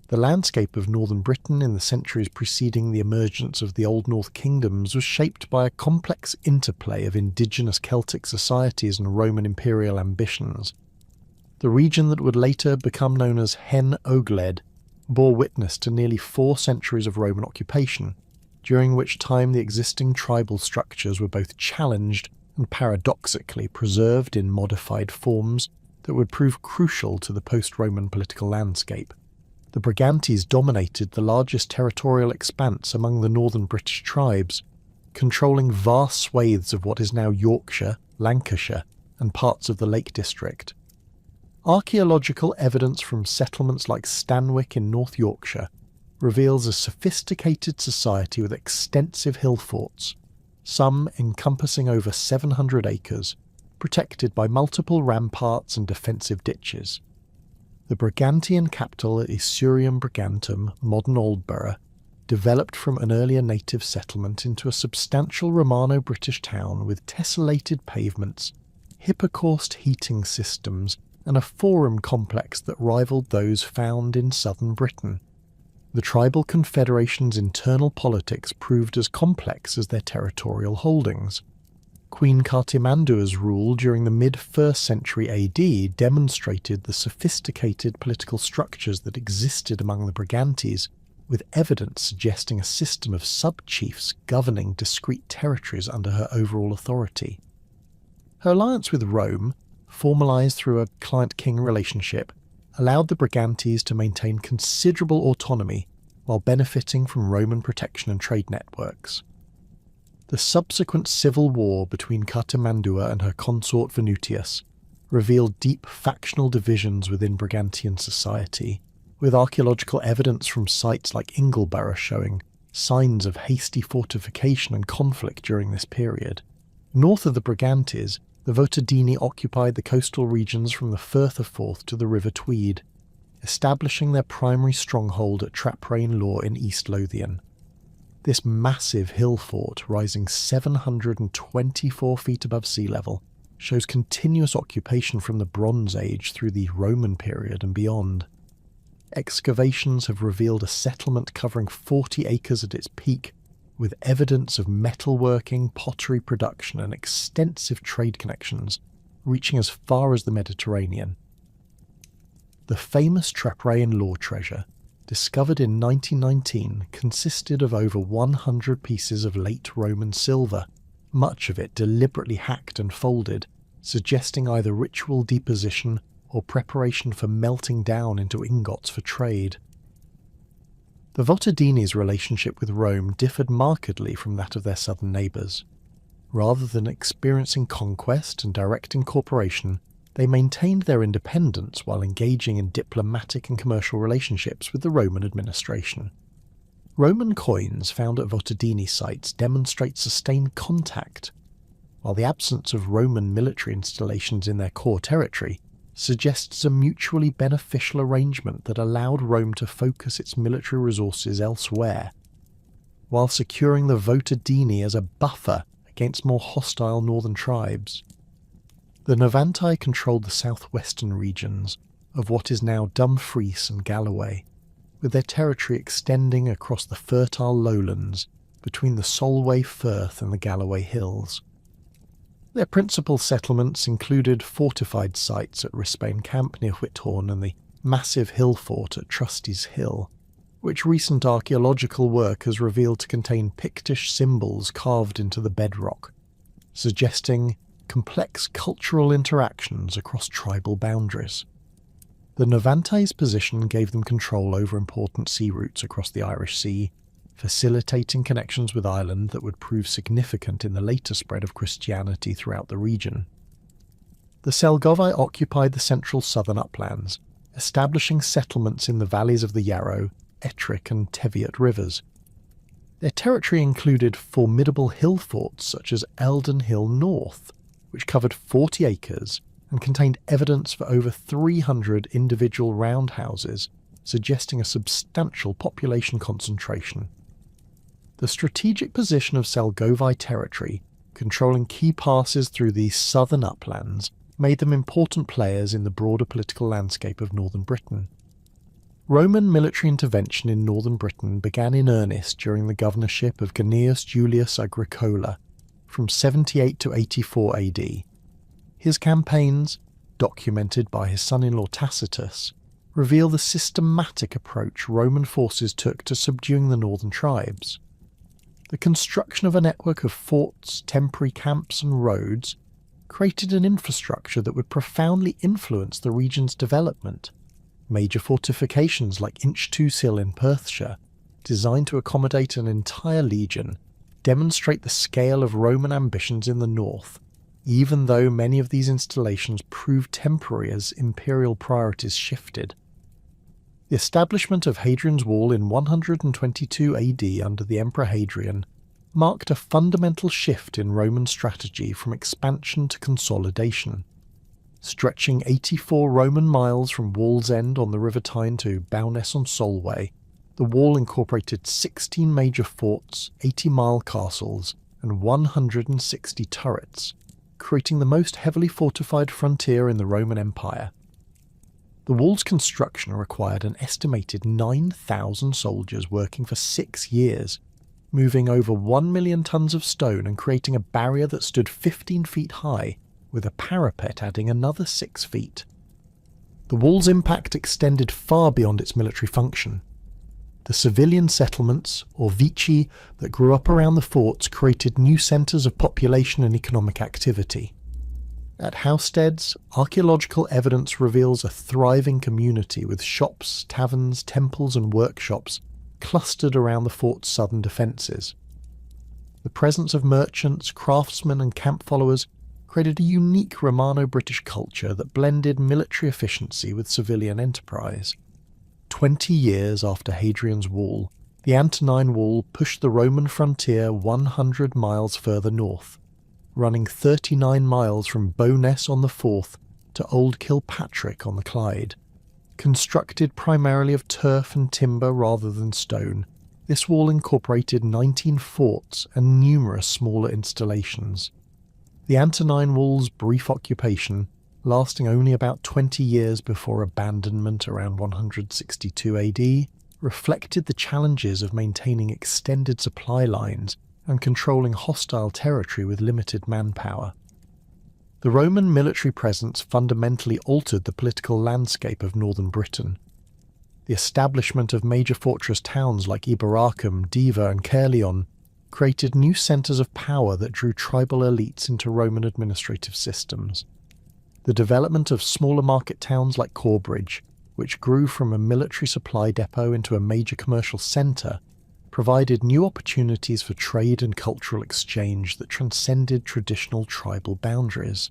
The landscape of northern Britain in the centuries preceding the emergence of the Old North kingdoms was shaped by a complex interplay of indigenous Celtic societies and Roman imperial ambitions. The region that would later become known as Hen Ogledd bore witness to nearly 4 centuries of Roman occupation, during which time the existing tribal structures were both challenged and paradoxically preserved in modified forms that would prove crucial to the post-Roman political landscape. The Brigantes dominated the largest territorial expanse among the northern British tribes, controlling vast swathes of what is now Yorkshire, Lancashire, and parts of the Lake District. Archaeological evidence from settlements like Stanwick in North Yorkshire reveals a sophisticated society with extensive hill forts, some encompassing over 700 acres, protected by multiple ramparts and defensive ditches. The Brigantian capital at Isurium Brigantum, modern Aldborough, developed from an earlier native settlement into a substantial Romano-British town with tessellated pavements, hypocaust heating systems, and a forum complex that rivaled those found in southern Britain. The tribal confederation's internal politics proved as complex as their territorial holdings. Queen Cartimandua's rule during the mid-1st century AD demonstrated the sophisticated political structures that existed among the Brigantes, with evidence suggesting a system of sub-chiefs governing discrete territories under her overall authority. Her alliance with Rome, formalised through a client-king relationship, allowed the Brigantes to maintain considerable autonomy while benefiting from Roman protection and trade networks. The subsequent civil war between Cartimandua and her consort Venutius revealed deep factional divisions within Brigantian society, with archaeological evidence from sites like Ingleborough showing signs of hasty fortification and conflict during this period. North of the Brigantes, the Votadini occupied the coastal regions from the Firth of Forth to the River Tweed, establishing their primary stronghold at Traprain Law in East Lothian. This massive hill fort, rising 724 feet above sea level, shows continuous occupation from the Bronze Age through the Roman period and beyond. Excavations have revealed a settlement covering 40 acres at its peak, with evidence of metalworking, pottery production, and extensive trade connections, reaching as far as the Mediterranean. The famous Traprain Law treasure, discovered in 1919, consisted of over 100 pieces of late Roman silver, much of it deliberately hacked and folded, suggesting either ritual deposition or preparation for melting down into ingots for trade. The Votadini's relationship with Rome differed markedly from that of their southern neighbours. Rather than experiencing conquest and direct incorporation, they maintained their independence while engaging in diplomatic and commercial relationships with the Roman administration. Roman coins found at Votadini sites demonstrate sustained contact, while the absence of Roman military installations in their core territory suggests a mutually beneficial arrangement that allowed Rome to focus its military resources elsewhere, while securing the Votadini as a buffer against more hostile northern tribes. The Novantae controlled the southwestern regions of what is now Dumfries and Galloway, with their territory extending across the fertile lowlands between the Solway Firth and the Galloway Hills. Their principal settlements included fortified sites at Rispain Camp near Whithorn and the massive hill fort at Trusty's Hill, which recent archaeological work has revealed to contain Pictish symbols carved into the bedrock, suggesting complex cultural interactions across tribal boundaries. The Novantae's position gave them control over important sea routes across the Irish Sea, facilitating connections with Ireland that would prove significant in the later spread of Christianity throughout the region. The Selgovae occupied the central southern uplands, establishing settlements in the valleys of the Yarrow, Ettrick and Teviot rivers. Their territory included formidable hill forts such as Eldon Hill North, which covered 40 acres and contained evidence for over 300 individual roundhouses, suggesting a substantial population concentration. The strategic position of Selgovae territory, controlling key passes through these southern uplands, made them important players in the broader political landscape of northern Britain. Roman military intervention in northern Britain began in earnest during the governorship of Gnaeus Julius Agricola from 78 to 84 AD. His campaigns, documented by his son-in-law Tacitus, reveal the systematic approach Roman forces took to subduing the northern tribes. The construction of a network of forts, temporary camps and roads created an infrastructure that would profoundly influence the region's development. Major fortifications like Inchtusil in Perthshire, designed to accommodate an entire legion, demonstrate the scale of Roman ambitions in the north, even though many of these installations proved temporary as imperial priorities shifted. The establishment of Hadrian's Wall in 122 AD under the Emperor Hadrian marked a fundamental shift in Roman strategy from expansion to consolidation. Stretching 84 Roman miles from Wallsend on the River Tyne to Bowness-on-Solway, the wall incorporated 16 major forts, 80-mile castles, and 160 turrets, creating the most heavily fortified frontier in the Roman Empire. The wall's construction required an estimated 9,000 soldiers working for 6 years, moving over 1 million tons of stone and creating a barrier that stood 15 feet high, with a parapet adding another 6 feet. The wall's impact extended far beyond its military function. The civilian settlements, or vici, that grew up around the forts created new centres of population and economic activity. At Housesteads, archaeological evidence reveals a thriving community with shops, taverns, temples and workshops clustered around the fort's southern defences. The presence of merchants, craftsmen and camp followers created a unique Romano-British culture that blended military efficiency with civilian enterprise. 20 years after Hadrian's Wall, the Antonine Wall pushed the Roman frontier 100 miles further north, running 39 miles from Bowness on the Forth to Old Kilpatrick on the Clyde. Constructed primarily of turf and timber rather than stone, this wall incorporated 19 forts and numerous smaller installations. The Antonine Wall's brief occupation, lasting only about 20 years before abandonment around 162 AD, reflected the challenges of maintaining extended supply lines and controlling hostile territory with limited manpower. The Roman military presence fundamentally altered the political landscape of northern Britain. The establishment of major fortress towns like Eboracum, Diva and Caerleon created new centres of power that drew tribal elites into Roman administrative systems. The development of smaller market towns like Corbridge, which grew from a military supply depot into a major commercial centre, provided new opportunities for trade and cultural exchange that transcended traditional tribal boundaries.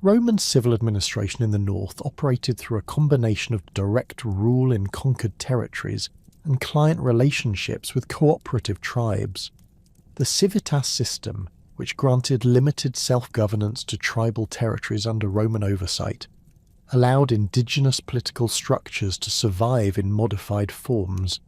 Roman civil administration in the north operated through a combination of direct rule in conquered territories and client relationships with cooperative tribes. The civitas system, which granted limited self-governance to tribal territories under Roman oversight, allowed indigenous political structures to survive in modified forms.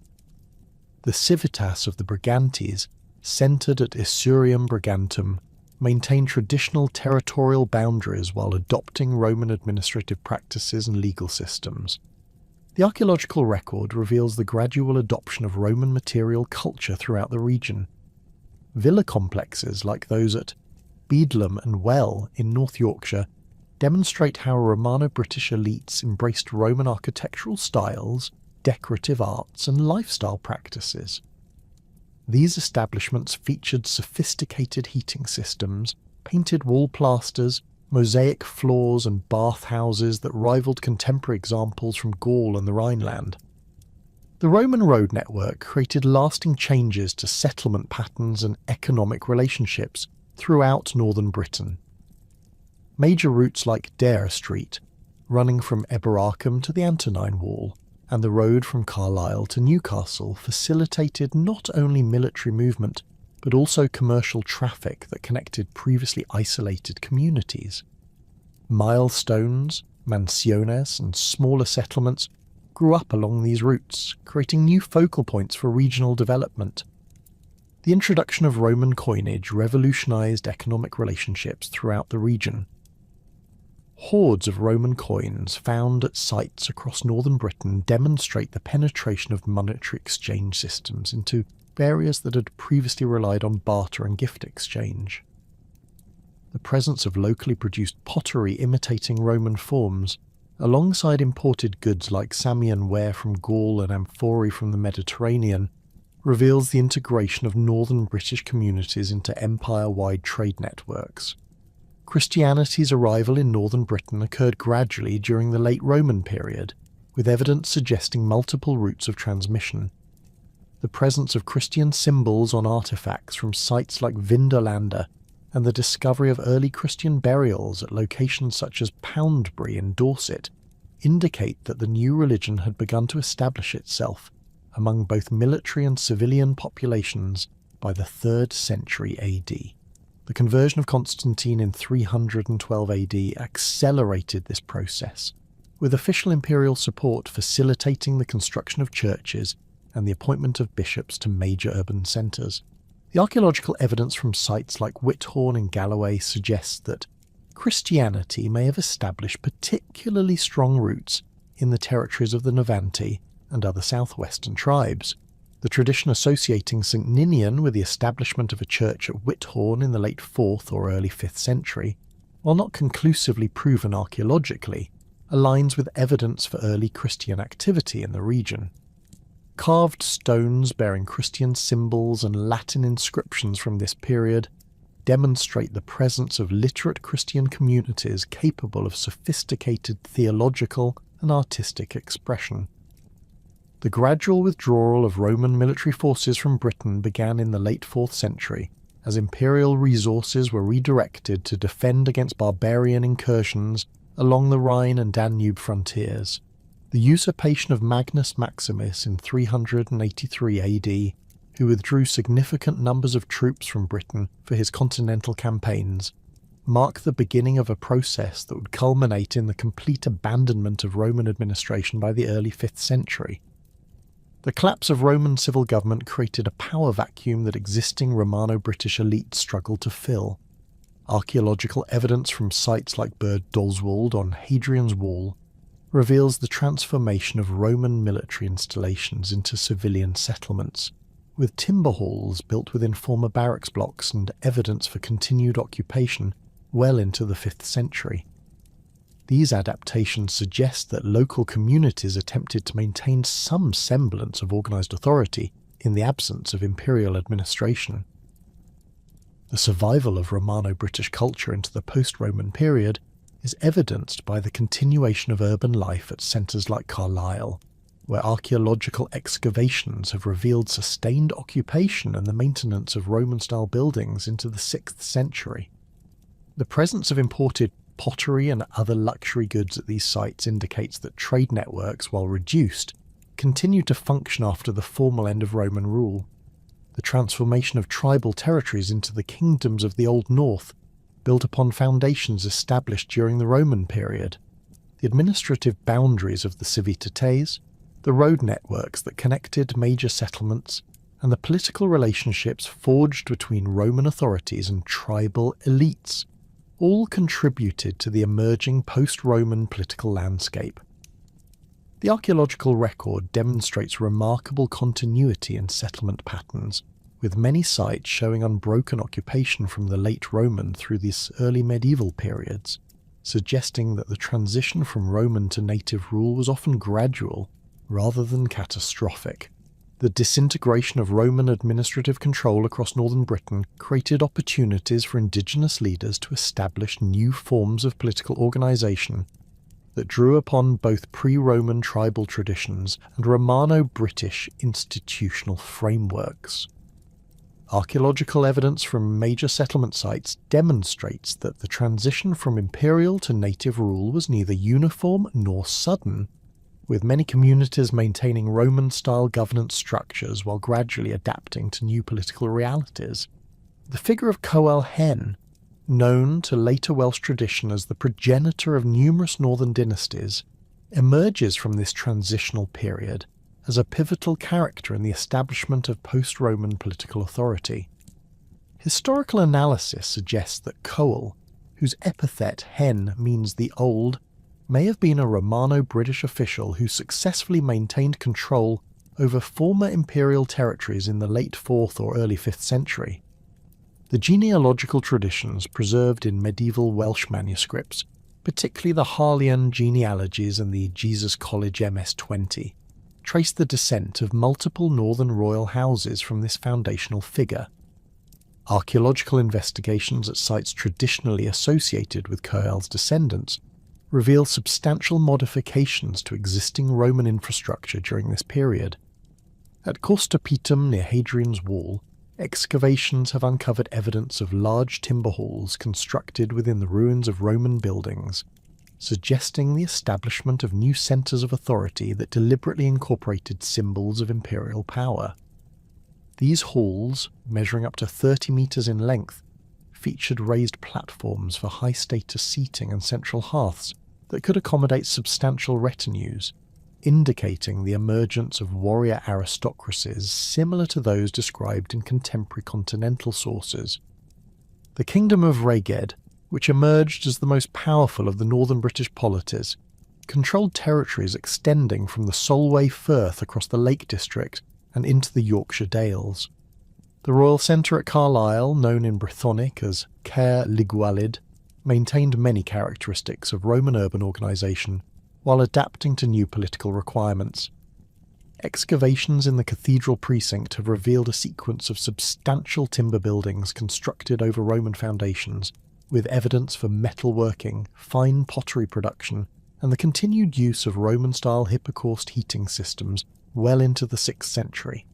The civitas of the Brigantes, centred at Isurium Brigantum, maintained traditional territorial boundaries while adopting Roman administrative practices and legal systems. The archaeological record reveals the gradual adoption of Roman material culture throughout the region. Villa complexes like those at Beedlam and Well in North Yorkshire demonstrate how Romano-British elites embraced Roman architectural styles, decorative arts and lifestyle practices. These establishments featured sophisticated heating systems, painted wall plasters, mosaic floors and bath houses that rivaled contemporary examples from Gaul and the Rhineland. The Roman road network created lasting changes to settlement patterns and economic relationships throughout northern Britain. Major routes like Dare Street, running from Eboracum to the Antonine Wall, and the road from Carlisle to Newcastle facilitated not only military movement, but also commercial traffic that connected previously isolated communities. Milestones, mansiones, and smaller settlements grew up along these routes, creating new focal points for regional development. The introduction of Roman coinage revolutionized economic relationships throughout the region. Hoards of Roman coins found at sites across northern Britain demonstrate the penetration of monetary exchange systems into areas that had previously relied on barter and gift exchange. The presence of locally produced pottery imitating Roman forms, alongside imported goods like Samian ware from Gaul and amphorae from the Mediterranean, reveals the integration of northern British communities into empire-wide trade networks. Christianity's arrival in northern Britain occurred gradually during the late Roman period, with evidence suggesting multiple routes of transmission. The presence of Christian symbols on artefacts from sites like Vindolanda and the discovery of early Christian burials at locations such as Poundbury in Dorset indicate that the new religion had begun to establish itself among both military and civilian populations by the 3rd century AD. The conversion of Constantine in 312 AD accelerated this process, with official imperial support facilitating the construction of churches and the appointment of bishops to major urban centres. The archaeological evidence from sites like Whithorn in Galloway suggests that Christianity may have established particularly strong roots in the territories of the Novanti and other southwestern tribes. The tradition associating St. Ninian with the establishment of a church at Whithorn in the late 4th or early 5th century, while not conclusively proven archaeologically, aligns with evidence for early Christian activity in the region. Carved stones bearing Christian symbols and Latin inscriptions from this period demonstrate the presence of literate Christian communities capable of sophisticated theological and artistic expression. The gradual withdrawal of Roman military forces from Britain began in the late 4th century, as imperial resources were redirected to defend against barbarian incursions along the Rhine and Danube frontiers. The usurpation of Magnus Maximus in 383 AD, who withdrew significant numbers of troops from Britain for his continental campaigns, marked the beginning of a process that would culminate in the complete abandonment of Roman administration by the early 5th century. The collapse of Roman civil government created a power vacuum that existing Romano-British elites struggled to fill. Archaeological evidence from sites like Burd Doswald on Hadrian's Wall reveals the transformation of Roman military installations into civilian settlements, with timber halls built within former barracks blocks and evidence for continued occupation well into the 5th century. These adaptations suggest that local communities attempted to maintain some semblance of organised authority in the absence of imperial administration. The survival of Romano-British culture into the post-Roman period is evidenced by the continuation of urban life at centres like Carlisle, where archaeological excavations have revealed sustained occupation and the maintenance of Roman-style buildings into the 6th century. The presence of imported pottery and other luxury goods at these sites indicates that trade networks, while reduced, continued to function after the formal end of Roman rule. The transformation of tribal territories into the kingdoms of the Old North built upon foundations established during the Roman period. The administrative boundaries of the civitates, the road networks that connected major settlements, and the political relationships forged between Roman authorities and tribal elites all contributed to the emerging post-Roman political landscape. The archaeological record demonstrates remarkable continuity in settlement patterns, with many sites showing unbroken occupation from the late Roman through these early medieval periods, suggesting that the transition from Roman to native rule was often gradual rather than catastrophic. The disintegration of Roman administrative control across northern Britain created opportunities for indigenous leaders to establish new forms of political organisation that drew upon both pre-Roman tribal traditions and Romano-British institutional frameworks. Archaeological evidence from major settlement sites demonstrates that the transition from imperial to native rule was neither uniform nor sudden, with many communities maintaining Roman-style governance structures while gradually adapting to new political realities. The figure of Coel Hen, known to later Welsh tradition as the progenitor of numerous northern dynasties, emerges from this transitional period as a pivotal character in the establishment of post-Roman political authority. Historical analysis suggests that Coel, whose epithet hen means the old, may have been a Romano-British official who successfully maintained control over former imperial territories in the late 4th or early 5th century. The genealogical traditions preserved in medieval Welsh manuscripts, particularly the Harleian genealogies and the Jesus College MS-20, trace the descent of multiple northern royal houses from this foundational figure. Archaeological investigations at sites traditionally associated with Coel's descendants reveal substantial modifications to existing Roman infrastructure during this period. At Costa Pitum near Hadrian's Wall, excavations have uncovered evidence of large timber halls constructed within the ruins of Roman buildings, suggesting the establishment of new centres of authority that deliberately incorporated symbols of imperial power. These halls, measuring up to 30 metres in length, featured raised platforms for high-status seating and central hearths that could accommodate substantial retinues, indicating the emergence of warrior aristocracies similar to those described in contemporary continental sources. The Kingdom of Rheged, which emerged as the most powerful of the northern British polities, controlled territories extending from the Solway Firth across the Lake District and into the Yorkshire Dales. The royal centre at Carlisle, known in Brythonic as Caer Ligualid, maintained many characteristics of Roman urban organisation while adapting to new political requirements. Excavations in the cathedral precinct have revealed a sequence of substantial timber buildings constructed over Roman foundations, with evidence for metalworking, fine pottery production, and the continued use of Roman-style hypocaust heating systems well into the 6th century.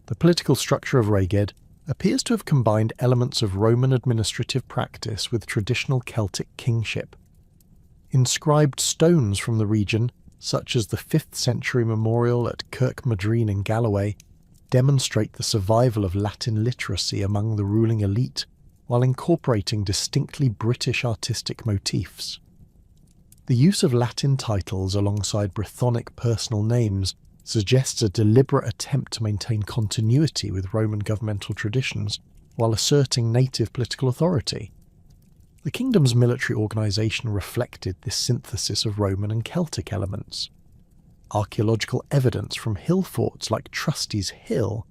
The political structure of Rheged appears to have combined elements of Roman administrative practice with traditional Celtic kingship. Inscribed stones from the region, such as the 5th century memorial at Kirkmadreen in Galloway, demonstrate the survival of Latin literacy among the ruling elite, while incorporating distinctly British artistic motifs. The use of Latin titles alongside Brythonic personal names suggests a deliberate attempt to maintain continuity with Roman governmental traditions while asserting native political authority. The kingdom's military organisation reflected this synthesis of Roman and Celtic elements. Archaeological evidence from hill forts like Trusty's Hill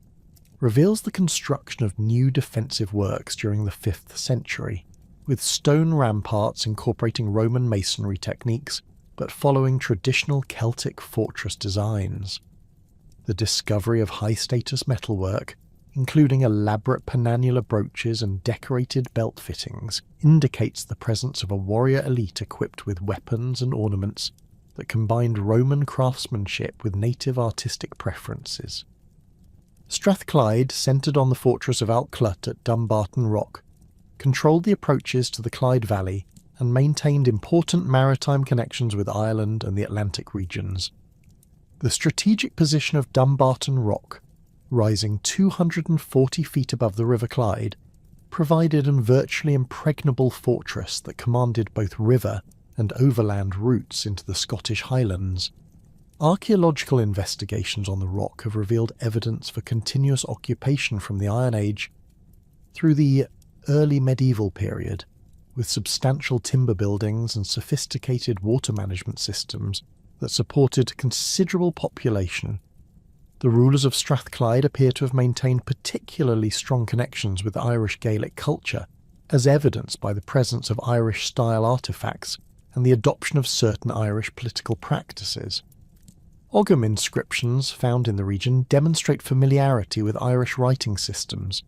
reveals the construction of new defensive works during the 5th century, with stone ramparts incorporating Roman masonry techniques but following traditional Celtic fortress designs. The discovery of high-status metalwork, including elaborate penannular brooches and decorated belt fittings, indicates the presence of a warrior elite equipped with weapons and ornaments that combined Roman craftsmanship with native artistic preferences. Strathclyde, centred on the fortress of Alclut at Dumbarton Rock, controlled the approaches to the Clyde Valley and maintained important maritime connections with Ireland and the Atlantic regions. The strategic position of Dumbarton Rock, rising 240 feet above the River Clyde, provided a virtually impregnable fortress that commanded both river and overland routes into the Scottish Highlands. Archaeological investigations on the rock have revealed evidence for continuous occupation from the Iron Age through the early medieval period, with substantial timber buildings and sophisticated water management systems that supported considerable population. The rulers of Strathclyde appear to have maintained particularly strong connections with Irish Gaelic culture, as evidenced by the presence of Irish-style artefacts and the adoption of certain Irish political practices. Ogham inscriptions found in the region demonstrate familiarity with Irish writing systems,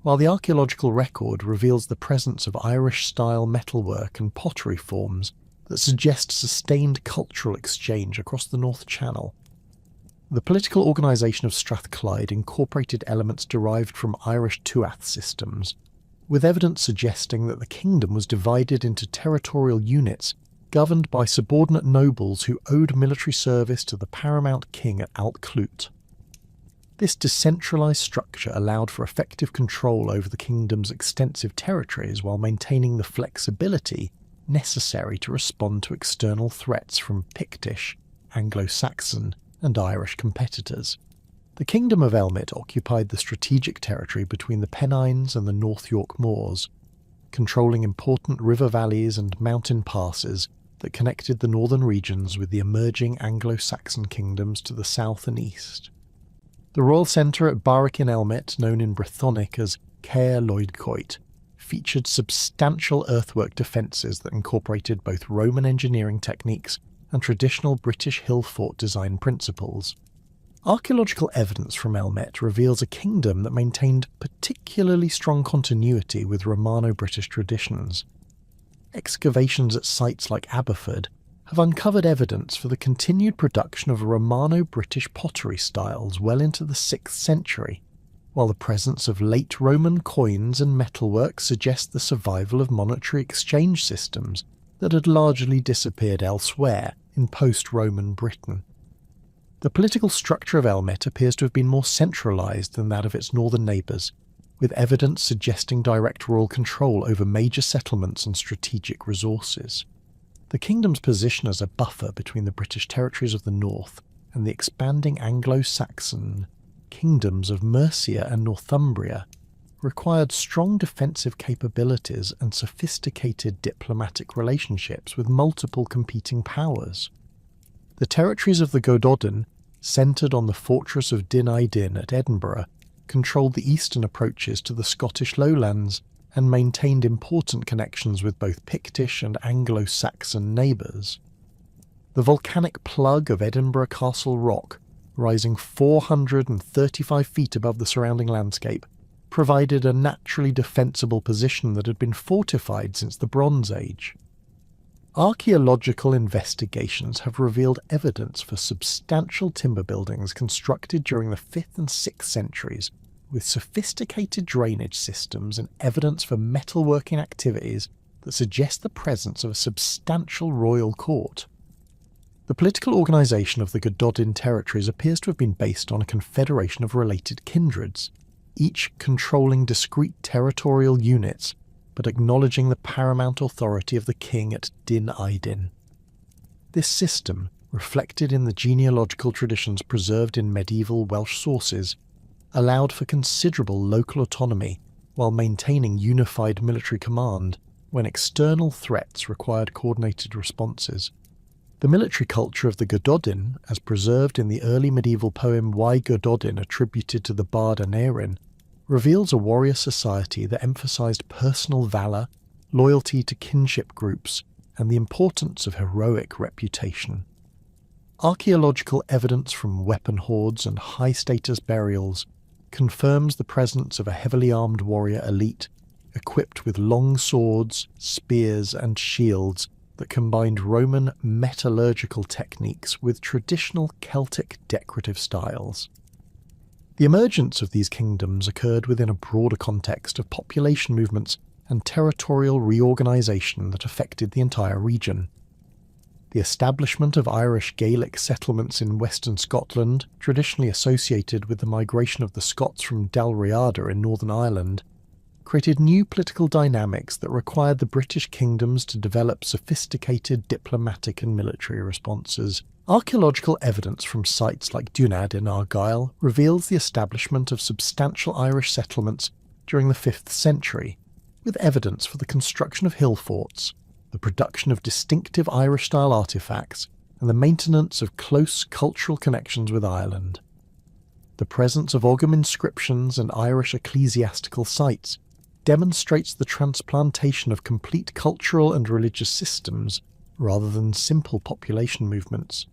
while the archaeological record reveals the presence of Irish-style metalwork and pottery forms that suggest sustained cultural exchange across the North Channel. The political organisation of Strathclyde incorporated elements derived from Irish Tuath systems, with evidence suggesting that the kingdom was divided into territorial units governed by subordinate nobles who owed military service to the paramount king at Alclut. This decentralised structure allowed for effective control over the kingdom's extensive territories while maintaining the flexibility necessary to respond to external threats from Pictish, Anglo-Saxon, and Irish competitors. The Kingdom of Elmet occupied the strategic territory between the Pennines and the North York Moors. controlling important river valleys and mountain passes that connected the northern regions with the emerging Anglo-Saxon kingdoms to the south and east. The royal centre at Barwick in Elmet, known in Brythonic as Caer Lloydcoit, featured substantial earthwork defences that incorporated both Roman engineering techniques and traditional British hill fort design principles. Archaeological evidence from Elmet reveals a kingdom that maintained particularly strong continuity with Romano-British traditions. Excavations at sites like Aberford have uncovered evidence for the continued production of Romano-British pottery styles well into the 6th century, while the presence of late Roman coins and metalwork suggests the survival of monetary exchange systems that had largely disappeared elsewhere in post-Roman Britain. The political structure of Elmet appears to have been more centralised than that of its northern neighbours, with evidence suggesting direct royal control over major settlements and strategic resources. The kingdom's position as a buffer between the British territories of the north and the expanding Anglo-Saxon kingdoms of Mercia and Northumbria required strong defensive capabilities and sophisticated diplomatic relationships with multiple competing powers. The territories of the Gododin, centred on the fortress of Dyn Dyn at Edinburgh, controlled the eastern approaches to the Scottish lowlands and maintained important connections with both Pictish and Anglo-Saxon neighbours. The volcanic plug of Edinburgh Castle Rock, rising 435 feet above the surrounding landscape, provided a naturally defensible position that had been fortified since the Bronze Age. Archaeological investigations have revealed evidence for substantial timber buildings constructed during the 5th and 6th centuries, with sophisticated drainage systems and evidence for metalworking activities that suggest the presence of a substantial royal court. The political organisation of the Gododin territories appears to have been based on a confederation of related kindreds, each controlling discrete territorial units, but acknowledging the paramount authority of the king at Dyn Dyn. This system, reflected in the genealogical traditions preserved in medieval Welsh sources, allowed for considerable local autonomy while maintaining unified military command when external threats required coordinated responses. The military culture of the Gododin, as preserved in the early medieval poem Why Gododin attributed to the bard Aneurin, reveals a warrior society that emphasised personal valour, loyalty to kinship groups, and the importance of heroic reputation. Archaeological evidence from weapon hoards and high-status burials confirms the presence of a heavily armed warrior elite, equipped with long swords, spears, and shields that combined Roman metallurgical techniques with traditional Celtic decorative styles. The emergence of these kingdoms occurred within a broader context of population movements and territorial reorganisation that affected the entire region. The establishment of Irish Gaelic settlements in western Scotland, traditionally associated with the migration of the Scots from Dalriada in Northern Ireland, created new political dynamics that required the British kingdoms to develop sophisticated diplomatic and military responses. Archaeological evidence from sites like Dunad in Argyll reveals the establishment of substantial Irish settlements during the 5th century, with evidence for the construction of hill forts, the production of distinctive Irish-style artefacts, and the maintenance of close cultural connections with Ireland. The presence of Ogham inscriptions and Irish ecclesiastical sites demonstrates the transplantation of complete cultural and religious systems rather than simple population movements.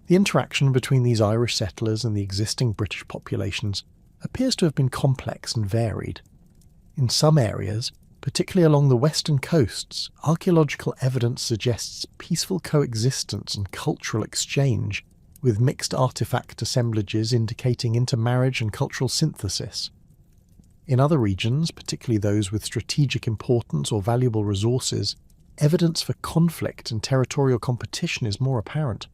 The interaction between these Irish settlers and the existing British populations appears to have been complex and varied. In some areas, particularly along the western coasts, archaeological evidence suggests peaceful coexistence and cultural exchange, with mixed artefact assemblages indicating intermarriage and cultural synthesis. In other regions, particularly those with strategic importance or valuable resources, evidence for conflict and territorial competition is more apparent.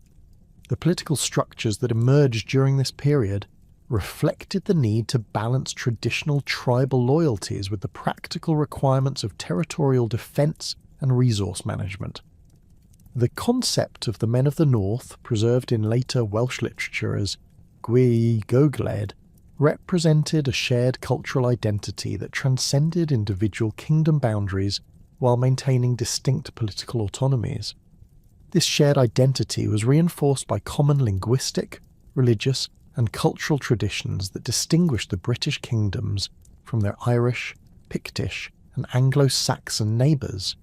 The political structures that emerged during this period reflected the need to balance traditional tribal loyalties with the practical requirements of territorial defence and resource management. The concept of the Men of the North, preserved in later Welsh literature as Gwy Gogledd, represented a shared cultural identity that transcended individual kingdom boundaries while maintaining distinct political autonomies. This shared identity was reinforced by common linguistic, religious, and cultural traditions that distinguished the British kingdoms from their Irish, Pictish, and Anglo-Saxon neighbours.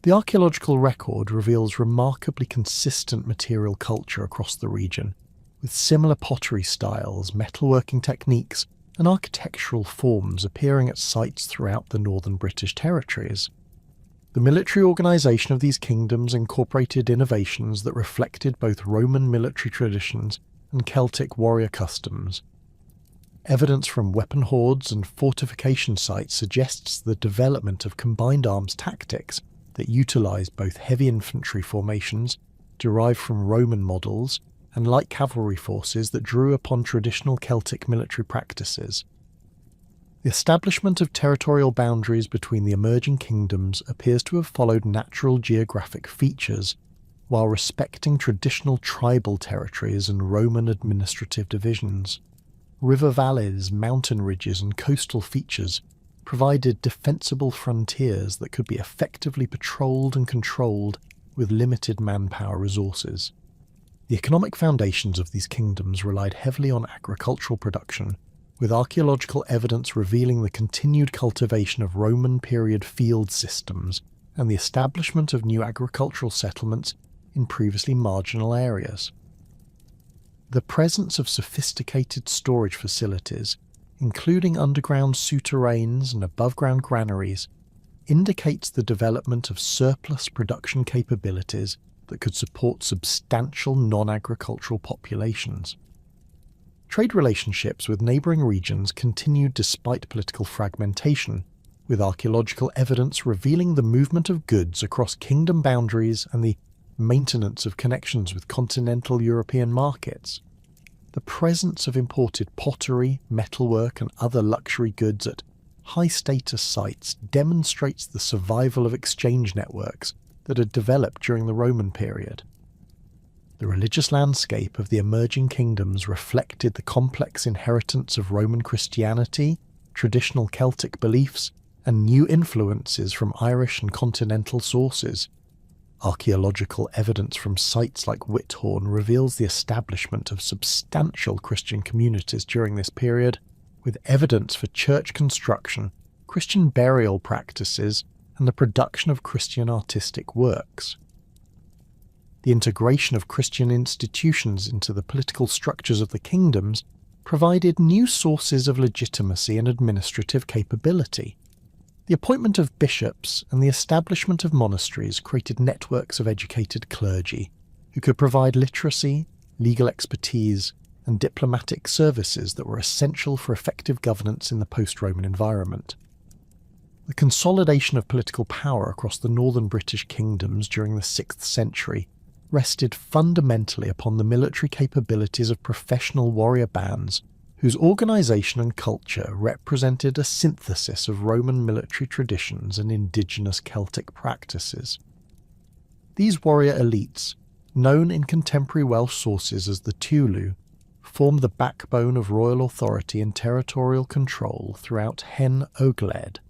The archaeological record reveals remarkably consistent material culture across the region, with similar pottery styles, metalworking techniques, and architectural forms appearing at sites throughout the northern British territories. The military organisation of these kingdoms incorporated innovations that reflected both Roman military traditions and Celtic warrior customs. Evidence from weapon hoards and fortification sites suggests the development of combined arms tactics that utilised both heavy infantry formations, derived from Roman models, and light cavalry forces that drew upon traditional Celtic military practices. The establishment of territorial boundaries between the emerging kingdoms appears to have followed natural geographic features, while respecting traditional tribal territories and Roman administrative divisions. River valleys, mountain ridges, and coastal features provided defensible frontiers that could be effectively patrolled and controlled with limited manpower resources. The economic foundations of these kingdoms relied heavily on agricultural production, with archaeological evidence revealing the continued cultivation of Roman period field systems and the establishment of new agricultural settlements in previously marginal areas. The presence of sophisticated storage facilities, including underground souterrains and above-ground granaries, indicates the development of surplus production capabilities that could support substantial non-agricultural populations. Trade relationships with neighbouring regions continued despite political fragmentation, with archaeological evidence revealing the movement of goods across kingdom boundaries and the maintenance of connections with continental European markets. The presence of imported pottery, metalwork, and other luxury goods at high-status sites demonstrates the survival of exchange networks that had developed during the Roman period. The religious landscape of the emerging kingdoms reflected the complex inheritance of Roman Christianity, traditional Celtic beliefs, and new influences from Irish and continental sources. Archaeological evidence from sites like Whithorn reveals the establishment of substantial Christian communities during this period, with evidence for church construction, Christian burial practices, and the production of Christian artistic works. The integration of Christian institutions into the political structures of the kingdoms provided new sources of legitimacy and administrative capability. The appointment of bishops and the establishment of monasteries created networks of educated clergy who could provide literacy, legal expertise, and diplomatic services that were essential for effective governance in the post-Roman environment. The consolidation of political power across the northern British kingdoms during the 6th century rested fundamentally upon the military capabilities of professional warrior bands whose organisation and culture represented a synthesis of Roman military traditions and indigenous Celtic practices. These warrior elites, known in contemporary Welsh sources as the Tulu, formed the backbone of royal authority and territorial control throughout Hen Ogledd.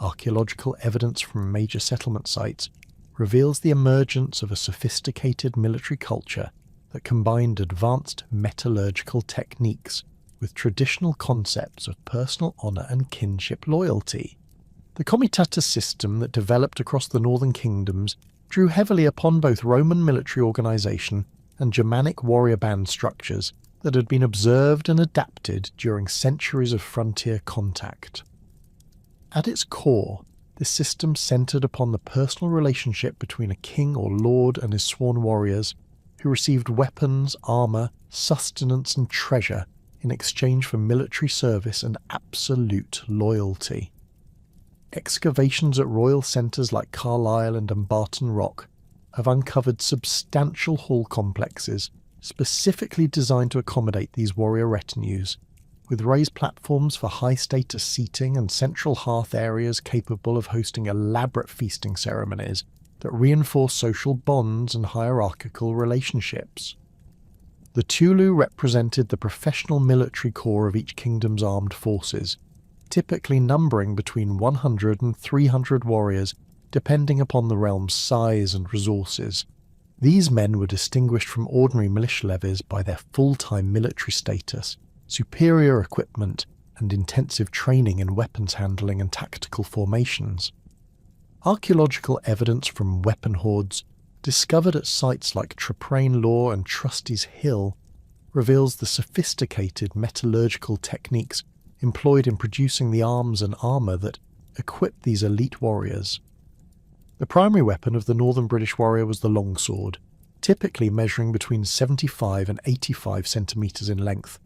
Archaeological evidence from major settlement sites reveals the emergence of a sophisticated military culture that combined advanced metallurgical techniques with traditional concepts of personal honour and kinship loyalty. The comitatus system that developed across the northern kingdoms drew heavily upon both Roman military organisation and Germanic warrior band structures that had been observed and adapted during centuries of frontier contact. At its core, this system centred upon the personal relationship between a king or lord and his sworn warriors, who received weapons, armour, sustenance and treasure in exchange for military service and absolute loyalty. Excavations at royal centres like Carlisle and Dumbarton Rock have uncovered substantial hall complexes specifically designed to accommodate these warrior retinues, with raised platforms for high-status seating and central hearth areas capable of hosting elaborate feasting ceremonies that reinforce social bonds and hierarchical relationships. The Tulu represented the professional military corps of each kingdom's armed forces, typically numbering between 100 and 300 warriors, depending upon the realm's size and resources. These men were distinguished from ordinary militia levies by their full-time military status, superior equipment, and intensive training in weapons handling and tactical formations. Archaeological evidence from weapon hoards, discovered at sites like Traprain Law and Trusty's Hill, reveals the sophisticated metallurgical techniques employed in producing the arms and armour that equipped these elite warriors. The primary weapon of the northern British warrior was the longsword, typically measuring between 75 and 85 centimetres in length,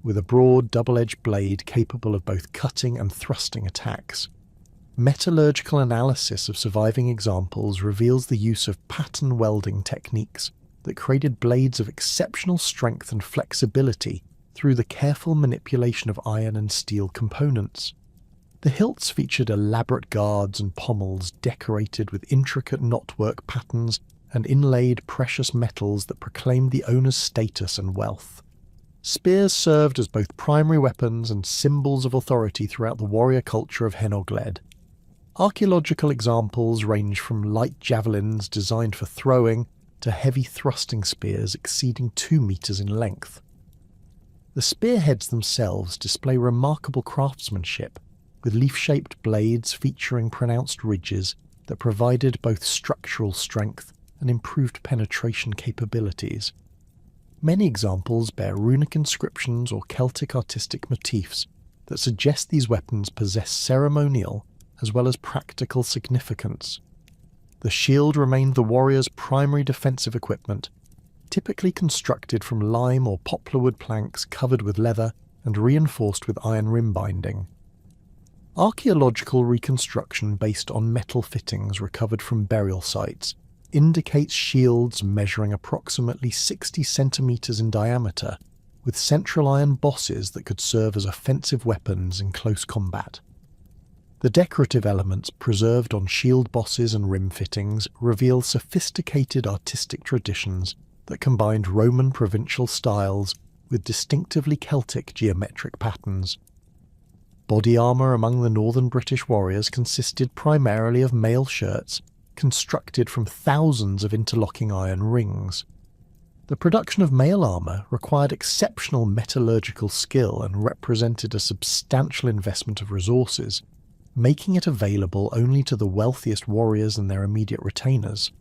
with a broad double-edged blade capable of both cutting and thrusting attacks. Metallurgical analysis of surviving examples reveals the use of pattern welding techniques that created blades of exceptional strength and flexibility through the careful manipulation of iron and steel components. The hilts featured elaborate guards and pommels decorated with intricate knotwork patterns and inlaid precious metals that proclaimed the owner's status and wealth. Spears served as both primary weapons and symbols of authority throughout the warrior culture of Hen Ogledd. Archaeological examples range from light javelins designed for throwing to heavy thrusting spears exceeding 2 meters in length. The spearheads themselves display remarkable craftsmanship, with leaf-shaped blades featuring pronounced ridges that provided both structural strength and improved penetration capabilities. Many examples bear runic inscriptions or Celtic artistic motifs that suggest these weapons possess ceremonial as well as practical significance. The shield remained the warrior's primary defensive equipment, typically constructed from lime or poplar wood planks covered with leather and reinforced with iron rim binding. Archaeological reconstruction based on metal fittings recovered from burial sites indicates shields measuring approximately 60 centimeters in diameter, with central iron bosses that could serve as offensive weapons in close combat. The decorative elements preserved on shield bosses and rim fittings reveal sophisticated artistic traditions that combined Roman provincial styles with distinctively Celtic geometric patterns. Body armour among the northern British warriors consisted primarily of mail shirts constructed from thousands of interlocking iron rings. The production of mail armour required exceptional metallurgical skill and represented a substantial investment of resources, making it available only to the wealthiest warriors and their immediate retainers.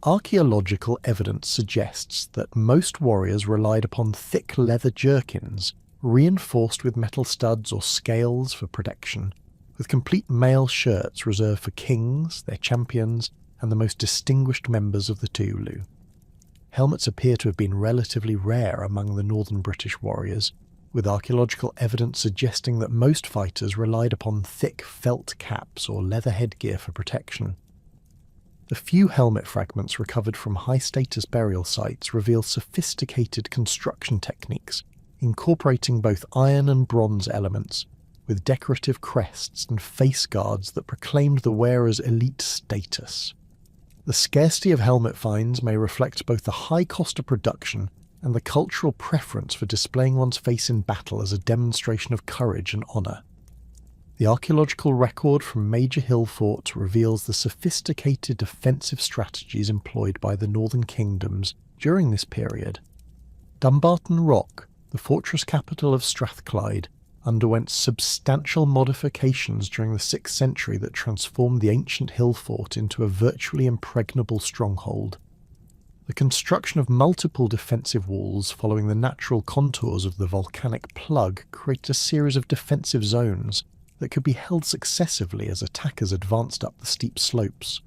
Archaeological evidence suggests that most warriors relied upon thick leather jerkins, reinforced with metal studs or scales for protection, with complete mail shirts reserved for kings, their champions, and the most distinguished members of the Tulu. Helmets appear to have been relatively rare among the northern British warriors, with archaeological evidence suggesting that most fighters relied upon thick felt caps or leather headgear for protection. The few helmet fragments recovered from high-status burial sites reveal sophisticated construction techniques, incorporating both iron and bronze elements, with decorative crests and face guards that proclaimed the wearer's elite status. The scarcity of helmet finds may reflect both the high cost of production and the cultural preference for displaying one's face in battle as a demonstration of courage and honour. The archaeological record from major hill forts reveals the sophisticated defensive strategies employed by the northern kingdoms during this period. Dumbarton Rock, the fortress capital of Strathclyde, underwent substantial modifications during the 6th century that transformed the ancient hill fort into a virtually impregnable stronghold. The construction of multiple defensive walls following the natural contours of the volcanic plug created a series of defensive zones that could be held successively as attackers advanced up the steep slopes.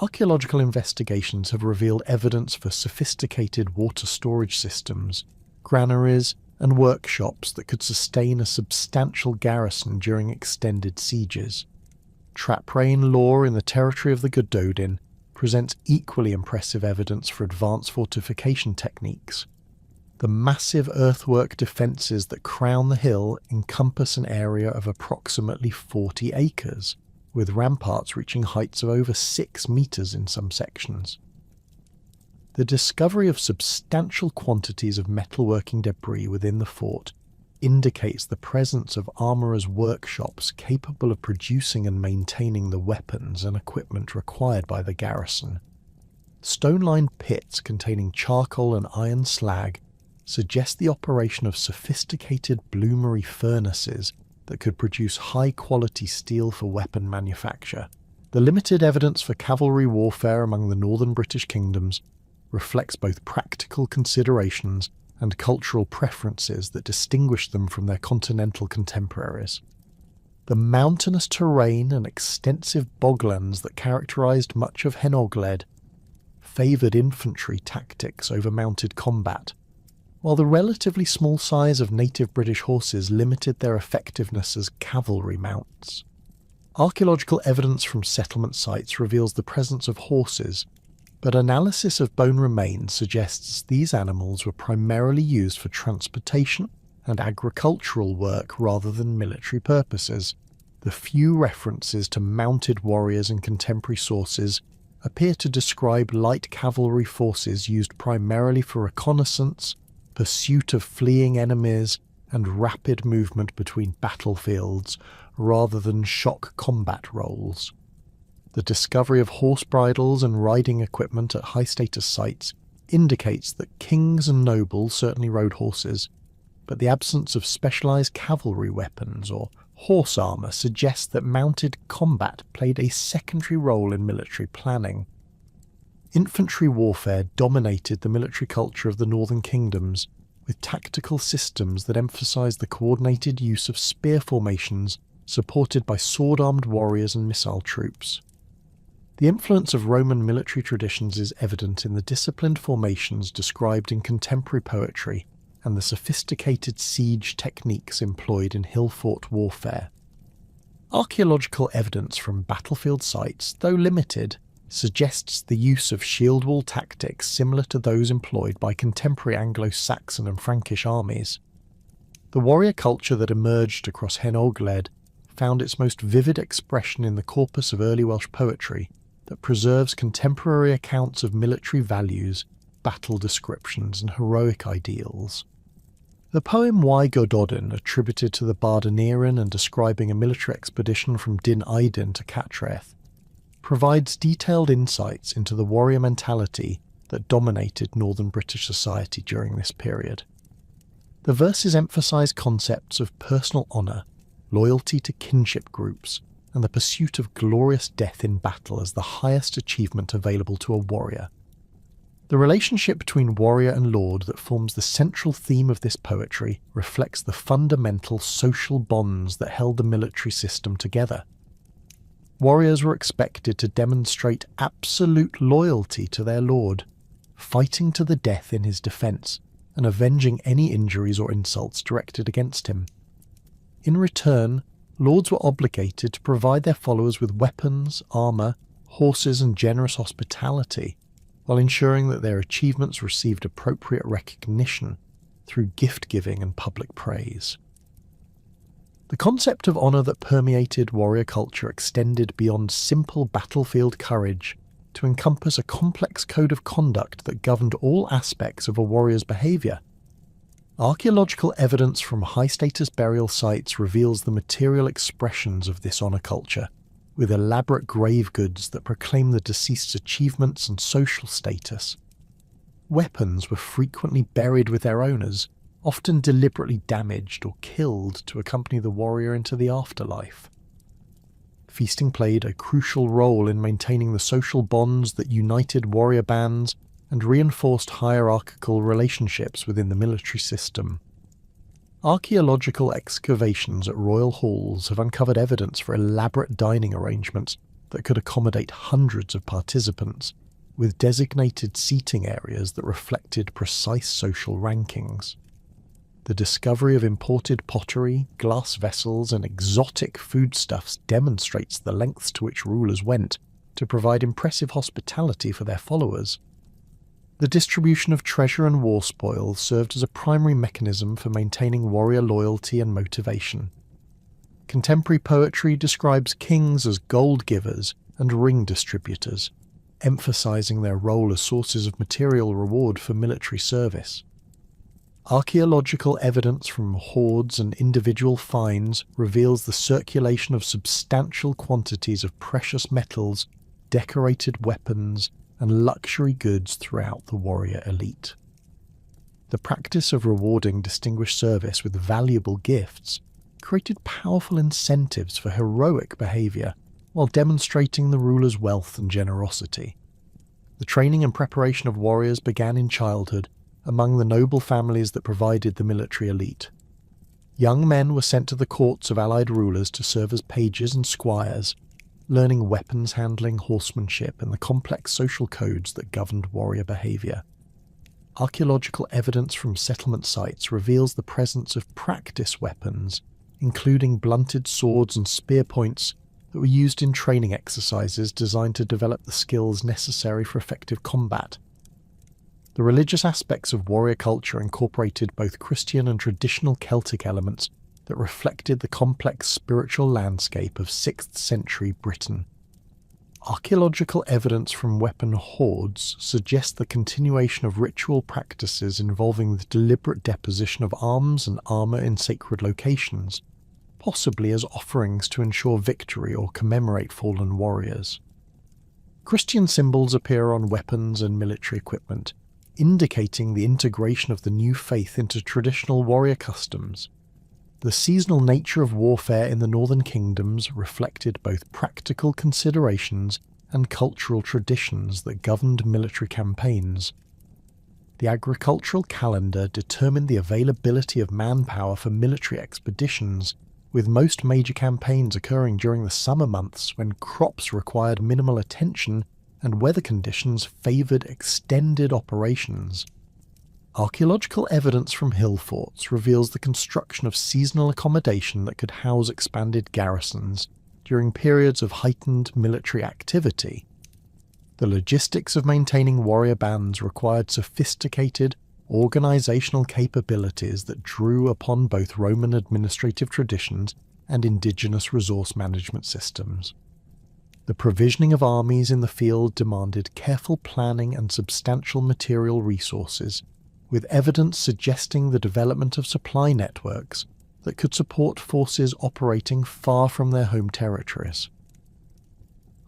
Archaeological investigations have revealed evidence for sophisticated water storage systems, granaries, and workshops that could sustain a substantial garrison during extended sieges. Traprain Law in the territory of the Gododin presents equally impressive evidence for advanced fortification techniques. The massive earthwork defences that crown the hill encompass an area of approximately 40 acres, with ramparts reaching heights of over 6 metres in some sections. The discovery of substantial quantities of metalworking debris within the fort indicates the presence of armourers' workshops capable of producing and maintaining the weapons and equipment required by the garrison. Stone-lined pits containing charcoal and iron slag suggest the operation of sophisticated bloomery furnaces that could produce high-quality steel for weapon manufacture. The limited evidence for cavalry warfare among the northern British kingdoms reflects both practical considerations and cultural preferences that distinguish them from their continental contemporaries. The mountainous terrain and extensive boglands that characterised much of Hen Ogledd favoured infantry tactics over mounted combat, while the relatively small size of native British horses limited their effectiveness as cavalry mounts. Archaeological evidence from settlement sites reveals the presence of horses, but analysis of bone remains suggests these animals were primarily used for transportation and agricultural work rather than military purposes. The few references to mounted warriors in contemporary sources appear to describe light cavalry forces used primarily for reconnaissance, pursuit of fleeing enemies, and rapid movement between battlefields rather than shock combat roles. The discovery of horse bridles and riding equipment at high-status sites indicates that kings and nobles certainly rode horses, but the absence of specialised cavalry weapons or horse armour suggests that mounted combat played a secondary role in military planning. Infantry warfare dominated the military culture of the northern kingdoms, with tactical systems that emphasised the coordinated use of spear formations supported by sword-armed warriors and missile troops. The influence of Roman military traditions is evident in the disciplined formations described in contemporary poetry and the sophisticated siege techniques employed in hill-fort warfare. Archaeological evidence from battlefield sites, though limited, suggests the use of shield wall tactics similar to those employed by contemporary Anglo-Saxon and Frankish armies. The warrior culture that emerged across Hen Ogledd found its most vivid expression in the corpus of early Welsh poetry that preserves contemporary accounts of military values, battle descriptions and heroic ideals. The poem Y Gododin, attributed to the bard Aneurin and describing a military expedition from Dyn Aydin to Catreth, provides detailed insights into the warrior mentality that dominated northern British society during this period. The verses emphasise concepts of personal honour, loyalty to kinship groups, and the pursuit of glorious death in battle as the highest achievement available to a warrior. The relationship between warrior and lord that forms the central theme of this poetry reflects the fundamental social bonds that held the military system together. Warriors were expected to demonstrate absolute loyalty to their lord, fighting to the death in his defence and avenging any injuries or insults directed against him. In return, lords were obligated to provide their followers with weapons, armour, horses and generous hospitality, while ensuring that their achievements received appropriate recognition through gift-giving and public praise. The concept of honour that permeated warrior culture extended beyond simple battlefield courage to encompass a complex code of conduct that governed all aspects of a warrior's behaviour. Archaeological evidence from high-status burial sites reveals the material expressions of this honour culture, with elaborate grave goods that proclaim the deceased's achievements and social status. Weapons were frequently buried with their owners, often deliberately damaged or killed to accompany the warrior into the afterlife. Feasting played a crucial role in maintaining the social bonds that united warrior bands and reinforced hierarchical relationships within the military system. Archaeological excavations at royal halls have uncovered evidence for elaborate dining arrangements that could accommodate hundreds of participants, with designated seating areas that reflected precise social rankings. The discovery of imported pottery, glass vessels, and exotic foodstuffs demonstrates the lengths to which rulers went to provide impressive hospitality for their followers. The distribution of treasure and war spoils served as a primary mechanism for maintaining warrior loyalty and motivation. Contemporary poetry describes kings as gold givers and ring distributors, emphasizing their role as sources of material reward for military service. Archaeological evidence from hoards and individual finds reveals the circulation of substantial quantities of precious metals, decorated weapons, and luxury goods throughout the warrior elite. The practice of rewarding distinguished service with valuable gifts created powerful incentives for heroic behaviour while demonstrating the ruler's wealth and generosity. The training and preparation of warriors began in childhood among the noble families that provided the military elite. Young men were sent to the courts of allied rulers to serve as pages and squires, learning weapons handling, horsemanship, and the complex social codes that governed warrior behaviour. Archaeological evidence from settlement sites reveals the presence of practice weapons, including blunted swords and spear points that were used in training exercises designed to develop the skills necessary for effective combat. The religious aspects of warrior culture incorporated both Christian and traditional Celtic elements that reflected the complex spiritual landscape of 6th century Britain. Archaeological evidence from weapon hoards suggests the continuation of ritual practices involving the deliberate deposition of arms and armour in sacred locations, possibly as offerings to ensure victory or commemorate fallen warriors. Christian symbols appear on weapons and military equipment, indicating the integration of the new faith into traditional warrior customs. The seasonal nature of warfare in the northern kingdoms reflected both practical considerations and cultural traditions that governed military campaigns. The agricultural calendar determined the availability of manpower for military expeditions, with most major campaigns occurring during the summer months when crops required minimal attention and weather conditions favoured extended operations. Archaeological evidence from hill forts reveals the construction of seasonal accommodation that could house expanded garrisons during periods of heightened military activity. The logistics of maintaining warrior bands required sophisticated, organisational capabilities that drew upon both Roman administrative traditions and indigenous resource management systems. The provisioning of armies in the field demanded careful planning and substantial material resources, with evidence suggesting the development of supply networks that could support forces operating far from their home territories.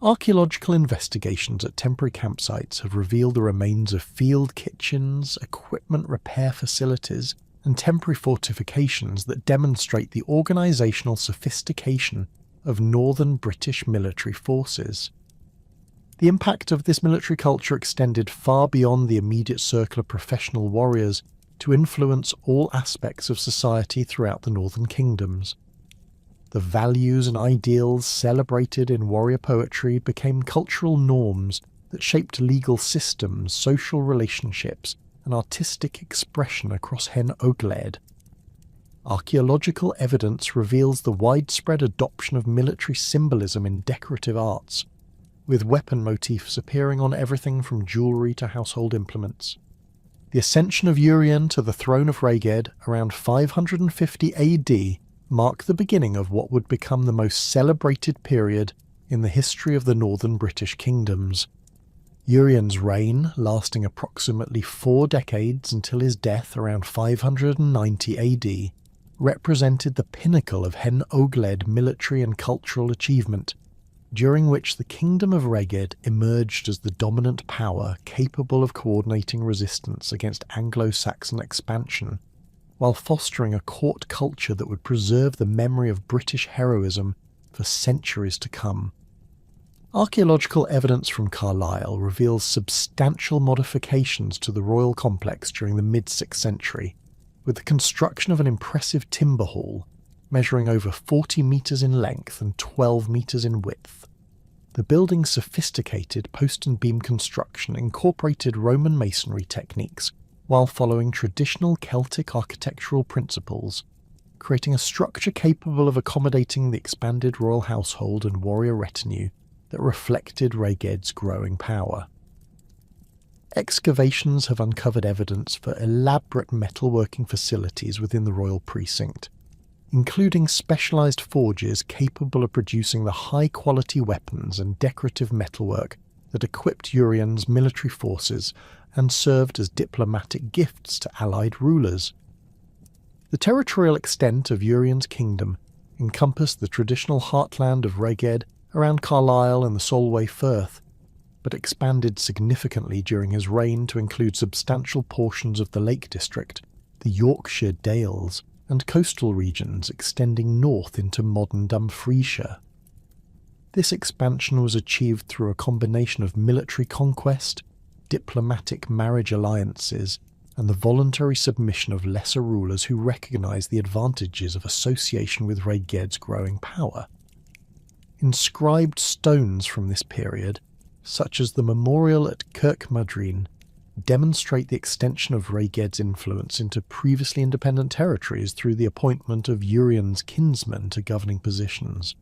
Archaeological investigations at temporary campsites have revealed the remains of field kitchens, equipment repair facilities, and temporary fortifications that demonstrate the organisational sophistication of northern British military forces. The impact of this military culture extended far beyond the immediate circle of professional warriors to influence all aspects of society throughout the northern kingdoms. The values and ideals celebrated in warrior poetry became cultural norms that shaped legal systems, social relationships, and artistic expression across Hen Ogledd. Archaeological evidence reveals the widespread adoption of military symbolism in decorative arts, with weapon motifs appearing on everything from jewellery to household implements. The ascension of Urien to the throne of Rheged around 550 AD marked the beginning of what would become the most celebrated period in the history of the northern British kingdoms. Urien's reign, lasting approximately 4 decades until his death around 590 AD, represented the pinnacle of Hen Ogledd military and cultural achievement, during which the Kingdom of Rheged emerged as the dominant power capable of coordinating resistance against Anglo-Saxon expansion, while fostering a court culture that would preserve the memory of British heroism for centuries to come. Archaeological evidence from Carlisle reveals substantial modifications to the royal complex during the mid-6th century, with the construction of an impressive timber hall, measuring over 40 metres in length and 12 metres in width. The building's sophisticated post and beam construction incorporated Roman masonry techniques while following traditional Celtic architectural principles, creating a structure capable of accommodating the expanded royal household and warrior retinue that reflected Rheged's growing power. Excavations have uncovered evidence for elaborate metalworking facilities within the royal precinct, including specialised forges capable of producing the high-quality weapons and decorative metalwork that equipped Urien's military forces and served as diplomatic gifts to allied rulers. The territorial extent of Urien's kingdom encompassed the traditional heartland of Reged around Carlisle and the Solway Firth, but expanded significantly during his reign to include substantial portions of the Lake District, the Yorkshire Dales, and coastal regions extending north into modern Dumfriesshire. This expansion was achieved through a combination of military conquest, diplomatic marriage alliances, and the voluntary submission of lesser rulers who recognised the advantages of association with Reged's growing power. Inscribed stones from this period, such as the memorial at Kirkmadreen, demonstrate the extension of Reged's influence into previously independent territories through the appointment of Urien's kinsmen to governing positions.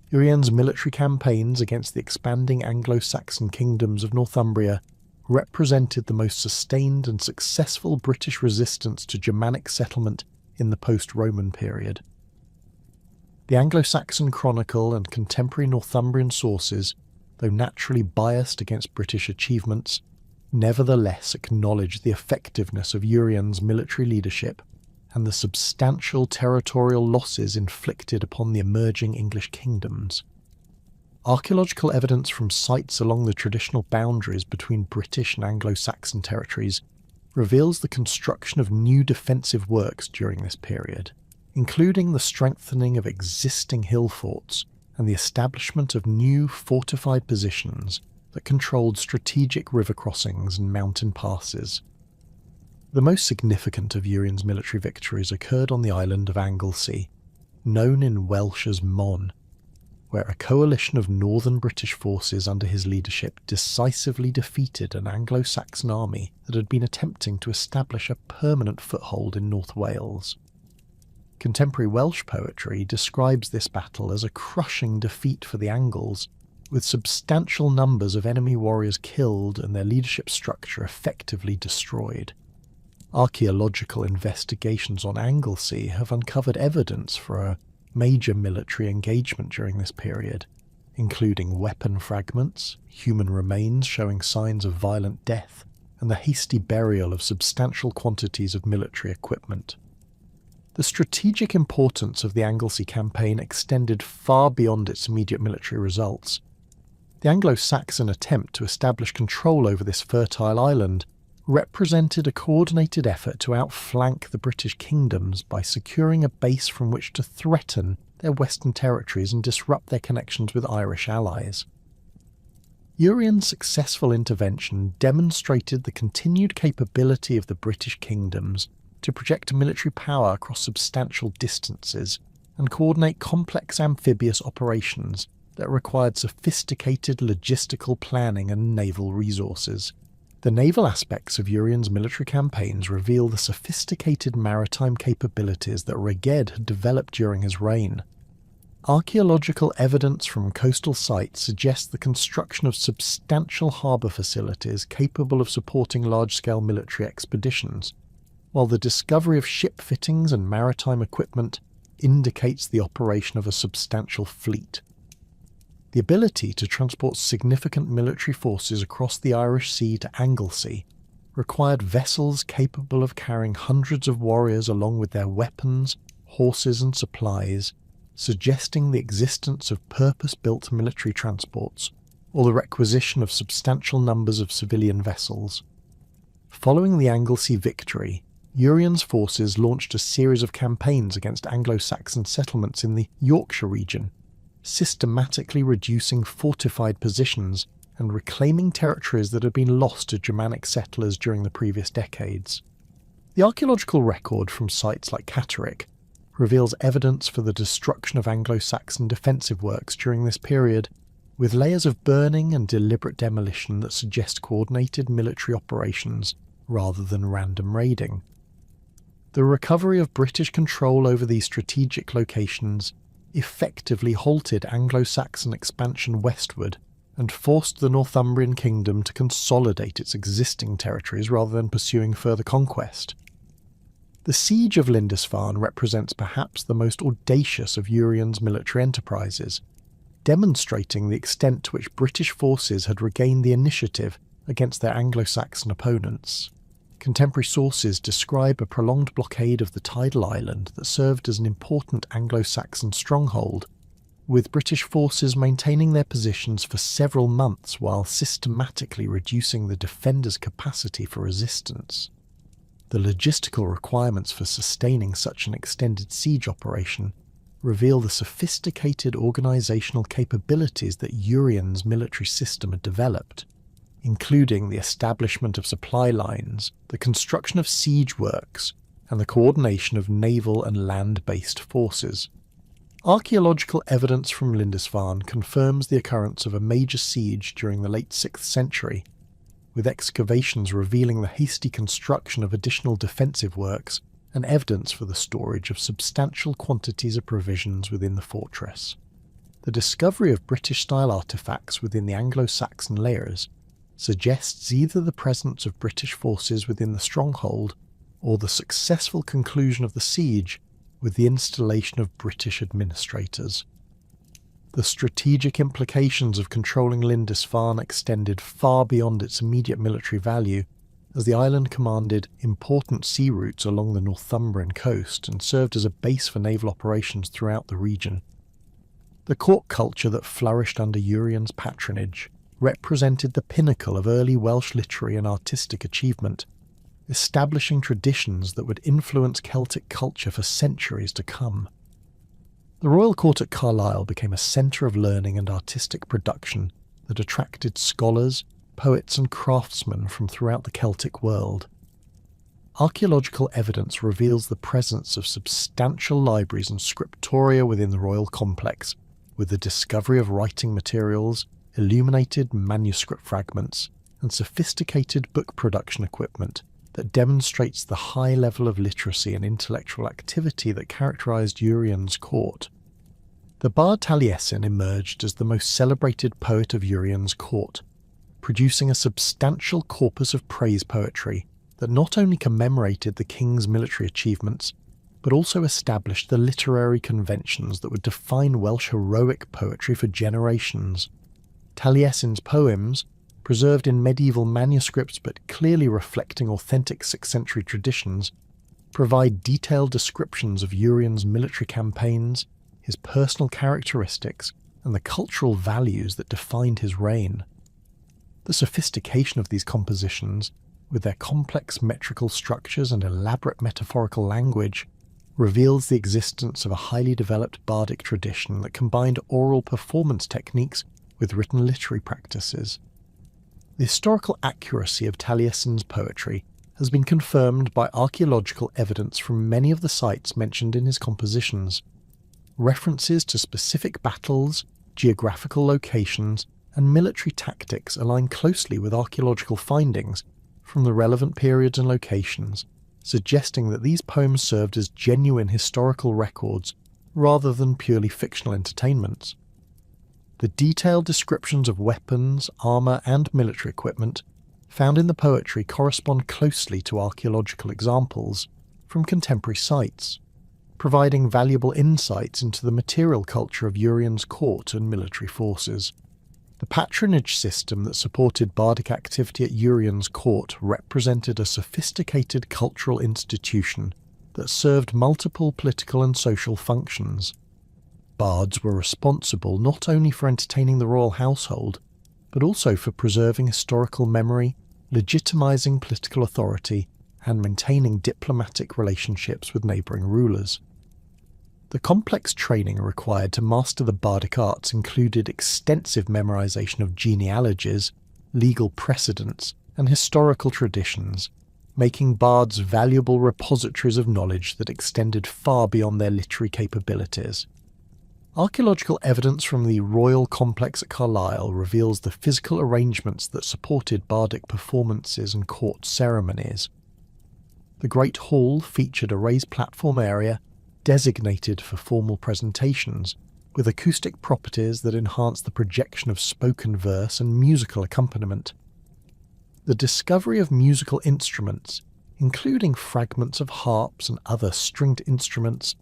Urien's military campaigns against the expanding Anglo-Saxon kingdoms of Northumbria represented the most sustained and successful British resistance to Germanic settlement in the post-Roman period. The Anglo-Saxon Chronicle and contemporary Northumbrian sources, though naturally biased against British achievements, nevertheless acknowledge the effectiveness of Urien's military leadership and the substantial territorial losses inflicted upon the emerging English kingdoms. Archaeological evidence from sites along the traditional boundaries between British and Anglo-Saxon territories reveals the construction of new defensive works during this period, including the strengthening of existing hill forts and the establishment of new fortified positions that controlled strategic river crossings and mountain passes. The most significant of Urien's military victories occurred on the island of Anglesey, known in Welsh as Mon, where a coalition of northern British forces under his leadership decisively defeated an Anglo-Saxon army that had been attempting to establish a permanent foothold in North Wales. Contemporary Welsh poetry describes this battle as a crushing defeat for the Angles, with substantial numbers of enemy warriors killed and their leadership structure effectively destroyed. Archaeological investigations on Anglesey have uncovered evidence for a major military engagement during this period, including weapon fragments, human remains showing signs of violent death, and the hasty burial of substantial quantities of military equipment. The strategic importance of the Anglesey campaign extended far beyond its immediate military results. The Anglo-Saxon attempt to establish control over this fertile island represented a coordinated effort to outflank the British kingdoms by securing a base from which to threaten their western territories and disrupt their connections with Irish allies. Urien's successful intervention demonstrated the continued capability of the British kingdoms to project military power across substantial distances and coordinate complex amphibious operations that required sophisticated logistical planning and naval resources. The naval aspects of Urien's military campaigns reveal the sophisticated maritime capabilities that Reged had developed during his reign. Archaeological evidence from coastal sites suggests the construction of substantial harbour facilities capable of supporting large-scale military expeditions, while the discovery of ship fittings and maritime equipment indicates the operation of a substantial fleet. The ability to transport significant military forces across the Irish Sea to Anglesey required vessels capable of carrying hundreds of warriors along with their weapons, horses and supplies, suggesting the existence of purpose-built military transports or the requisition of substantial numbers of civilian vessels. Following the Anglesey victory, Urien's forces launched a series of campaigns against Anglo-Saxon settlements in the Yorkshire region, systematically reducing fortified positions and reclaiming territories that had been lost to Germanic settlers during the previous decades. The archaeological record from sites like Catterick reveals evidence for the destruction of Anglo-Saxon defensive works during this period, with layers of burning and deliberate demolition that suggest coordinated military operations rather than random raiding. The recovery of British control over these strategic locations effectively halted Anglo-Saxon expansion westward and forced the Northumbrian kingdom to consolidate its existing territories rather than pursuing further conquest. The siege of Lindisfarne represents perhaps the most audacious of Urien's military enterprises. demonstrating the extent to which British forces had regained the initiative against their Anglo-Saxon opponents. Contemporary sources describe a prolonged blockade of the tidal island that served as an important Anglo-Saxon stronghold, with British forces maintaining their positions for several months while systematically reducing the defenders' capacity for resistance. The logistical requirements for sustaining such an extended siege operation reveal the sophisticated organisational capabilities that Urian's military system had developed, including the establishment of supply lines, the construction of siege works, and the coordination of naval and land-based forces. Archaeological evidence from Lindisfarne confirms the occurrence of a major siege during the late 6th century, with excavations revealing the hasty construction of additional defensive works and evidence for the storage of substantial quantities of provisions within the fortress. The discovery of British-style artefacts within the Anglo-Saxon layers suggests either the presence of British forces within the stronghold or the successful conclusion of the siege with the installation of British administrators. The strategic implications of controlling Lindisfarne extended far beyond its immediate military value, as the island commanded important sea routes along the Northumbrian coast and served as a base for naval operations throughout the region. The court culture that flourished under Urian's patronage represented the pinnacle of early Welsh literary and artistic achievement, establishing traditions that would influence Celtic culture for centuries to come. The royal court at Carlisle became a centre of learning and artistic production that attracted scholars, poets and craftsmen from throughout the Celtic world. Archaeological evidence reveals the presence of substantial libraries and scriptoria within the royal complex, with the discovery of writing materials, illuminated manuscript fragments, and sophisticated book production equipment that demonstrates the high level of literacy and intellectual activity that characterised Urian's court. The bard Taliesin emerged as the most celebrated poet of Urian's court, producing a substantial corpus of praise poetry that not only commemorated the king's military achievements, but also established the literary conventions that would define Welsh heroic poetry for generations. Taliesin's poems, preserved in medieval manuscripts but clearly reflecting authentic 6th century traditions, provide detailed descriptions of Urian's military campaigns, his personal characteristics, and the cultural values that defined his reign. The sophistication of these compositions, with their complex metrical structures and elaborate metaphorical language, reveals the existence of a highly developed bardic tradition that combined oral performance techniques with written literary practices. The historical accuracy of Taliesin's poetry has been confirmed by archaeological evidence from many of the sites mentioned in his compositions. References to specific battles, geographical locations, and military tactics align closely with archaeological findings from the relevant periods and locations, suggesting that these poems served as genuine historical records rather than purely fictional entertainments. The detailed descriptions of weapons, armour and military equipment found in the poetry correspond closely to archaeological examples from contemporary sites, providing valuable insights into the material culture of Urian's court and military forces. The patronage system that supported bardic activity at Urian's court represented a sophisticated cultural institution that served multiple political and social functions. Bards were responsible not only for entertaining the royal household, but also for preserving historical memory, legitimising political authority, and maintaining diplomatic relationships with neighbouring rulers. The complex training required to master the bardic arts included extensive memorisation of genealogies, legal precedents, and historical traditions, making bards valuable repositories of knowledge that extended far beyond their literary capabilities. Archaeological evidence from the royal complex at Carlisle reveals the physical arrangements that supported bardic performances and court ceremonies. The Great Hall featured a raised platform area designated for formal presentations, with acoustic properties that enhanced the projection of spoken verse and musical accompaniment. The discovery of musical instruments, including fragments of harps and other stringed instruments,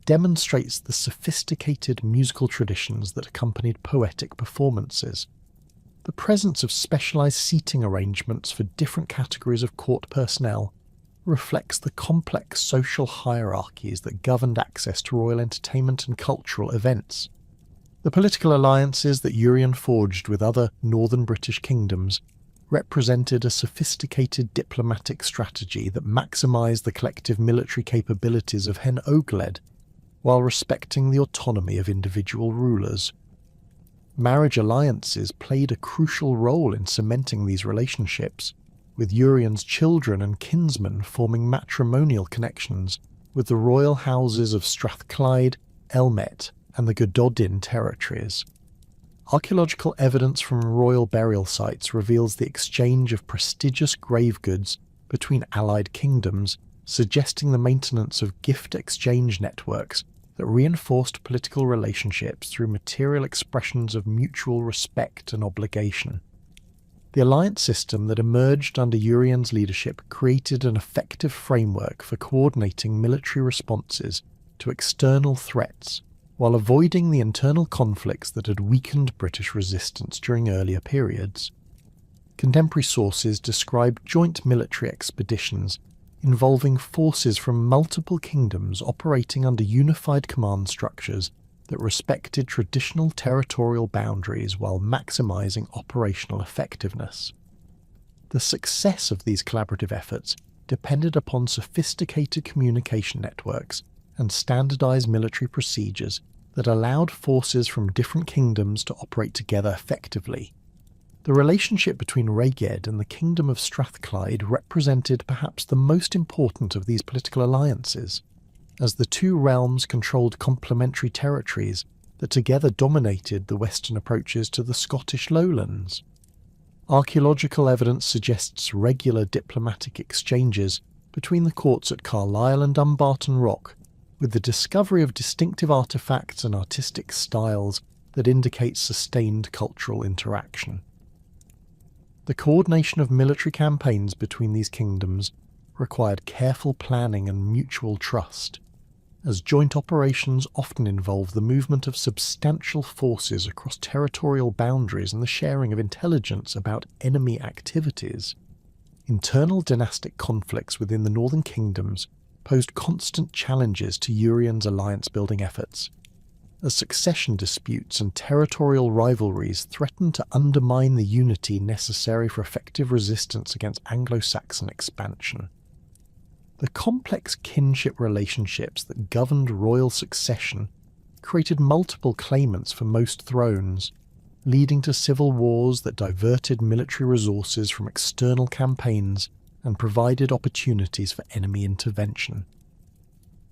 demonstrates the sophisticated musical traditions that accompanied poetic performances. The presence of specialized seating arrangements for different categories of court personnel reflects the complex social hierarchies that governed access to royal entertainment and cultural events. The political alliances that Urien forged with other northern British kingdoms represented a sophisticated diplomatic strategy that maximised the collective military capabilities of Hen Ogledd, while respecting the autonomy of individual rulers. Marriage alliances played a crucial role in cementing these relationships, with Urien's children and kinsmen forming matrimonial connections with the royal houses of Strathclyde, Elmet, and the Gododin territories. Archaeological evidence from royal burial sites reveals the exchange of prestigious grave goods between allied kingdoms, suggesting the maintenance of gift exchange networks that reinforced political relationships through material expressions of mutual respect and obligation. The alliance system that emerged under Urien's leadership created an effective framework for coordinating military responses to external threats, while avoiding the internal conflicts that had weakened British resistance during earlier periods. Contemporary sources describe joint military expeditions involving forces from multiple kingdoms operating under unified command structures that respected traditional territorial boundaries while maximising operational effectiveness. The success of these collaborative efforts depended upon sophisticated communication networks and standardised military procedures that allowed forces from different kingdoms to operate together effectively. The relationship between Rhaegar and the Kingdom of Strathclyde represented perhaps the most important of these political alliances, as the two realms controlled complementary territories that together dominated the western approaches to the Scottish lowlands. Archaeological evidence suggests regular diplomatic exchanges between the courts at Carlisle and Dumbarton Rock, with the discovery of distinctive artefacts and artistic styles that indicate sustained cultural interaction. The coordination of military campaigns between these kingdoms required careful planning and mutual trust, as joint operations often involve the movement of substantial forces across territorial boundaries and the sharing of intelligence about enemy activities. Internal dynastic conflicts within the northern kingdoms posed constant challenges to Urien's alliance-building efforts, as succession disputes and territorial rivalries threatened to undermine the unity necessary for effective resistance against Anglo-Saxon expansion. The complex kinship relationships that governed royal succession created multiple claimants for most thrones, leading to civil wars that diverted military resources from external campaigns and provided opportunities for enemy intervention.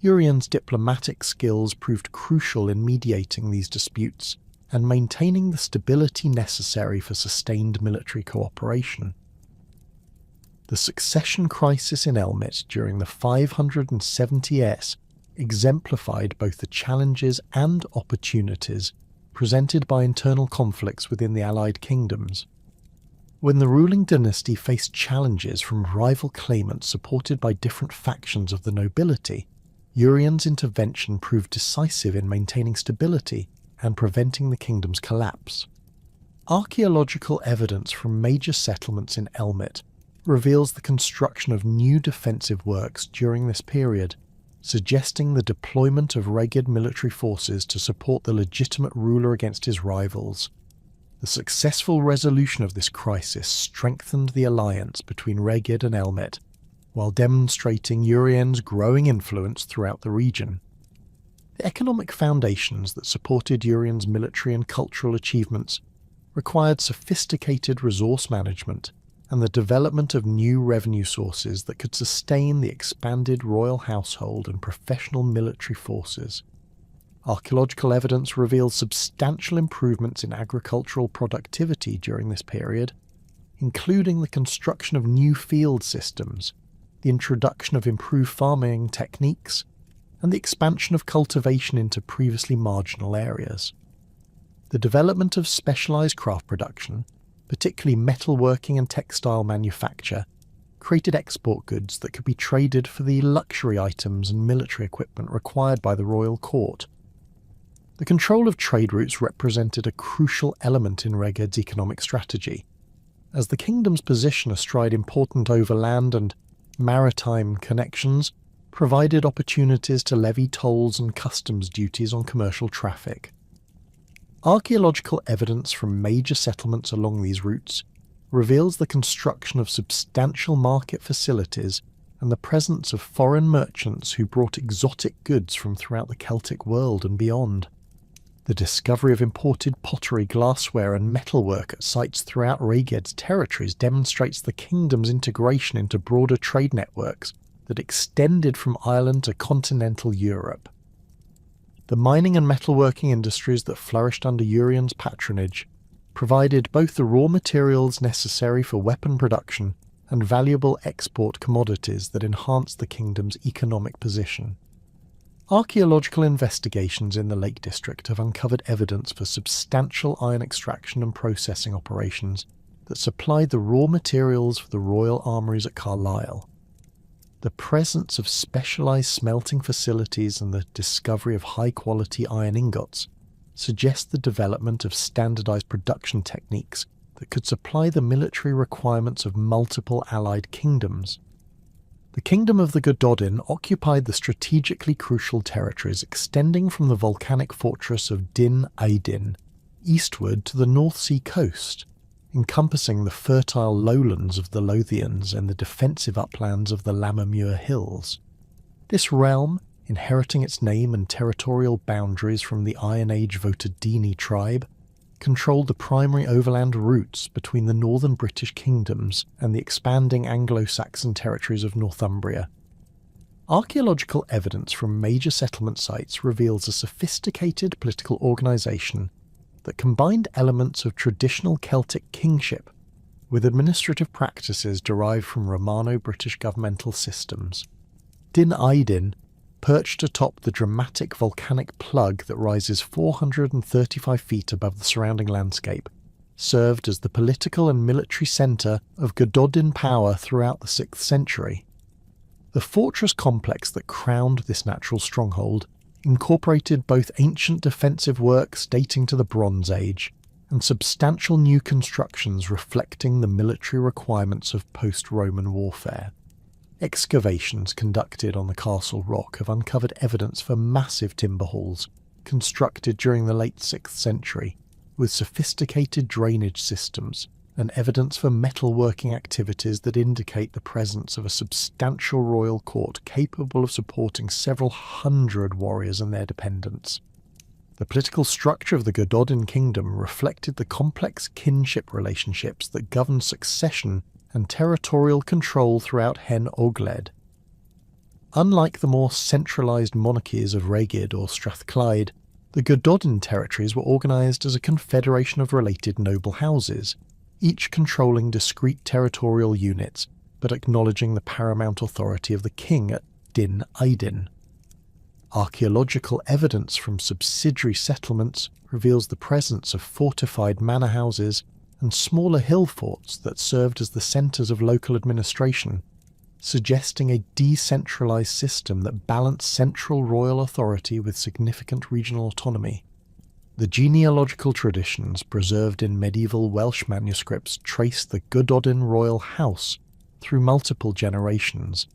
Urien's diplomatic skills proved crucial in mediating these disputes and maintaining the stability necessary for sustained military cooperation. The succession crisis in Elmet during the 570s exemplified both the challenges and opportunities presented by internal conflicts within the allied kingdoms. When the ruling dynasty faced challenges from rival claimants supported by different factions of the nobility, Urien's intervention proved decisive in maintaining stability and preventing the kingdom's collapse. Archaeological evidence from major settlements in Elmet reveals the construction of new defensive works during this period, suggesting the deployment of Rhaegar military forces to support the legitimate ruler against his rivals. The successful resolution of this crisis strengthened the alliance between Rhaegar and Elmet, while demonstrating Urien's growing influence throughout the region. The economic foundations that supported Urien's military and cultural achievements required sophisticated resource management and the development of new revenue sources that could sustain the expanded royal household and professional military forces. Archaeological evidence reveals substantial improvements in agricultural productivity during this period, including the construction of new field systems, the introduction of improved farming techniques, and the expansion of cultivation into previously marginal areas. The development of specialised craft production, particularly metalworking and textile manufacture, created export goods that could be traded for the luxury items and military equipment required by the royal court. The control of trade routes represented a crucial element in Reged's economic strategy, as the kingdom's position astride important overland and maritime connections provided opportunities to levy tolls and customs duties on commercial traffic. Archaeological evidence from major settlements along these routes reveals the construction of substantial market facilities and the presence of foreign merchants who brought exotic goods from throughout the Celtic world and beyond. The discovery of imported pottery, glassware and metalwork at sites throughout Reged's territories demonstrates the kingdom's integration into broader trade networks that extended from Ireland to continental Europe. The mining and metalworking industries that flourished under Urien's patronage provided both the raw materials necessary for weapon production and valuable export commodities that enhanced the kingdom's economic position. Archaeological investigations in the Lake District have uncovered evidence for substantial iron extraction and processing operations that supplied the raw materials for the royal armouries at Carlisle. The presence of specialised smelting facilities and the discovery of high-quality iron ingots suggest the development of standardised production techniques that could supply the military requirements of multiple allied kingdoms. The Kingdom of the Gododin occupied the strategically crucial territories extending from the volcanic fortress of Din Aidin eastward to the North Sea coast, encompassing the fertile lowlands of the Lothians and the defensive uplands of the Lammermuir Hills. This realm, inheriting its name and territorial boundaries from the Iron Age Votadini tribe, controlled the primary overland routes between the northern British kingdoms and the expanding Anglo-Saxon territories of Northumbria. Archaeological evidence from major settlement sites reveals a sophisticated political organisation that combined elements of traditional Celtic kingship with administrative practices derived from Romano-British governmental systems. Din Aidin, perched atop the dramatic volcanic plug that rises 435 feet above the surrounding landscape, served as the political and military centre of Gododin power throughout the 6th century. The fortress complex that crowned this natural stronghold incorporated both ancient defensive works dating to the Bronze Age and substantial new constructions reflecting the military requirements of post-Roman warfare. Excavations conducted on the castle rock have uncovered evidence for massive timber halls constructed during the late 6th century, with sophisticated drainage systems and evidence for metalworking activities that indicate the presence of a substantial royal court capable of supporting several hundred warriors and their dependents. The political structure of the Gododin kingdom reflected the complex kinship relationships that governed succession and territorial control throughout Hen Ogledd. Unlike the more centralised monarchies of Reged or Strathclyde, the Gododin territories were organised as a confederation of related noble houses, each controlling discrete territorial units but acknowledging the paramount authority of the king at Din Aidin. Archaeological evidence from subsidiary settlements reveals the presence of fortified manor houses and smaller hill forts that served as the centres of local administration, suggesting a decentralised system that balanced central royal authority with significant regional autonomy. The genealogical traditions preserved in medieval Welsh manuscripts trace the Gododin royal house through multiple generations,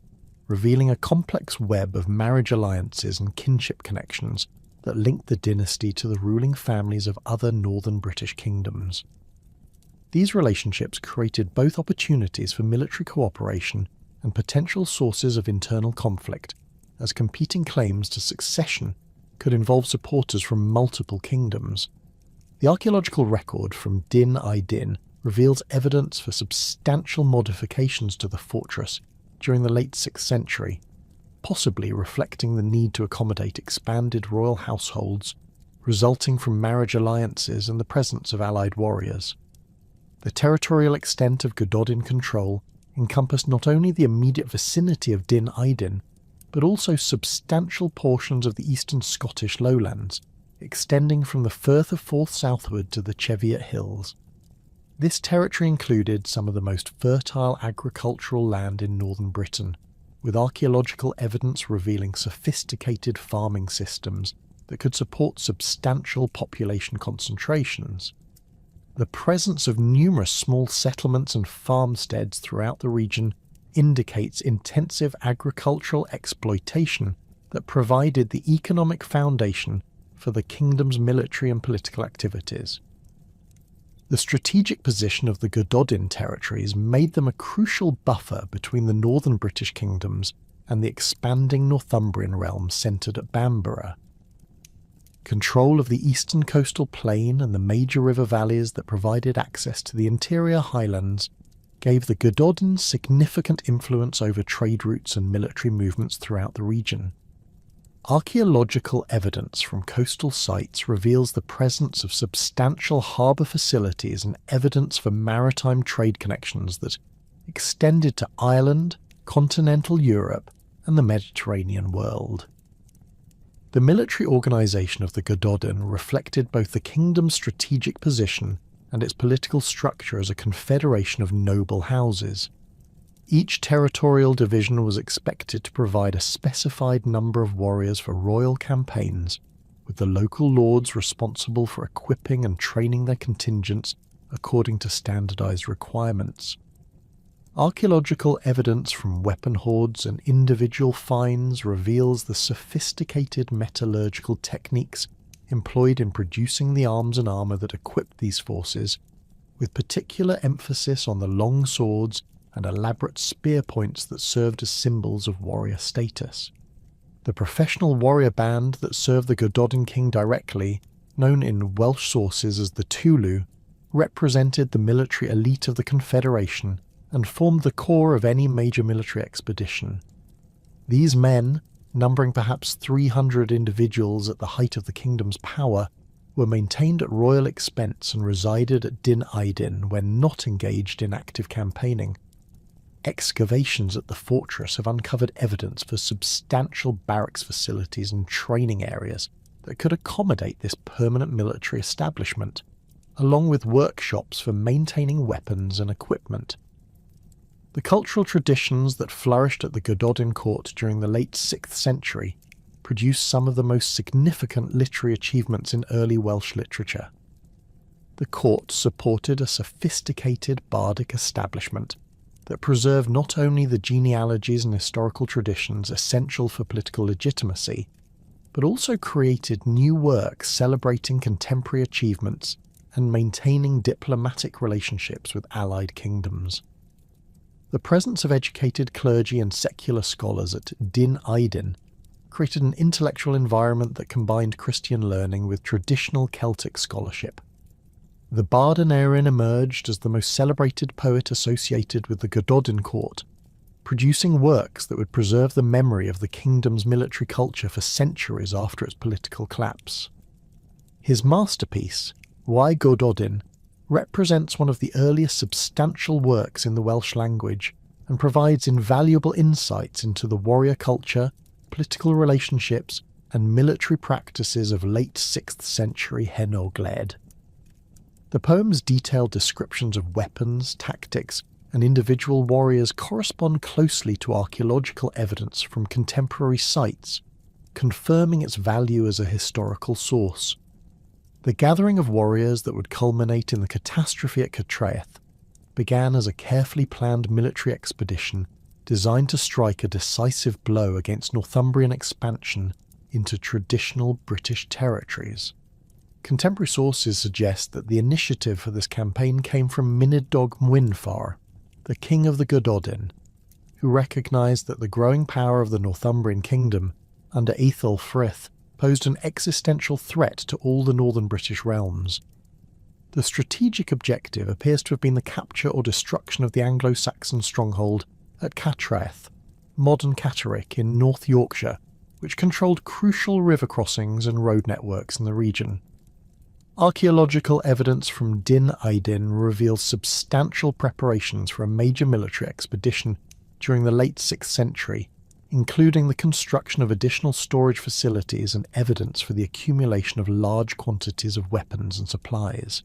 revealing a complex web of marriage alliances and kinship connections that linked the dynasty to the ruling families of other northern British kingdoms. These relationships created both opportunities for military cooperation and potential sources of internal conflict, as competing claims to succession could involve supporters from multiple kingdoms. The archaeological record from Din Aidin reveals evidence for substantial modifications to the fortress during the late 6th century, possibly reflecting the need to accommodate expanded royal households resulting from marriage alliances and the presence of allied warriors. The territorial extent of Gododin control encompassed not only the immediate vicinity of Din Aidin, but also substantial portions of the eastern Scottish lowlands, extending from the Firth of Forth southward to the Cheviot Hills. This territory included some of the most fertile agricultural land in northern Britain, with archaeological evidence revealing sophisticated farming systems that could support substantial population concentrations. The presence of numerous small settlements and farmsteads throughout the region indicates intensive agricultural exploitation that provided the economic foundation for the kingdom's military and political activities. The strategic position of the Gododdin territories made them a crucial buffer between the northern British kingdoms and the expanding Northumbrian realm centred at Bamborough. Control of the eastern coastal plain and the major river valleys that provided access to the interior highlands gave the Gododdins significant influence over trade routes and military movements throughout the region. Archaeological evidence from coastal sites reveals the presence of substantial harbour facilities and evidence for maritime trade connections that extended to Ireland, continental Europe, and the Mediterranean world. The military organisation of the Gododdin reflected both the kingdom's strategic position and its political structure as a confederation of noble houses. Each territorial division was expected to provide a specified number of warriors for royal campaigns, with the local lords responsible for equipping and training their contingents according to standardised requirements. Archaeological evidence from weapon hoards and individual finds reveals the sophisticated metallurgical techniques employed in producing the arms and armour that equipped these forces, with particular emphasis on the long swords and elaborate spear points that served as symbols of warrior status. The professional warrior band that served the Gododdin king directly, known in Welsh sources as the Tulu, represented the military elite of the Confederation and formed the core of any major military expedition. These men, numbering perhaps 300 individuals at the height of the kingdom's power, were maintained at royal expense and resided at Din Idin when not engaged in active campaigning. Excavations at the fortress have uncovered evidence for substantial barracks facilities and training areas that could accommodate this permanent military establishment, along with workshops for maintaining weapons and equipment. The cultural traditions that flourished at the Gododdin court during the late 6th century produced some of the most significant literary achievements in early Welsh literature. The court supported a sophisticated bardic establishment that preserved not only the genealogies and historical traditions essential for political legitimacy, but also created new works celebrating contemporary achievements and maintaining diplomatic relationships with allied kingdoms. The presence of educated clergy and secular scholars at Din Idin created an intellectual environment that combined Christian learning with traditional Celtic scholarship. The Bard Aneurin emerged as the most celebrated poet associated with the Gododdin court, producing works that would preserve the memory of the kingdom's military culture for centuries after its political collapse. His masterpiece, Why Gododdin, represents one of the earliest substantial works in the Welsh language and provides invaluable insights into the warrior culture, political relationships, and military practices of late 6th century Hen Ogledd. The poem's detailed descriptions of weapons, tactics, and individual warriors correspond closely to archaeological evidence from contemporary sites, confirming its value as a historical source. The gathering of warriors that would culminate in the catastrophe at Caertraeth began as a carefully planned military expedition designed to strike a decisive blow against Northumbrian expansion into traditional British territories. Contemporary sources suggest that the initiative for this campaign came from Mynydog Mwynfar, the king of the Gododdin, who recognised that the growing power of the Northumbrian kingdom under Aethel Frith posed an existential threat to all the northern British realms. The strategic objective appears to have been the capture or destruction of the Anglo-Saxon stronghold at Caertraeth, modern Catterick in North Yorkshire, which controlled crucial river crossings and road networks in the region. Archaeological evidence from Din Idin reveals substantial preparations for a major military expedition during the late 6th century, including the construction of additional storage facilities and evidence for the accumulation of large quantities of weapons and supplies.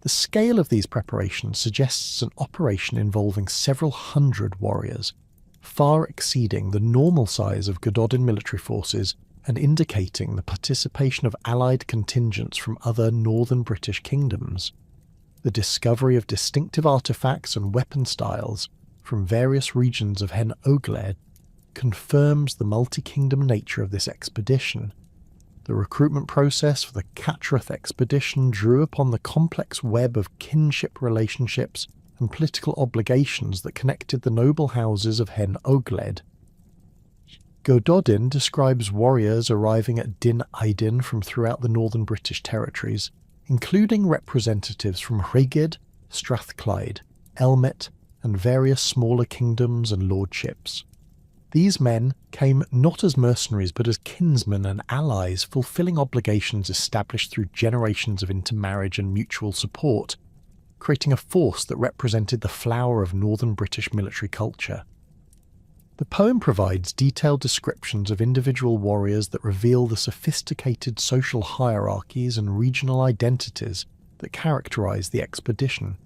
The scale of these preparations suggests an operation involving several hundred warriors, far exceeding the normal size of Gododdin military forces and indicating the participation of allied contingents from other northern British kingdoms. The discovery of distinctive artefacts and weapon styles from various regions of Hen Ogledd confirms the multi-kingdom nature of this expedition. The recruitment process for the Cattraeth expedition drew upon the complex web of kinship relationships and political obligations that connected the noble houses of Hen Ogledd. Gododdin describes warriors arriving at Din Eidin from throughout the northern British territories, including representatives from Rheged, Strathclyde, Elmet, and various smaller kingdoms and lordships. These men came not as mercenaries but as kinsmen and allies, fulfilling obligations established through generations of intermarriage and mutual support, creating a force that represented the flower of northern British military culture. The poem provides detailed descriptions of individual warriors that reveal the sophisticated social hierarchies and regional identities that characterize the expedition.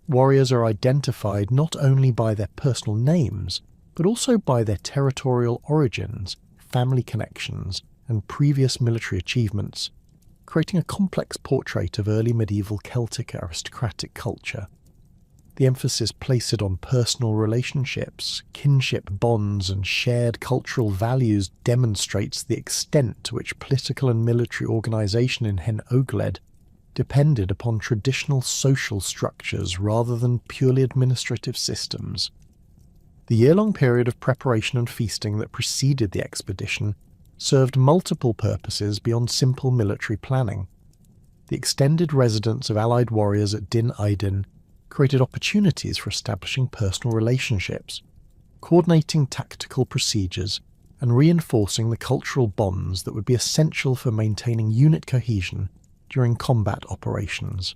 Warriors are identified not only by their personal names, but also by their territorial origins, family connections, and previous military achievements, creating a complex portrait of early medieval Celtic aristocratic culture. The emphasis placed on personal relationships, kinship bonds, and shared cultural values demonstrates the extent to which political and military organisation in Hen Ogledd depended upon traditional social structures rather than purely administrative systems. The year-long period of preparation and feasting that preceded the expedition served multiple purposes beyond simple military planning. The extended residence of allied warriors at Din Eidin created opportunities for establishing personal relationships, coordinating tactical procedures, and reinforcing the cultural bonds that would be essential for maintaining unit cohesion during combat operations.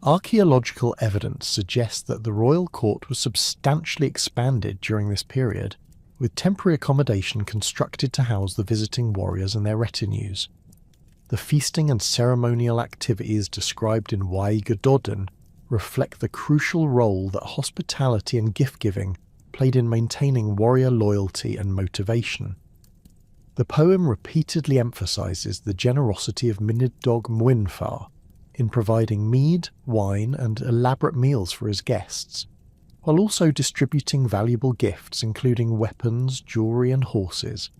Archaeological evidence suggests that the royal court was substantially expanded during this period, with temporary accommodation constructed to house the visiting warriors and their retinues. The feasting and ceremonial activities described in Y Gododdin reflect the crucial role that hospitality and gift-giving played in maintaining warrior loyalty and motivation. The poem repeatedly emphasises the generosity of Mynydog Mwynfar in providing mead, wine, and elaborate meals for his guests, while also distributing valuable gifts including weapons, jewellery, and horses.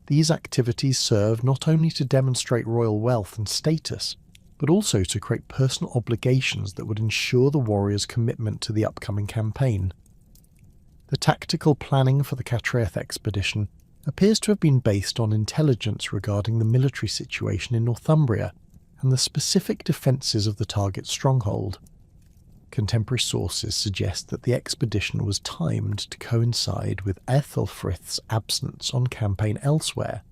These activities serve not only to demonstrate royal wealth and status, but also to create personal obligations that would ensure the warriors' commitment to the upcoming campaign. The tactical planning for the Cattraeth expedition appears to have been based on intelligence regarding the military situation in Northumbria and the specific defences of the target stronghold. Contemporary sources suggest that the expedition was timed to coincide with Aethelfrith's absence on campaign elsewhere,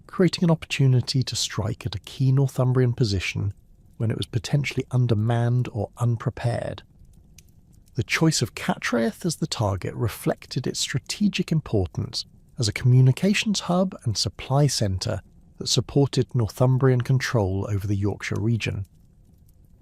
creating an opportunity to strike at a key Northumbrian position when it was potentially undermanned or unprepared. The choice of Cattraeth as the target reflected its strategic importance as a communications hub and supply centre that supported Northumbrian control over the Yorkshire region.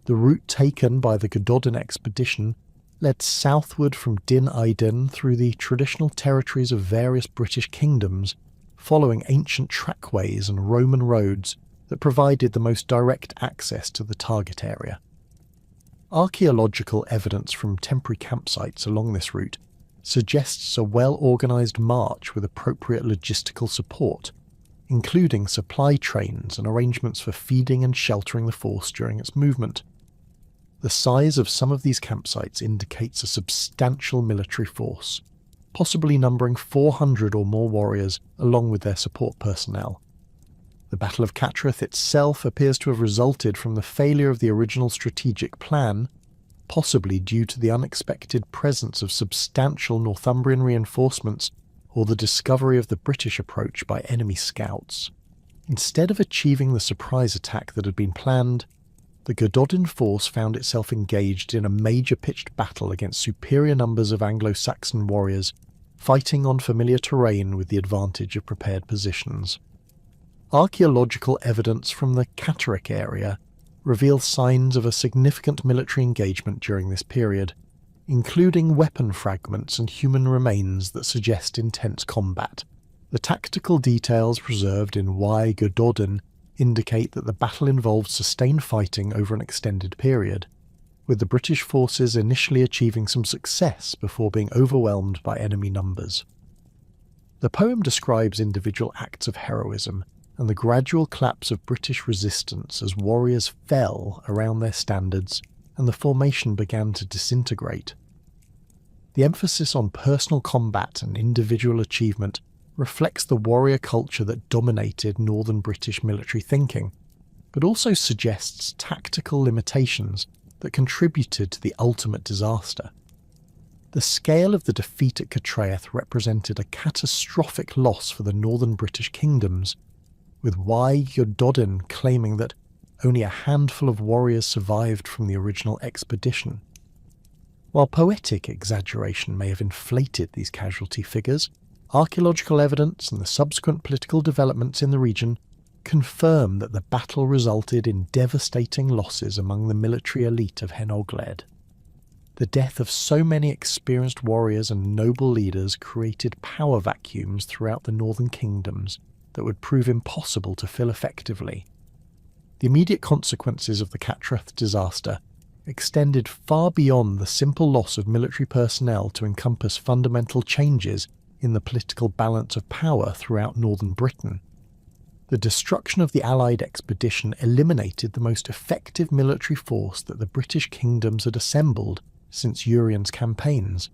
The route taken by the Gododdin expedition led southward from Din Eidin through the traditional territories of various British kingdoms, following ancient trackways and Roman roads that provided the most direct access to the target area. Archaeological evidence from temporary campsites along this route suggests a well-organised march with appropriate logistical support, including supply trains and arrangements for feeding and sheltering the force during its movement. The size of some of these campsites indicates a substantial military force, possibly numbering 400 or more warriors along with their support personnel. The Battle of Cattraeth itself appears to have resulted from the failure of the original strategic plan, possibly due to the unexpected presence of substantial Northumbrian reinforcements or the discovery of the British approach by enemy scouts. Instead of achieving the surprise attack that had been planned, the Gododdin force found itself engaged in a major pitched battle against superior numbers of Anglo-Saxon warriors, fighting on familiar terrain with the advantage of prepared positions. Archaeological evidence from the Catterick area reveal signs of a significant military engagement during this period, including weapon fragments and human remains that suggest intense combat. The tactical details preserved in Y. Gododin indicate that the battle involved sustained fighting over an extended period, with the British forces initially achieving some success before being overwhelmed by enemy numbers. The poem describes individual acts of heroism and the gradual collapse of British resistance as warriors fell around their standards and the formation began to disintegrate. The emphasis on personal combat and individual achievement reflects the warrior culture that dominated northern British military thinking, but also suggests tactical limitations that contributed to the ultimate disaster. The scale of the defeat at Catraeth represented a catastrophic loss for the northern British kingdoms, with Y. Gododin claiming that only a handful of warriors survived from the original expedition. While poetic exaggeration may have inflated these casualty figures, archaeological evidence and the subsequent political developments in the region confirm that the battle resulted in devastating losses among the military elite of Hen Ogledd. The death of so many experienced warriors and noble leaders created power vacuums throughout the northern kingdoms that would prove impossible to fill effectively. The immediate consequences of the Catraeth disaster extended far beyond the simple loss of military personnel to encompass fundamental changes in the political balance of power throughout northern Britain. The destruction of the Allied expedition eliminated the most effective military force that the British kingdoms had assembled since Urien's campaigns,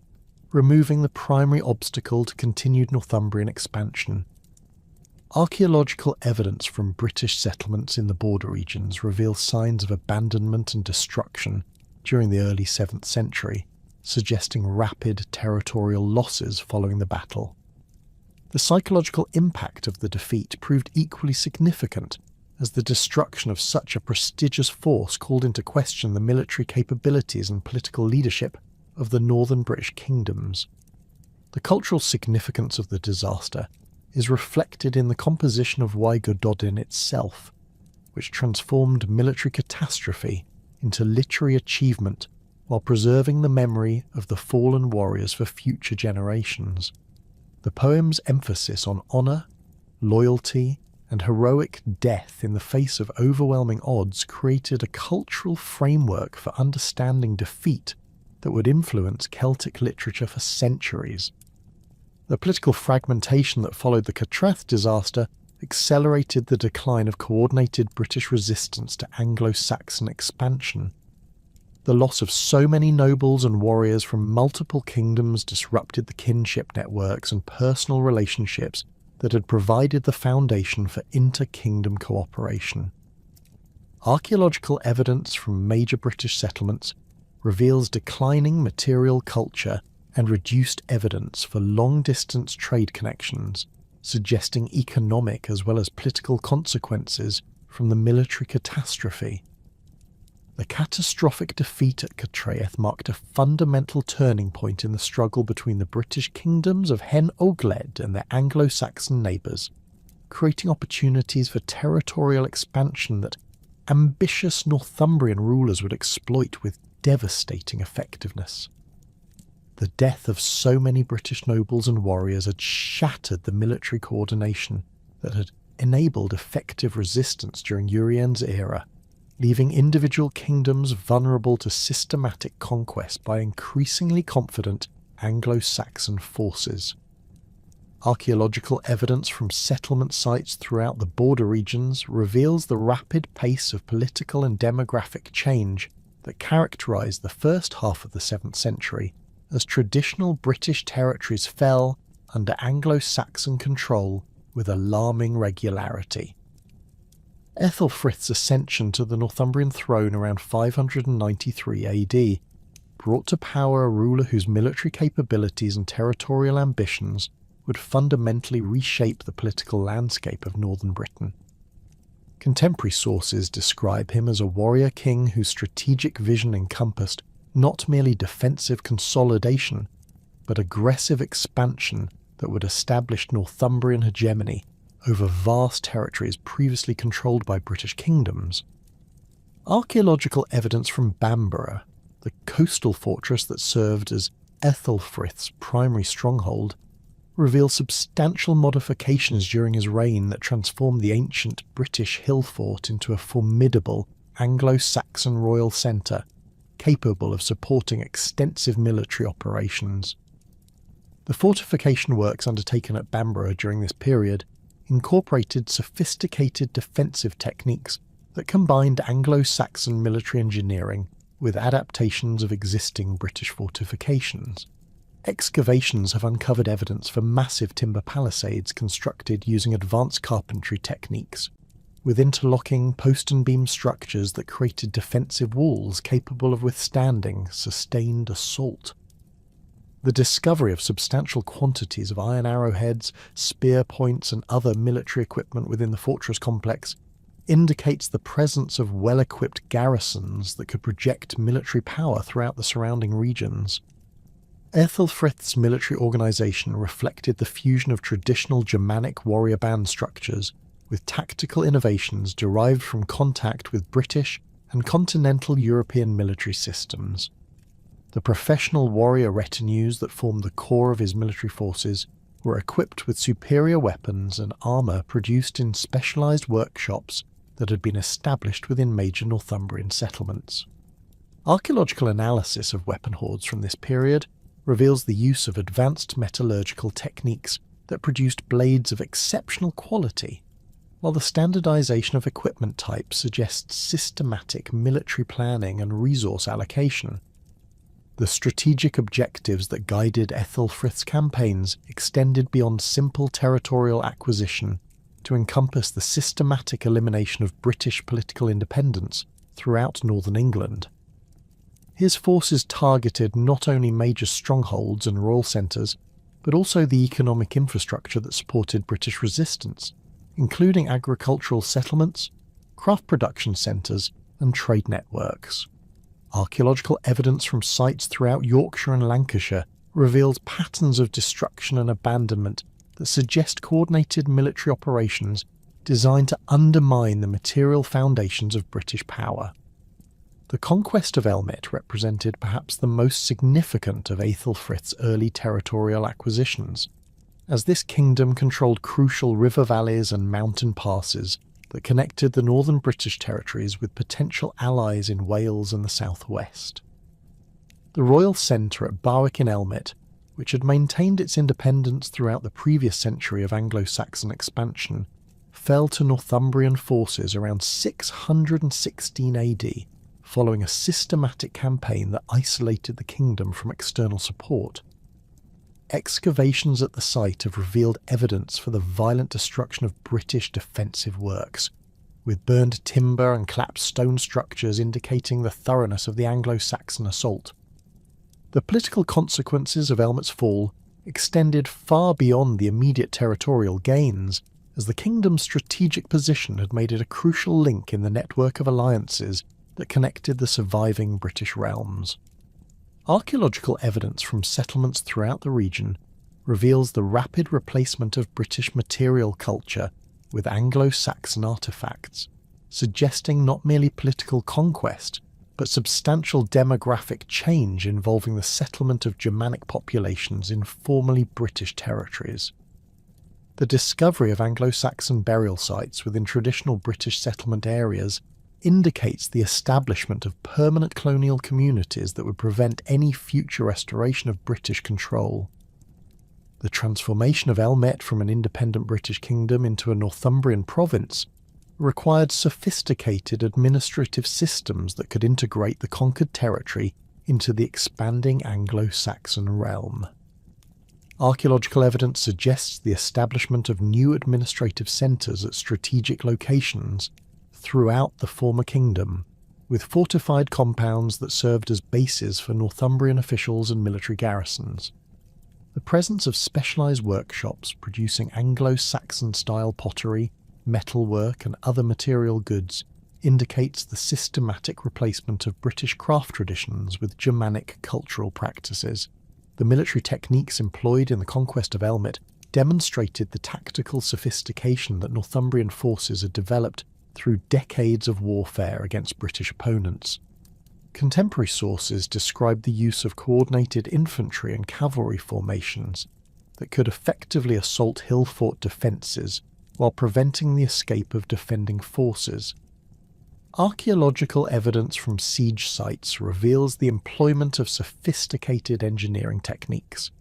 removing the primary obstacle to continued Northumbrian expansion. Archaeological evidence from British settlements in the border regions reveals signs of abandonment and destruction during the early 7th century, suggesting rapid territorial losses following the battle. The psychological impact of the defeat proved equally significant, as the destruction of such a prestigious force called into question the military capabilities and political leadership of the northern British kingdoms. The cultural significance of the disaster is reflected in the composition of Y. Gododin itself, which transformed military catastrophe into literary achievement while preserving the memory of the fallen warriors for future generations. The poem's emphasis on honour, loyalty, and heroic death in the face of overwhelming odds created a cultural framework for understanding defeat that would influence Celtic literature for centuries. The political fragmentation that followed the Catraeth disaster accelerated the decline of coordinated British resistance to Anglo-Saxon expansion. The loss of so many nobles and warriors from multiple kingdoms disrupted the kinship networks and personal relationships that had provided the foundation for inter-kingdom cooperation. Archaeological evidence from major British settlements reveals declining material culture and reduced evidence for long-distance trade connections, suggesting economic as well as political consequences from the military catastrophe. The catastrophic defeat at Catraeth marked a fundamental turning point in the struggle between the British kingdoms of Hen Ogledd and their Anglo-Saxon neighbours, creating opportunities for territorial expansion that ambitious Northumbrian rulers would exploit with devastating effectiveness. The death of so many British nobles and warriors had shattered the military coordination that had enabled effective resistance during Urien's era, leaving individual kingdoms vulnerable to systematic conquest by increasingly confident Anglo-Saxon forces. Archaeological evidence from settlement sites throughout the border regions reveals the rapid pace of political and demographic change that characterised the first half of the 7th century, as traditional British territories fell under Anglo-Saxon control with alarming regularity. Ethelfrith's ascension to the Northumbrian throne around 593 AD brought to power a ruler whose military capabilities and territorial ambitions would fundamentally reshape the political landscape of northern Britain. Contemporary sources describe him as a warrior king whose strategic vision encompassed not merely defensive consolidation, but aggressive expansion that would establish Northumbrian hegemony over vast territories previously controlled by British kingdoms. Archaeological evidence from Bamborough, the coastal fortress that served as Aethelfrith's primary stronghold, reveals substantial modifications during his reign that transformed the ancient British hill fort into a formidable Anglo-Saxon royal centre, capable of supporting extensive military operations. The fortification works undertaken at Bamborough during this period incorporated sophisticated defensive techniques that combined Anglo-Saxon military engineering with adaptations of existing British fortifications. Excavations have uncovered evidence for massive timber palisades constructed using advanced carpentry techniques, with interlocking post and beam structures that created defensive walls capable of withstanding sustained assault. The discovery of substantial quantities of iron arrowheads, spear points, and other military equipment within the fortress complex indicates the presence of well-equipped garrisons that could project military power throughout the surrounding regions. Aethelfrith's military organisation reflected the fusion of traditional Germanic warrior band structures with tactical innovations derived from contact with British and continental European military systems. The professional warrior retinues that formed the core of his military forces were equipped with superior weapons and armour produced in specialised workshops that had been established within major Northumbrian settlements. Archaeological analysis of weapon hoards from this period reveals the use of advanced metallurgical techniques that produced blades of exceptional quality, while the standardisation of equipment types suggests systematic military planning and resource allocation. The strategic objectives that guided Aethelfrith's campaigns extended beyond simple territorial acquisition to encompass the systematic elimination of British political independence throughout northern England. His forces targeted not only major strongholds and royal centres, but also the economic infrastructure that supported British resistance, including agricultural settlements, craft production centres, and trade networks. Archaeological evidence from sites throughout Yorkshire and Lancashire reveals patterns of destruction and abandonment that suggest coordinated military operations designed to undermine the material foundations of British power. The conquest of Elmet represented perhaps the most significant of Aethelfrith's early territorial acquisitions, as this kingdom controlled crucial river valleys and mountain passes that connected the northern British territories with potential allies in Wales and the southwest. The royal centre at Barwick-in-Elmet, which had maintained its independence throughout the previous century of Anglo-Saxon expansion, fell to Northumbrian forces around 616 AD, following a systematic campaign that isolated the kingdom from external support. Excavations at the site have revealed evidence for the violent destruction of British defensive works, with burned timber and collapsed stone structures indicating the thoroughness of the Anglo-Saxon assault. The political consequences of Elmet's fall extended far beyond the immediate territorial gains, as the kingdom's strategic position had made it a crucial link in the network of alliances that connected the surviving British realms. Archaeological evidence from settlements throughout the region reveals the rapid replacement of British material culture with Anglo-Saxon artefacts, suggesting not merely political conquest, but substantial demographic change involving the settlement of Germanic populations in formerly British territories. The discovery of Anglo-Saxon burial sites within traditional British settlement areas indicates the establishment of permanent colonial communities that would prevent any future restoration of British control. The transformation of Elmet from an independent British kingdom into a Northumbrian province required sophisticated administrative systems that could integrate the conquered territory into the expanding Anglo-Saxon realm. Archaeological evidence suggests the establishment of new administrative centres at strategic locations throughout the former kingdom, with fortified compounds that served as bases for Northumbrian officials and military garrisons. The presence of specialised workshops producing Anglo-Saxon-style pottery, metalwork and other material goods indicates the systematic replacement of British craft traditions with Germanic cultural practices. The military techniques employed in the conquest of Elmet demonstrated the tactical sophistication that Northumbrian forces had developed through decades of warfare against British opponents. Contemporary sources describe the use of coordinated infantry and cavalry formations that could effectively assault hill-fort defences while preventing the escape of defending forces. Archaeological evidence from siege sites reveals the employment of sophisticated engineering techniques,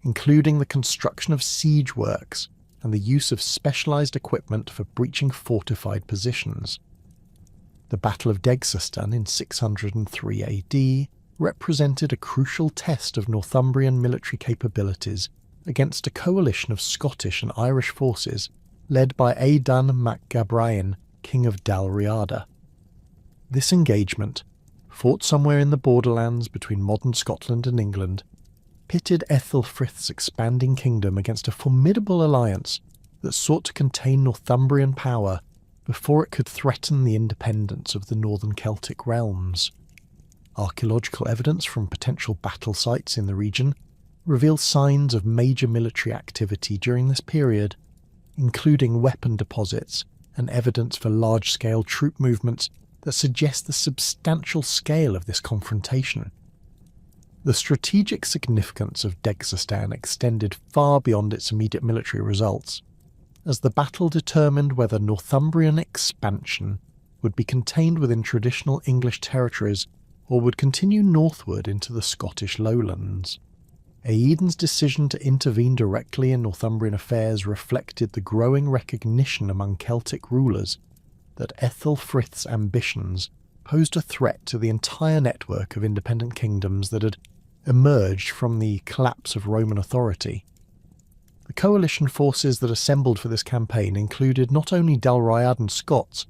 including the construction of siege works and the use of specialised equipment for breaching fortified positions. The Battle of Degsastan in 603 AD represented a crucial test of Northumbrian military capabilities against a coalition of Scottish and Irish forces led by Aidan mac Gabrian, King of Dalriada. This engagement, fought somewhere in the borderlands between modern Scotland and England, pitted Aethelfrith's expanding kingdom against a formidable alliance that sought to contain Northumbrian power before it could threaten the independence of the northern Celtic realms. Archaeological evidence from potential battle sites in the region reveals signs of major military activity during this period, including weapon deposits and evidence for large-scale troop movements that suggest the substantial scale of this confrontation. The strategic significance of Degsastan extended far beyond its immediate military results, as the battle determined whether Northumbrian expansion would be contained within traditional English territories or would continue northward into the Scottish lowlands. Aidan's decision to intervene directly in Northumbrian affairs reflected the growing recognition among Celtic rulers that Aethelfrith's ambitions posed a threat to the entire network of independent kingdoms that had emerged from the collapse of Roman authority. The coalition forces that assembled for this campaign included not only Dalriadan Scots,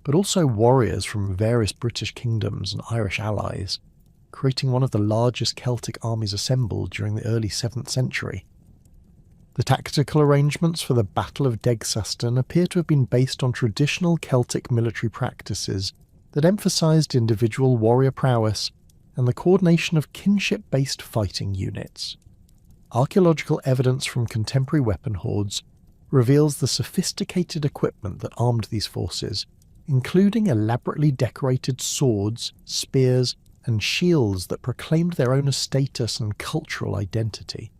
but also warriors from various British kingdoms and Irish allies, creating one of the largest Celtic armies assembled during the early 7th century. The tactical arrangements for the Battle of Degsastan appear to have been based on traditional Celtic military practices that emphasised individual warrior prowess and the coordination of kinship-based fighting units. Archaeological evidence from contemporary weapon hoards reveals the sophisticated equipment that armed these forces, including elaborately decorated swords, spears, and shields that proclaimed their owner's status and cultural identity.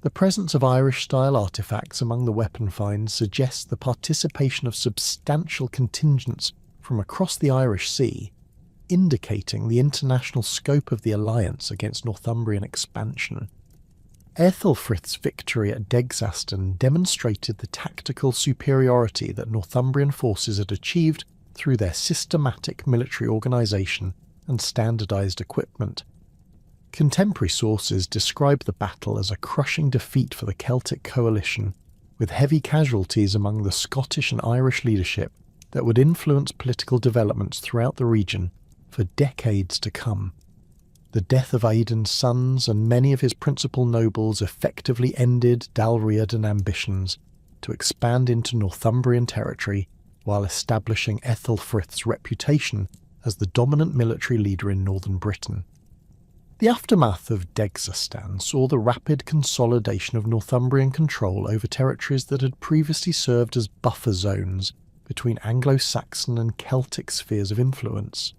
The presence of Irish-style artefacts among the weapon finds suggests the participation of substantial contingents from across the Irish Sea, indicating the international scope of the alliance against Northumbrian expansion. Aethelfrith's victory at Degsastan demonstrated the tactical superiority that Northumbrian forces had achieved through their systematic military organisation and standardised equipment. Contemporary sources describe the battle as a crushing defeat for the Celtic coalition, with heavy casualties among the Scottish and Irish leadership that would influence political developments throughout the region for decades to come. The death of Aidan's sons and many of his principal nobles effectively ended Dalriadan ambitions to expand into Northumbrian territory while establishing Aethelfrith's reputation as the dominant military leader in northern Britain. The aftermath of Degsastan saw the rapid consolidation of Northumbrian control over territories that had previously served as buffer zones between Anglo-Saxon and Celtic spheres of influence.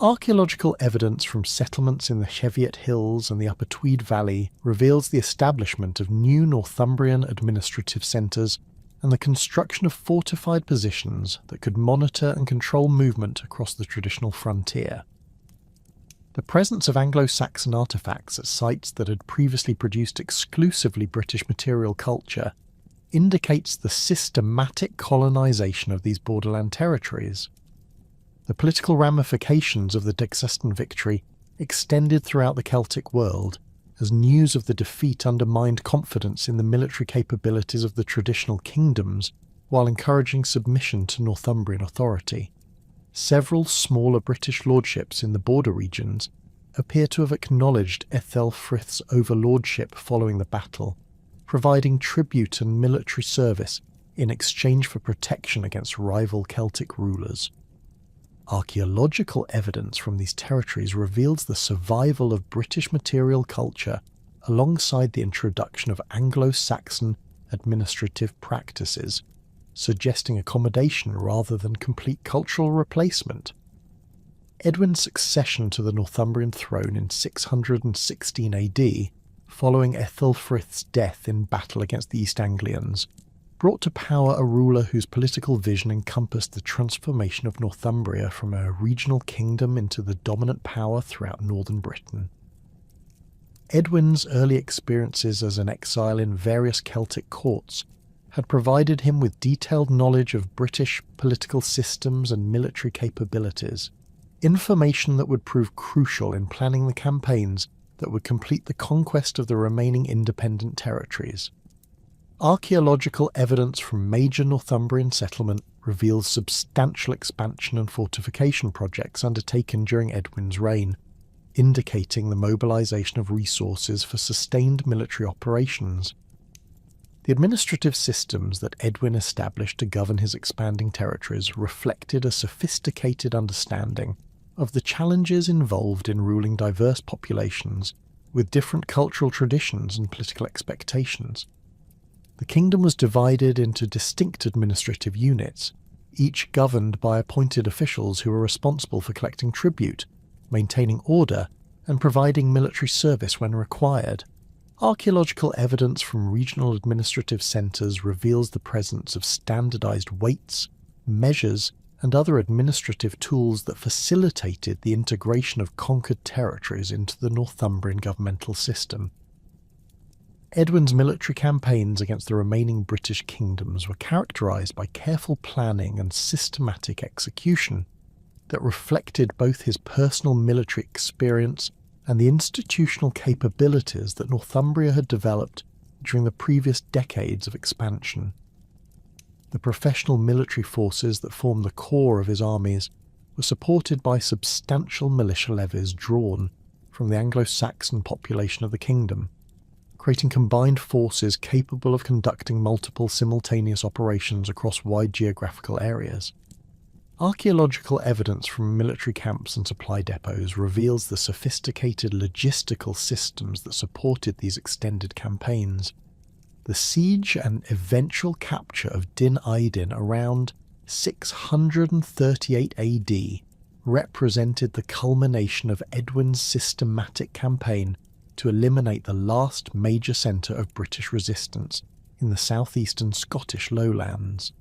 Archaeological evidence from settlements in the Cheviot Hills and the Upper Tweed Valley reveals the establishment of new Northumbrian administrative centres and the construction of fortified positions that could monitor and control movement across the traditional frontier. The presence of Anglo-Saxon artefacts at sites that had previously produced exclusively British material culture indicates the systematic colonisation of these borderland territories. The political ramifications of the Degsastan victory extended throughout the Celtic world, as news of the defeat undermined confidence in the military capabilities of the traditional kingdoms while encouraging submission to Northumbrian authority. Several smaller British lordships in the border regions appear to have acknowledged Aethelfrith's overlordship following the battle, providing tribute and military service in exchange for protection against rival Celtic rulers. Archaeological evidence from these territories reveals the survival of British material culture alongside the introduction of Anglo-Saxon administrative practices, suggesting accommodation rather than complete cultural replacement. Edwin's succession to the Northumbrian throne in 616 AD, following Aethelfrith's death in battle against the East Anglians, brought to power a ruler whose political vision encompassed the transformation of Northumbria from a regional kingdom into the dominant power throughout northern Britain. Edwin's early experiences as an exile in various Celtic courts had provided him with detailed knowledge of British political systems and military capabilities, information that would prove crucial in planning the campaigns that would complete the conquest of the remaining independent territories. Archaeological evidence from major Northumbrian settlement reveals substantial expansion and fortification projects undertaken during Edwin's reign, indicating the mobilisation of resources for sustained military operations. The administrative systems that Edwin established to govern his expanding territories reflected a sophisticated understanding of the challenges involved in ruling diverse populations with different cultural traditions and political expectations. The kingdom was divided into distinct administrative units, each governed by appointed officials who were responsible for collecting tribute, maintaining order, and providing military service when required. Archaeological evidence from regional administrative centres reveals the presence of standardised weights, measures, and other administrative tools that facilitated the integration of conquered territories into the Northumbrian governmental system. Edwin's military campaigns against the remaining British kingdoms were characterised by careful planning and systematic execution that reflected both his personal military experience and the institutional capabilities that Northumbria had developed during the previous decades of expansion. The professional military forces that formed the core of his armies were supported by substantial militia levies drawn from the Anglo-Saxon population of the kingdom, creating combined forces capable of conducting multiple simultaneous operations across wide geographical areas. Archaeological evidence from military camps and supply depots reveals the sophisticated logistical systems that supported these extended campaigns. The siege and eventual capture of Din Aydin around 638 AD represented the culmination of Edwin's systematic campaign to eliminate the last major centre of British resistance in the southeastern Scottish lowlands.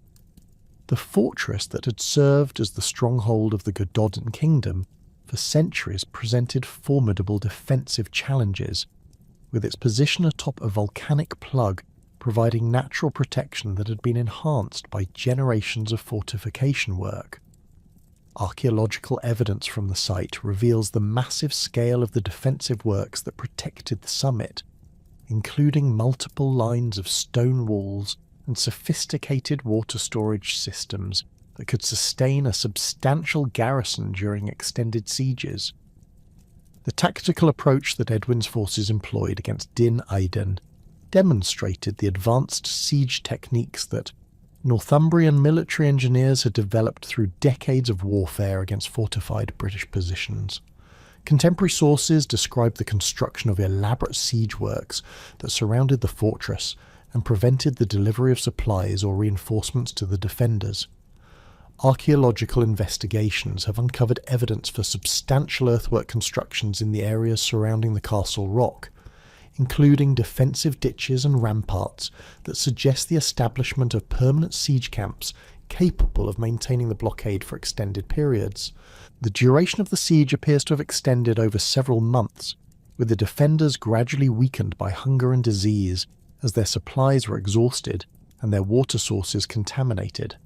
The fortress that had served as the stronghold of the Gododin kingdom for centuries presented formidable defensive challenges, with its position atop a volcanic plug providing natural protection that had been enhanced by generations of fortification work. Archaeological evidence from the site reveals the massive scale of the defensive works that protected the summit, including multiple lines of stone walls and sophisticated water storage systems that could sustain a substantial garrison during extended sieges. The tactical approach that Edwin's forces employed against Din Aydin demonstrated the advanced siege techniques that Northumbrian military engineers had developed through decades of warfare against fortified British positions. Contemporary sources describe the construction of elaborate siege works that surrounded the fortress and prevented the delivery of supplies or reinforcements to the defenders. Archaeological investigations have uncovered evidence for substantial earthwork constructions in the areas surrounding the castle rock, including defensive ditches and ramparts that suggest the establishment of permanent siege camps capable of maintaining the blockade for extended periods. The duration of the siege appears to have extended over several months, with the defenders gradually weakened by hunger and disease as their supplies were exhausted and their water sources contaminated.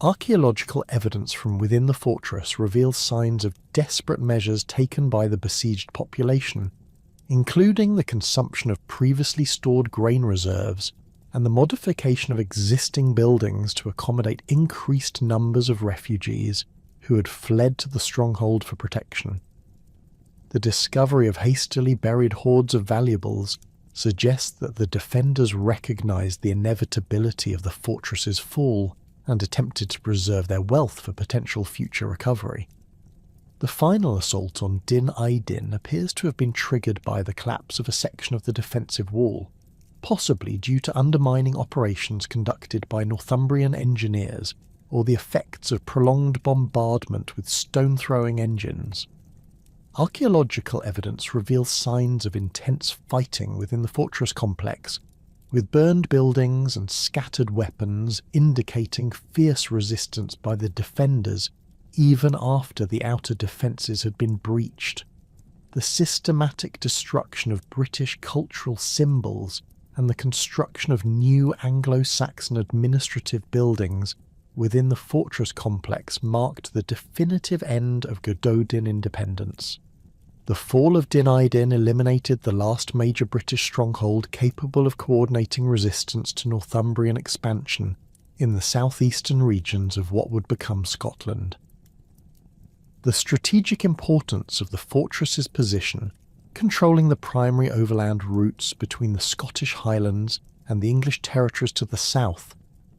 Archaeological evidence from within the fortress reveals signs of desperate measures taken by the besieged population, including the consumption of previously stored grain reserves and the modification of existing buildings to accommodate increased numbers of refugees who had fled to the stronghold for protection. The discovery of hastily buried hoards of valuables suggests that the defenders recognized the inevitability of the fortress's fall and attempted to preserve their wealth for potential future recovery. The final assault on Din Aydin appears to have been triggered by the collapse of a section of the defensive wall. possibly due to undermining operations conducted by Northumbrian engineers or the effects of prolonged bombardment with stone-throwing engines. Archaeological evidence reveals signs of intense fighting within the fortress complex, with burned buildings and scattered weapons indicating fierce resistance by the defenders even after the outer defences had been breached. The systematic destruction of British cultural symbols and the construction of new Anglo-Saxon administrative buildings within the fortress complex marked the definitive end of Gododin independence. The fall of Dinaydin eliminated the last major British stronghold capable of coordinating resistance to Northumbrian expansion in the southeastern regions of what would become Scotland. The strategic importance of the fortress's position, controlling the primary overland routes between the Scottish Highlands and the English territories to the south,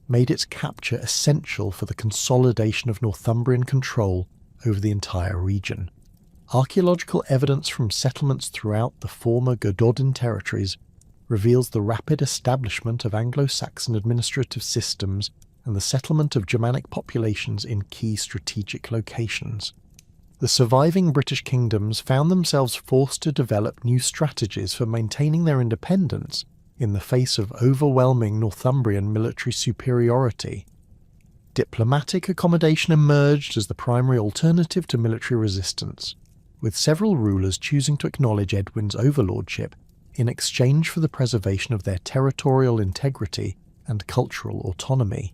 made its capture essential for the consolidation of Northumbrian control over the entire region. Archaeological evidence from settlements throughout the former Gododin territories reveals the rapid establishment of Anglo-Saxon administrative systems and the settlement of Germanic populations in key strategic locations. The surviving British kingdoms found themselves forced to develop new strategies for maintaining their independence in the face of overwhelming Northumbrian military superiority. Diplomatic accommodation emerged as the primary alternative to military resistance, with several rulers choosing to acknowledge Edwin's overlordship in exchange for the preservation of their territorial integrity and cultural autonomy.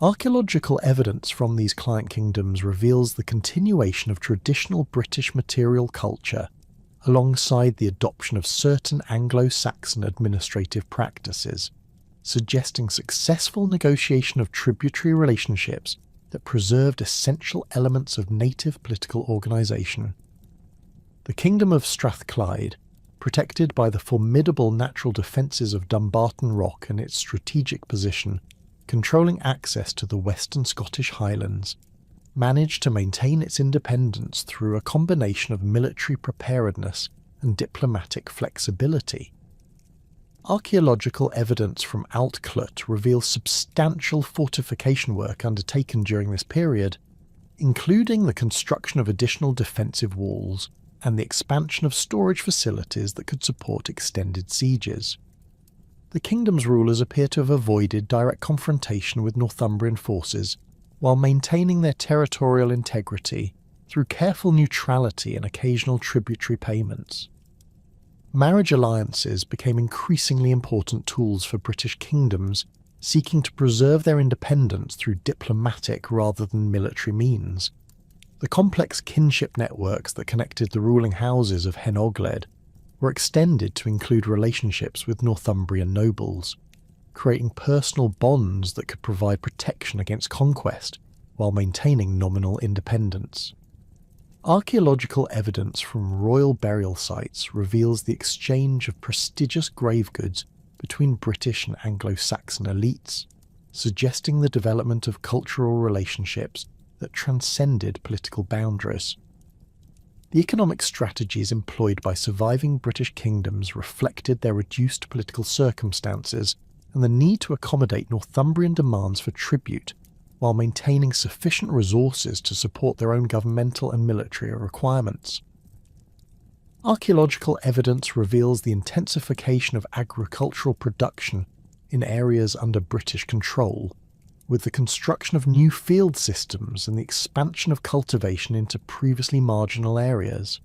Archaeological evidence from these client kingdoms reveals the continuation of traditional British material culture alongside the adoption of certain Anglo-Saxon administrative practices, suggesting successful negotiation of tributary relationships that preserved essential elements of native political organisation. The Kingdom of Strathclyde, protected by the formidable natural defences of Dumbarton Rock and its strategic position, controlling access to the western Scottish Highlands, managed to maintain its independence through a combination of military preparedness and diplomatic flexibility. Archaeological evidence from Altclut reveals substantial fortification work undertaken during this period, including the construction of additional defensive walls and the expansion of storage facilities that could support extended sieges. The kingdom's rulers appear to have avoided direct confrontation with Northumbrian forces while maintaining their territorial integrity through careful neutrality and occasional tributary payments. Marriage alliances became increasingly important tools for British kingdoms seeking to preserve their independence through diplomatic rather than military means. The complex kinship networks that connected the ruling houses of Hen Ogledd were extended to include relationships with Northumbrian nobles, creating personal bonds that could provide protection against conquest while maintaining nominal independence. Archaeological evidence from royal burial sites reveals the exchange of prestigious grave goods between British and Anglo-Saxon elites, suggesting the development of cultural relationships that transcended political boundaries. The economic strategies employed by surviving British kingdoms reflected their reduced political circumstances and the need to accommodate Northumbrian demands for tribute while maintaining sufficient resources to support their own governmental and military requirements. Archaeological evidence reveals the intensification of agricultural production in areas under British control, with the construction of new field systems and the expansion of cultivation into previously marginal areas.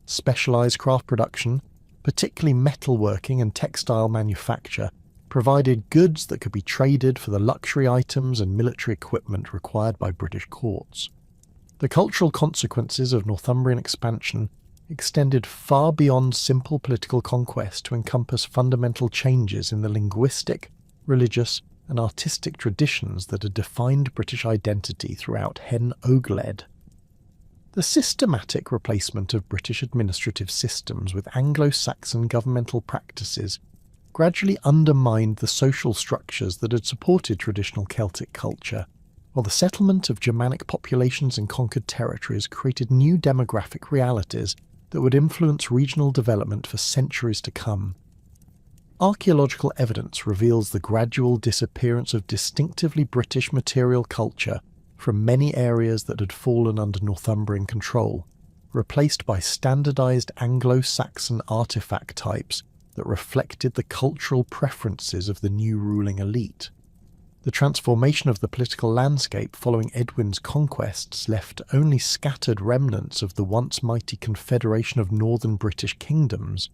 Specialised craft production, particularly metalworking and textile manufacture, provided goods that could be traded for the luxury items and military equipment required by British courts. The cultural consequences of Northumbrian expansion extended far beyond simple political conquest to encompass fundamental changes in the linguistic, religious, and artistic traditions that had defined British identity throughout Hen Ogledd. The systematic replacement of British administrative systems with Anglo-Saxon governmental practices gradually undermined the social structures that had supported traditional Celtic culture, while the settlement of Germanic populations in conquered territories created new demographic realities that would influence regional development for centuries to come. Archaeological evidence reveals the gradual disappearance of distinctively British material culture from many areas that had fallen under Northumbrian control, replaced by standardised Anglo-Saxon artefact types that reflected the cultural preferences of the new ruling elite. The transformation of the political landscape following Edwin's conquests left only scattered remnants of the once mighty confederation of northern British kingdoms.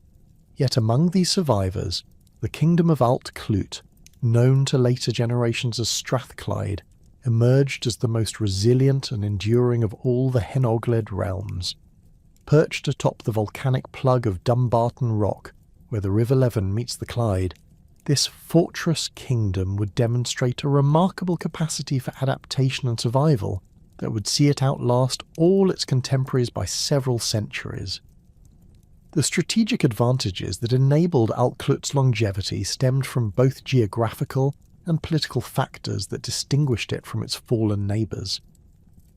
Yet among these survivors, the kingdom of Alt Clwyd, known to later generations as Strathclyde, emerged as the most resilient and enduring of all the Hen Ogledd realms. Perched atop the volcanic plug of Dumbarton Rock, where the River Leven meets the Clyde, this fortress kingdom would demonstrate a remarkable capacity for adaptation and survival that would see it outlast all its contemporaries by several centuries. The strategic advantages that enabled Alt Clwyd's longevity stemmed from both geographical and political factors that distinguished it from its fallen neighbours.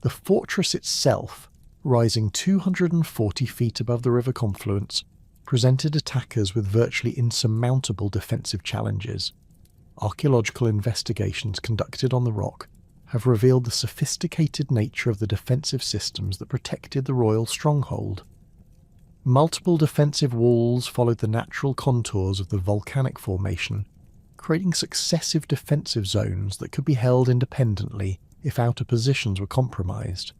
The fortress itself, rising 240 feet above the river confluence, presented attackers with virtually insurmountable defensive challenges. Archaeological investigations conducted on the rock have revealed the sophisticated nature of the defensive systems that protected the royal stronghold. Multiple defensive walls followed the natural contours of the volcanic formation, creating successive defensive zones that could be held independently if outer positions were compromised.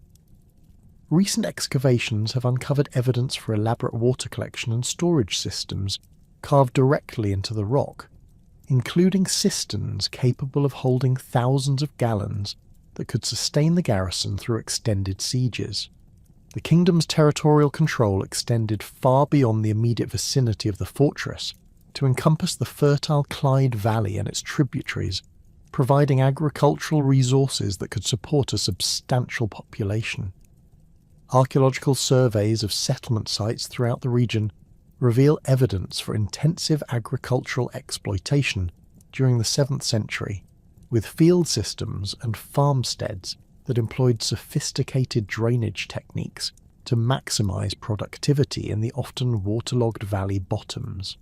Recent excavations have uncovered evidence for elaborate water collection and storage systems carved directly into the rock, including cisterns capable of holding thousands of gallons that could sustain the garrison through extended sieges. The kingdom's territorial control extended far beyond the immediate vicinity of the fortress to encompass the fertile Clyde Valley and its tributaries, providing agricultural resources that could support a substantial population. Archaeological surveys of settlement sites throughout the region reveal evidence for intensive agricultural exploitation during the 7th century, with field systems and farmsteads that employed sophisticated drainage techniques to maximize productivity in the often waterlogged valley bottoms.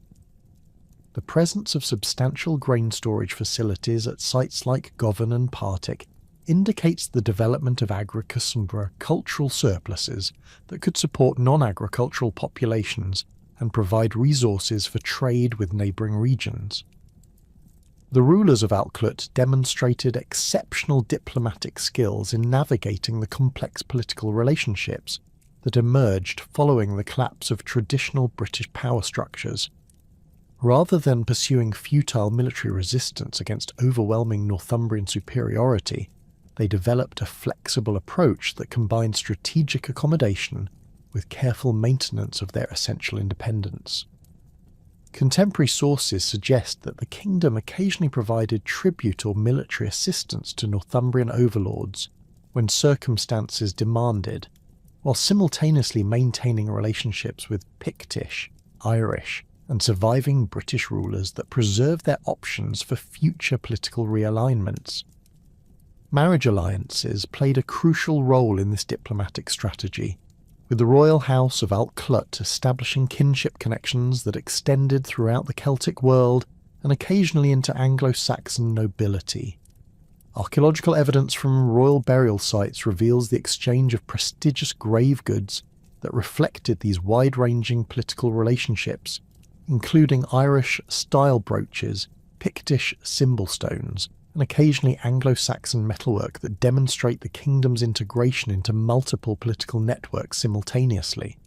The presence of substantial grain storage facilities at sites like Govan and Partick indicates the development of agricultural surpluses that could support non-agricultural populations and provide resources for trade with neighbouring regions. The rulers of Alt Clwyd demonstrated exceptional diplomatic skills in navigating the complex political relationships that emerged following the collapse of traditional British power structures. Rather than pursuing futile military resistance against overwhelming Northumbrian superiority, they developed a flexible approach that combined strategic accommodation with careful maintenance of their essential independence. Contemporary sources suggest that the kingdom occasionally provided tribute or military assistance to Northumbrian overlords when circumstances demanded, while simultaneously maintaining relationships with Pictish, Irish, and surviving British rulers that preserved their options for future political realignments. Marriage alliances played a crucial role in this diplomatic strategy, with the royal house of Alt Clwyd establishing kinship connections that extended throughout the Celtic world and occasionally into Anglo-Saxon nobility. Archaeological evidence from royal burial sites reveals the exchange of prestigious grave goods that reflected these wide-ranging political relationships, including Irish style brooches, Pictish symbol stones, and occasionally Anglo-Saxon metalwork that demonstrate the kingdom's integration into multiple political networks simultaneously.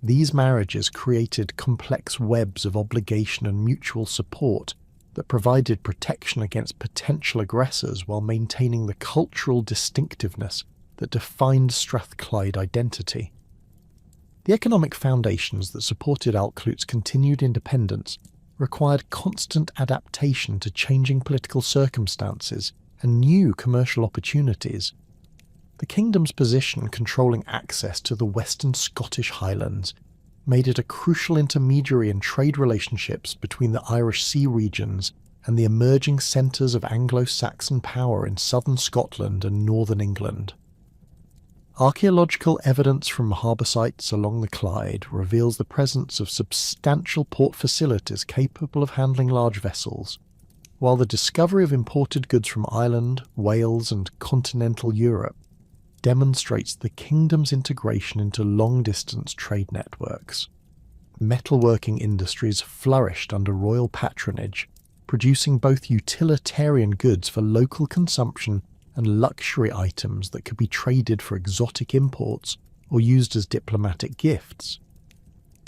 These marriages created complex webs of obligation and mutual support that provided protection against potential aggressors while maintaining the cultural distinctiveness that defined Strathclyde identity. The economic foundations that supported Alt Clwyd's continued independence required constant adaptation to changing political circumstances and new commercial opportunities. The kingdom's position controlling access to the western Scottish Highlands made it a crucial intermediary in trade relationships between the Irish Sea regions and the emerging centres of Anglo-Saxon power in southern Scotland and northern England. Archaeological evidence from harbour sites along the Clyde reveals the presence of substantial port facilities capable of handling large vessels, while the discovery of imported goods from Ireland, Wales and continental Europe demonstrates the kingdom's integration into long-distance trade networks. Metalworking industries flourished under royal patronage, producing both utilitarian goods for local consumption and luxury items that could be traded for exotic imports or used as diplomatic gifts.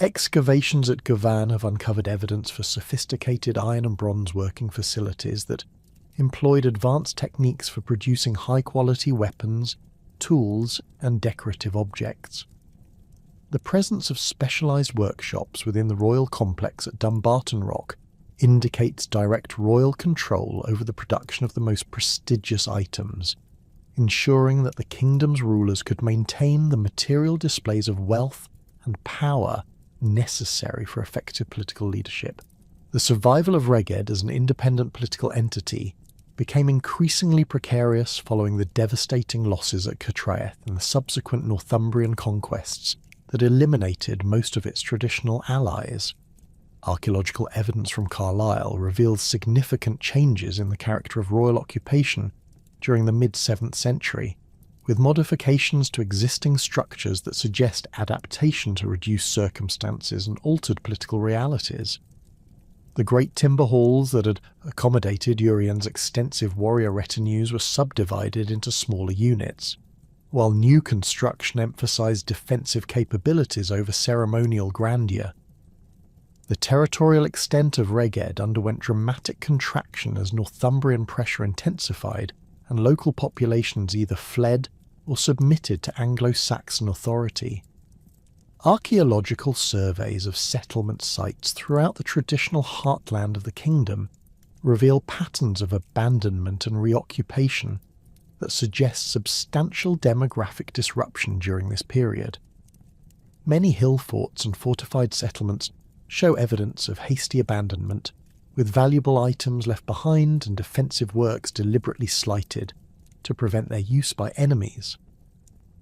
Excavations at Gavan have uncovered evidence for sophisticated iron and bronze working facilities that employed advanced techniques for producing high-quality weapons, tools, and decorative objects. The presence of specialised workshops within the royal complex at Dumbarton Rock indicates direct royal control over the production of the most prestigious items, ensuring that the kingdom's rulers could maintain the material displays of wealth and power necessary for effective political leadership. The survival of Reged as an independent political entity became increasingly precarious following the devastating losses at Catraeth and the subsequent Northumbrian conquests that eliminated most of its traditional allies. Archaeological evidence from Carlisle reveals significant changes in the character of royal occupation during the mid-7th century, with modifications to existing structures that suggest adaptation to reduced circumstances and altered political realities. The great timber halls that had accommodated Urien's extensive warrior retinues were subdivided into smaller units, while new construction emphasized defensive capabilities over ceremonial grandeur. The territorial extent of Reged underwent dramatic contraction as Northumbrian pressure intensified and local populations either fled or submitted to Anglo-Saxon authority. Archaeological surveys of settlement sites throughout the traditional heartland of the kingdom reveal patterns of abandonment and reoccupation that suggest substantial demographic disruption during this period. Many hill forts and fortified settlements show evidence of hasty abandonment, with valuable items left behind and defensive works deliberately slighted to prevent their use by enemies.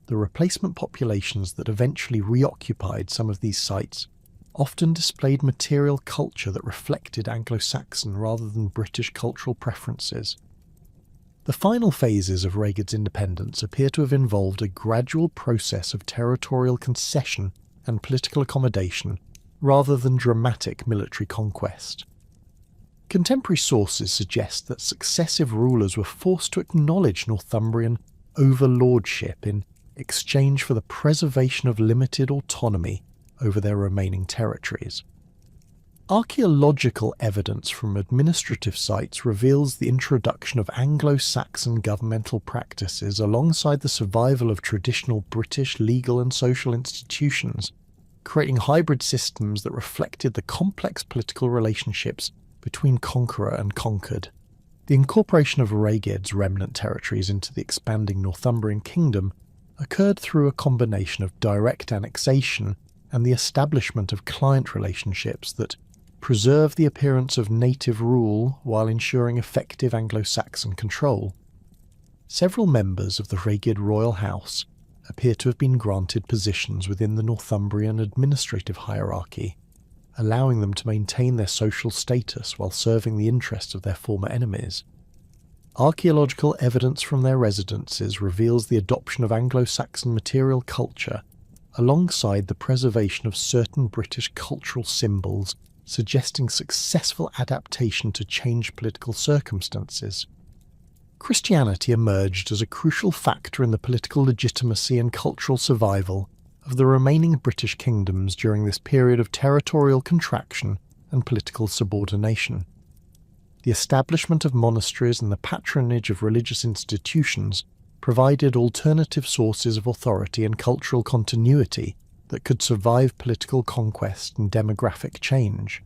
The replacement populations that eventually reoccupied some of these sites often displayed material culture that reflected Anglo-Saxon rather than British cultural preferences. The final phases of Reged's independence appear to have involved a gradual process of territorial concession and political accommodation rather than dramatic military conquest. Contemporary sources suggest that successive rulers were forced to acknowledge Northumbrian overlordship in exchange for the preservation of limited autonomy over their remaining territories. Archaeological evidence from administrative sites reveals the introduction of Anglo-Saxon governmental practices alongside the survival of traditional British legal and social institutions, creating hybrid systems that reflected the complex political relationships between conqueror and conquered. The incorporation of Reged's remnant territories into the expanding Northumbrian kingdom occurred through a combination of direct annexation and the establishment of client relationships that preserve the appearance of native rule while ensuring effective Anglo-Saxon control. Several members of the Reged royal house appear to have been granted positions within the Northumbrian administrative hierarchy, allowing them to maintain their social status while serving the interests of their former enemies. Archaeological evidence from their residences reveals the adoption of Anglo-Saxon material culture alongside the preservation of certain British cultural symbols, suggesting successful adaptation to changed political circumstances. Christianity emerged as a crucial factor in the political legitimacy and cultural survival of the remaining British kingdoms during this period of territorial contraction and political subordination. The establishment of monasteries and the patronage of religious institutions provided alternative sources of authority and cultural continuity that could survive political conquest and demographic change.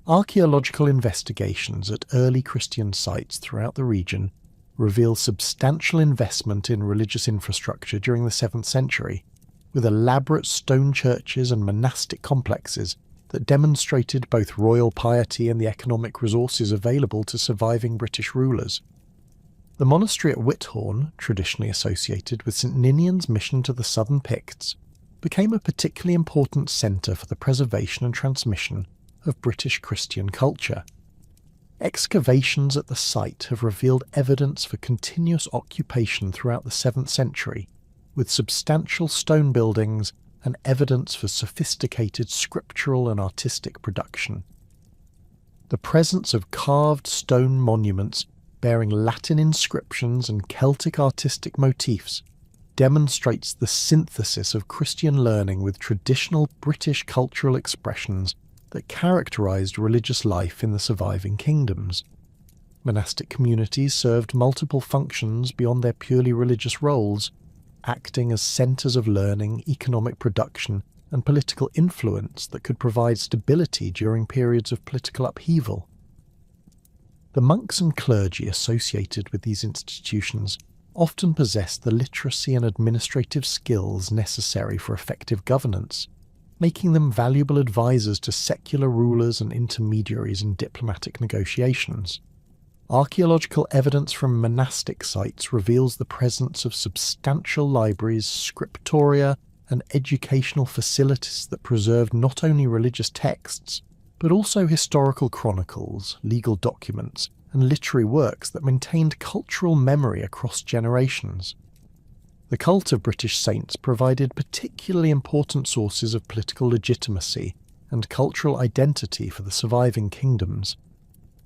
Archaeological investigations at early Christian sites throughout the region reveal substantial investment in religious infrastructure during the 7th century, with elaborate stone churches and monastic complexes that demonstrated both royal piety and the economic resources available to surviving British rulers. The monastery at Whithorn, traditionally associated with St Ninian's mission to the southern Picts, became a particularly important centre for the preservation and transmission of British Christian culture. Excavations at the site have revealed evidence for continuous occupation throughout the 7th century, with substantial stone buildings and evidence for sophisticated scriptural and artistic production. The presence of carved stone monuments bearing Latin inscriptions and Celtic artistic motifs demonstrates the synthesis of Christian learning with traditional British cultural expressions that characterised religious life in the surviving kingdoms. Monastic communities served multiple functions beyond their purely religious roles, acting as centres of learning, economic production, and political influence that could provide stability during periods of political upheaval. The monks and clergy associated with these institutions often possessed the literacy and administrative skills necessary for effective governance, making them valuable advisors to secular rulers and intermediaries in diplomatic negotiations. Archaeological evidence from monastic sites reveals the presence of substantial libraries, scriptoria, and educational facilities that preserved not only religious texts, but also historical chronicles, legal documents, and literary works that maintained cultural memory across generations. The cult of British saints provided particularly important sources of political legitimacy and cultural identity for the surviving kingdoms.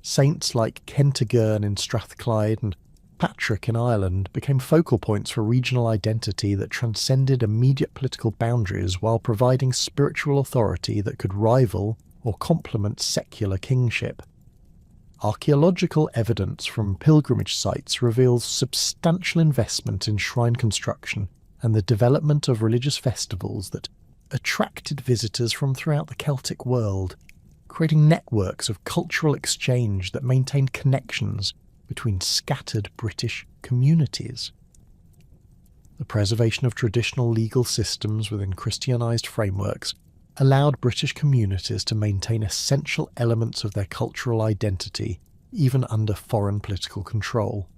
Saints like Kentigern in Strathclyde and Patrick in Ireland became focal points for regional identity that transcended immediate political boundaries while providing spiritual authority that could rival or complement secular kingship. Archaeological evidence from pilgrimage sites reveals substantial investment in shrine construction and the development of religious festivals that attracted visitors from throughout the Celtic world, creating networks of cultural exchange that maintained connections between scattered British communities. The preservation of traditional legal systems within Christianized frameworks allowed British communities to maintain essential elements of their cultural identity even under foreign political control.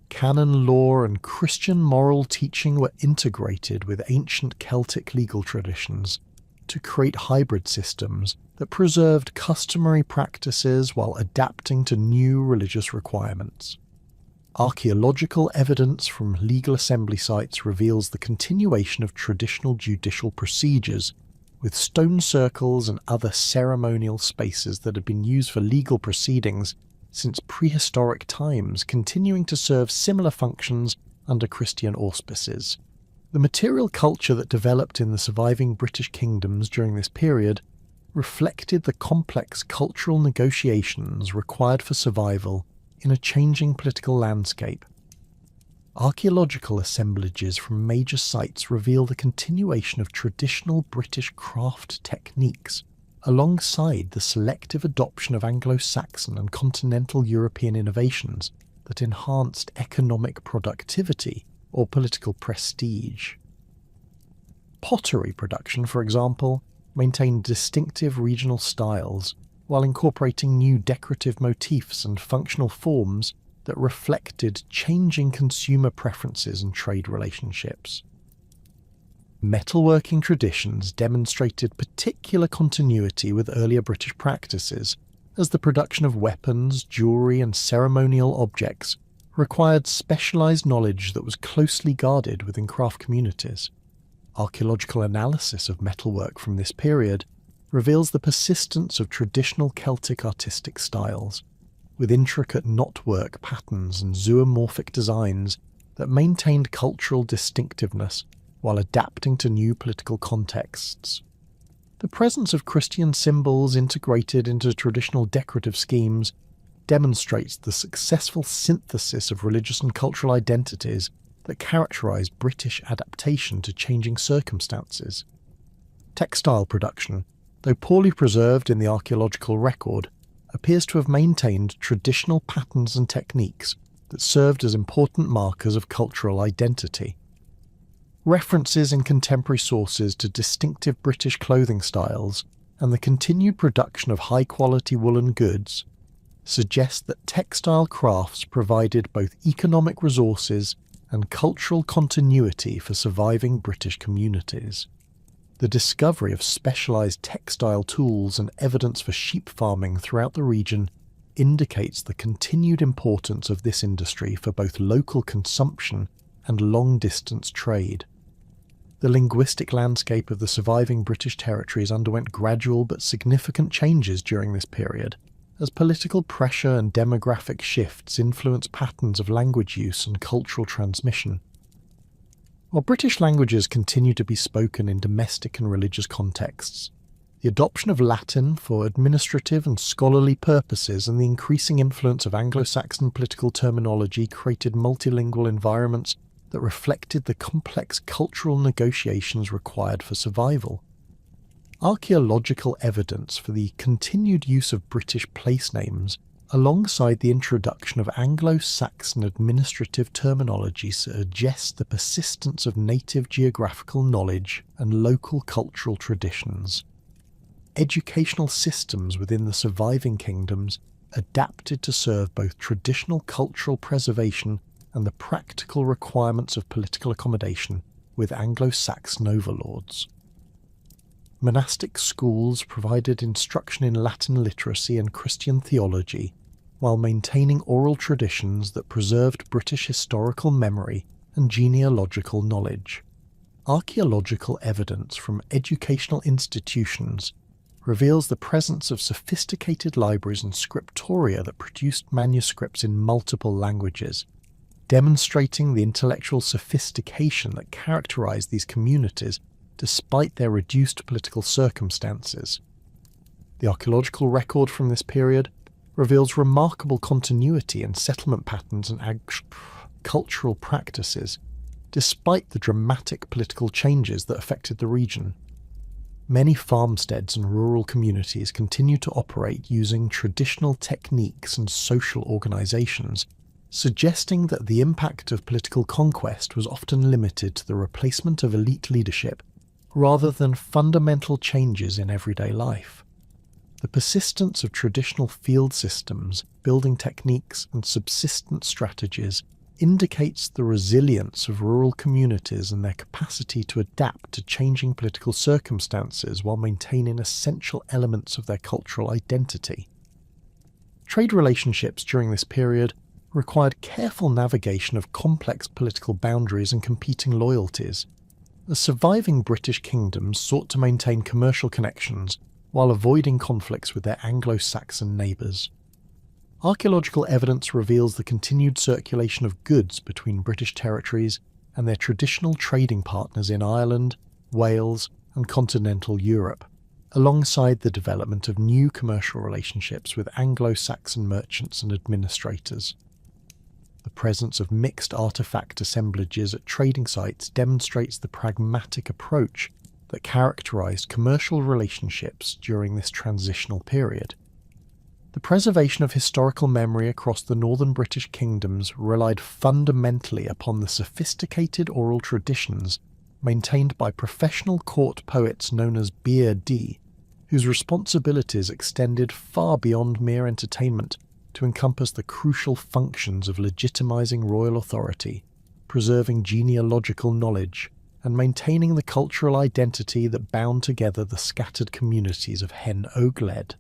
Canon law and Christian moral teaching were integrated with ancient Celtic legal traditions to create hybrid systems that preserved customary practices while adapting to new religious requirements. Archaeological evidence from legal assembly sites reveals the continuation of traditional judicial procedures, with stone circles and other ceremonial spaces that had been used for legal proceedings since prehistoric times continuing to serve similar functions under Christian auspices. The material culture that developed in the surviving British kingdoms during this period reflected the complex cultural negotiations required for survival in a changing political landscape. Archaeological assemblages from major sites reveal the continuation of traditional British craft techniques, alongside the selective adoption of Anglo-Saxon and continental European innovations that enhanced economic productivity or political prestige. Pottery production, for example, maintained distinctive regional styles while incorporating new decorative motifs and functional forms that reflected changing consumer preferences and trade relationships. Metalworking traditions demonstrated particular continuity with earlier British practices, as the production of weapons, jewellery and ceremonial objects required specialised knowledge that was closely guarded within craft communities. Archaeological analysis of metalwork from this period reveals the persistence of traditional Celtic artistic styles, with intricate knotwork patterns and zoomorphic designs that maintained cultural distinctiveness while adapting to new political contexts. The presence of Christian symbols integrated into traditional decorative schemes demonstrates the successful synthesis of religious and cultural identities that characterised British adaptation to changing circumstances. Textile production, though poorly preserved in the archaeological record, appears to have maintained traditional patterns and techniques that served as important markers of cultural identity. References in contemporary sources to distinctive British clothing styles and the continued production of high-quality woolen goods suggest that textile crafts provided both economic resources and cultural continuity for surviving British communities. The discovery of specialised textile tools and evidence for sheep farming throughout the region indicates the continued importance of this industry for both local consumption and long-distance trade. The linguistic landscape of the surviving British territories underwent gradual but significant changes during this period, as political pressure and demographic shifts influenced patterns of language use and cultural transmission. While British languages continue to be spoken in domestic and religious contexts, the adoption of Latin for administrative and scholarly purposes and the increasing influence of Anglo-Saxon political terminology created multilingual environments that reflected the complex cultural negotiations required for survival. Archaeological evidence for the continued use of British place names alongside the introduction of Anglo-Saxon administrative terminology suggests the persistence of native geographical knowledge and local cultural traditions. Educational systems within the surviving kingdoms adapted to serve both traditional cultural preservation and the practical requirements of political accommodation with Anglo-Saxon overlords. Monastic schools provided instruction in Latin literacy and Christian theology, while maintaining oral traditions that preserved British historical memory and genealogical knowledge. Archaeological evidence from educational institutions reveals the presence of sophisticated libraries and scriptoria that produced manuscripts in multiple languages, demonstrating the intellectual sophistication that characterized these communities despite their reduced political circumstances. The archaeological record from this period reveals remarkable continuity in settlement patterns and cultural practices, despite the dramatic political changes that affected the region. Many farmsteads and rural communities continue to operate using traditional techniques and social organizations, suggesting that the impact of political conquest was often limited to the replacement of elite leadership rather than fundamental changes in everyday life. The persistence of traditional field systems, building techniques, and subsistence strategies indicates the resilience of rural communities and their capacity to adapt to changing political circumstances while maintaining essential elements of their cultural identity. Trade relationships during this period required careful navigation of complex political boundaries and competing loyalties. The surviving British kingdoms sought to maintain commercial connections while avoiding conflicts with their Anglo-Saxon neighbours. Archaeological evidence reveals the continued circulation of goods between British territories and their traditional trading partners in Ireland, Wales, and continental Europe, alongside the development of new commercial relationships with Anglo-Saxon merchants and administrators. The presence of mixed artefact assemblages at trading sites demonstrates the pragmatic approach that characterised commercial relationships during this transitional period. The preservation of historical memory across the northern British kingdoms relied fundamentally upon the sophisticated oral traditions maintained by professional court poets known as bear D, whose responsibilities extended far beyond mere entertainment to encompass the crucial functions of legitimising royal authority, preserving genealogical knowledge, and maintaining the cultural identity that bound together the scattered communities of Hen Ogledd.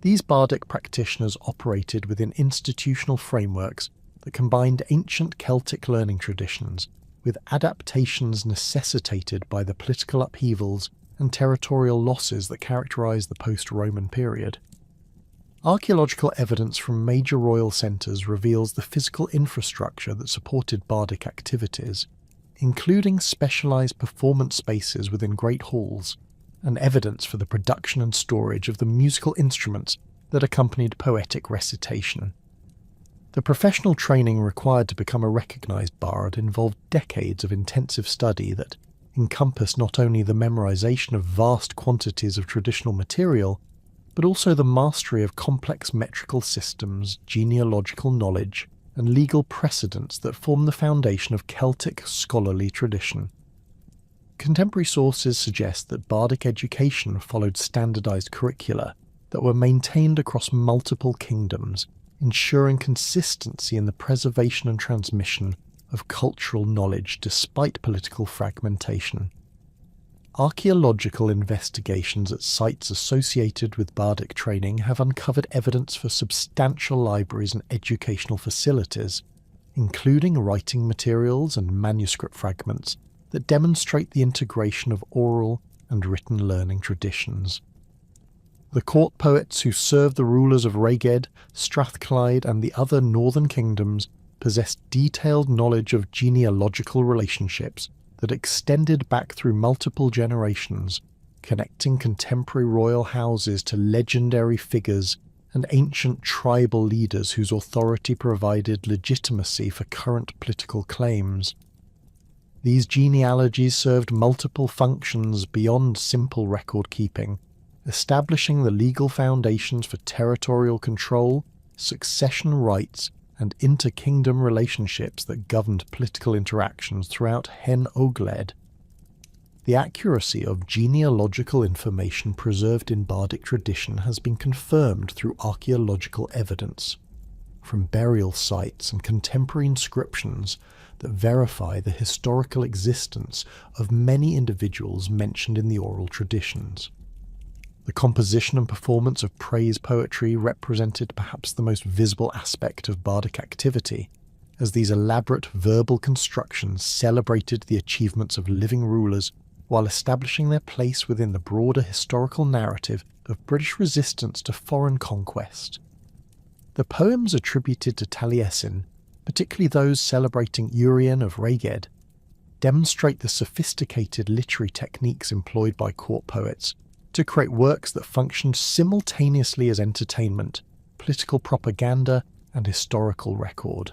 These bardic practitioners operated within institutional frameworks that combined ancient Celtic learning traditions with adaptations necessitated by the political upheavals and territorial losses that characterised the post-Roman period. Archaeological evidence from major royal centres reveals the physical infrastructure that supported bardic activities, including specialised performance spaces within great halls, and evidence for the production and storage of the musical instruments that accompanied poetic recitation. The professional training required to become a recognised bard involved decades of intensive study that encompassed not only the memorisation of vast quantities of traditional material, but also the mastery of complex metrical systems, genealogical knowledge, and legal precedents that form the foundation of Celtic scholarly tradition. Contemporary sources suggest that bardic education followed standardised curricula, that were maintained across multiple kingdoms, ensuring consistency in the preservation and transmission of cultural knowledge despite political fragmentation. Archaeological investigations at sites associated with bardic training have uncovered evidence for substantial libraries and educational facilities, including writing materials and manuscript fragments that demonstrate the integration of oral and written learning traditions. The court poets who served the rulers of Rhaeged, Strathclyde and the other northern kingdoms possessed detailed knowledge of genealogical relationships that extended back through multiple generations, connecting contemporary royal houses to legendary figures and ancient tribal leaders whose authority provided legitimacy for current political claims. These genealogies served multiple functions beyond simple record keeping, establishing the legal foundations for territorial control, succession rights, and inter-kingdom relationships that governed political interactions throughout Hen Ogledd. The accuracy of genealogical information preserved in bardic tradition has been confirmed through archaeological evidence, from burial sites and contemporary inscriptions that verify the historical existence of many individuals mentioned in the oral traditions. The composition and performance of praise poetry represented perhaps the most visible aspect of bardic activity, as these elaborate verbal constructions celebrated the achievements of living rulers while establishing their place within the broader historical narrative of British resistance to foreign conquest. The poems attributed to Taliesin, particularly those celebrating Urien of Rhaeged, demonstrate the sophisticated literary techniques employed by court poets to create works that functioned simultaneously as entertainment, political propaganda, and historical record.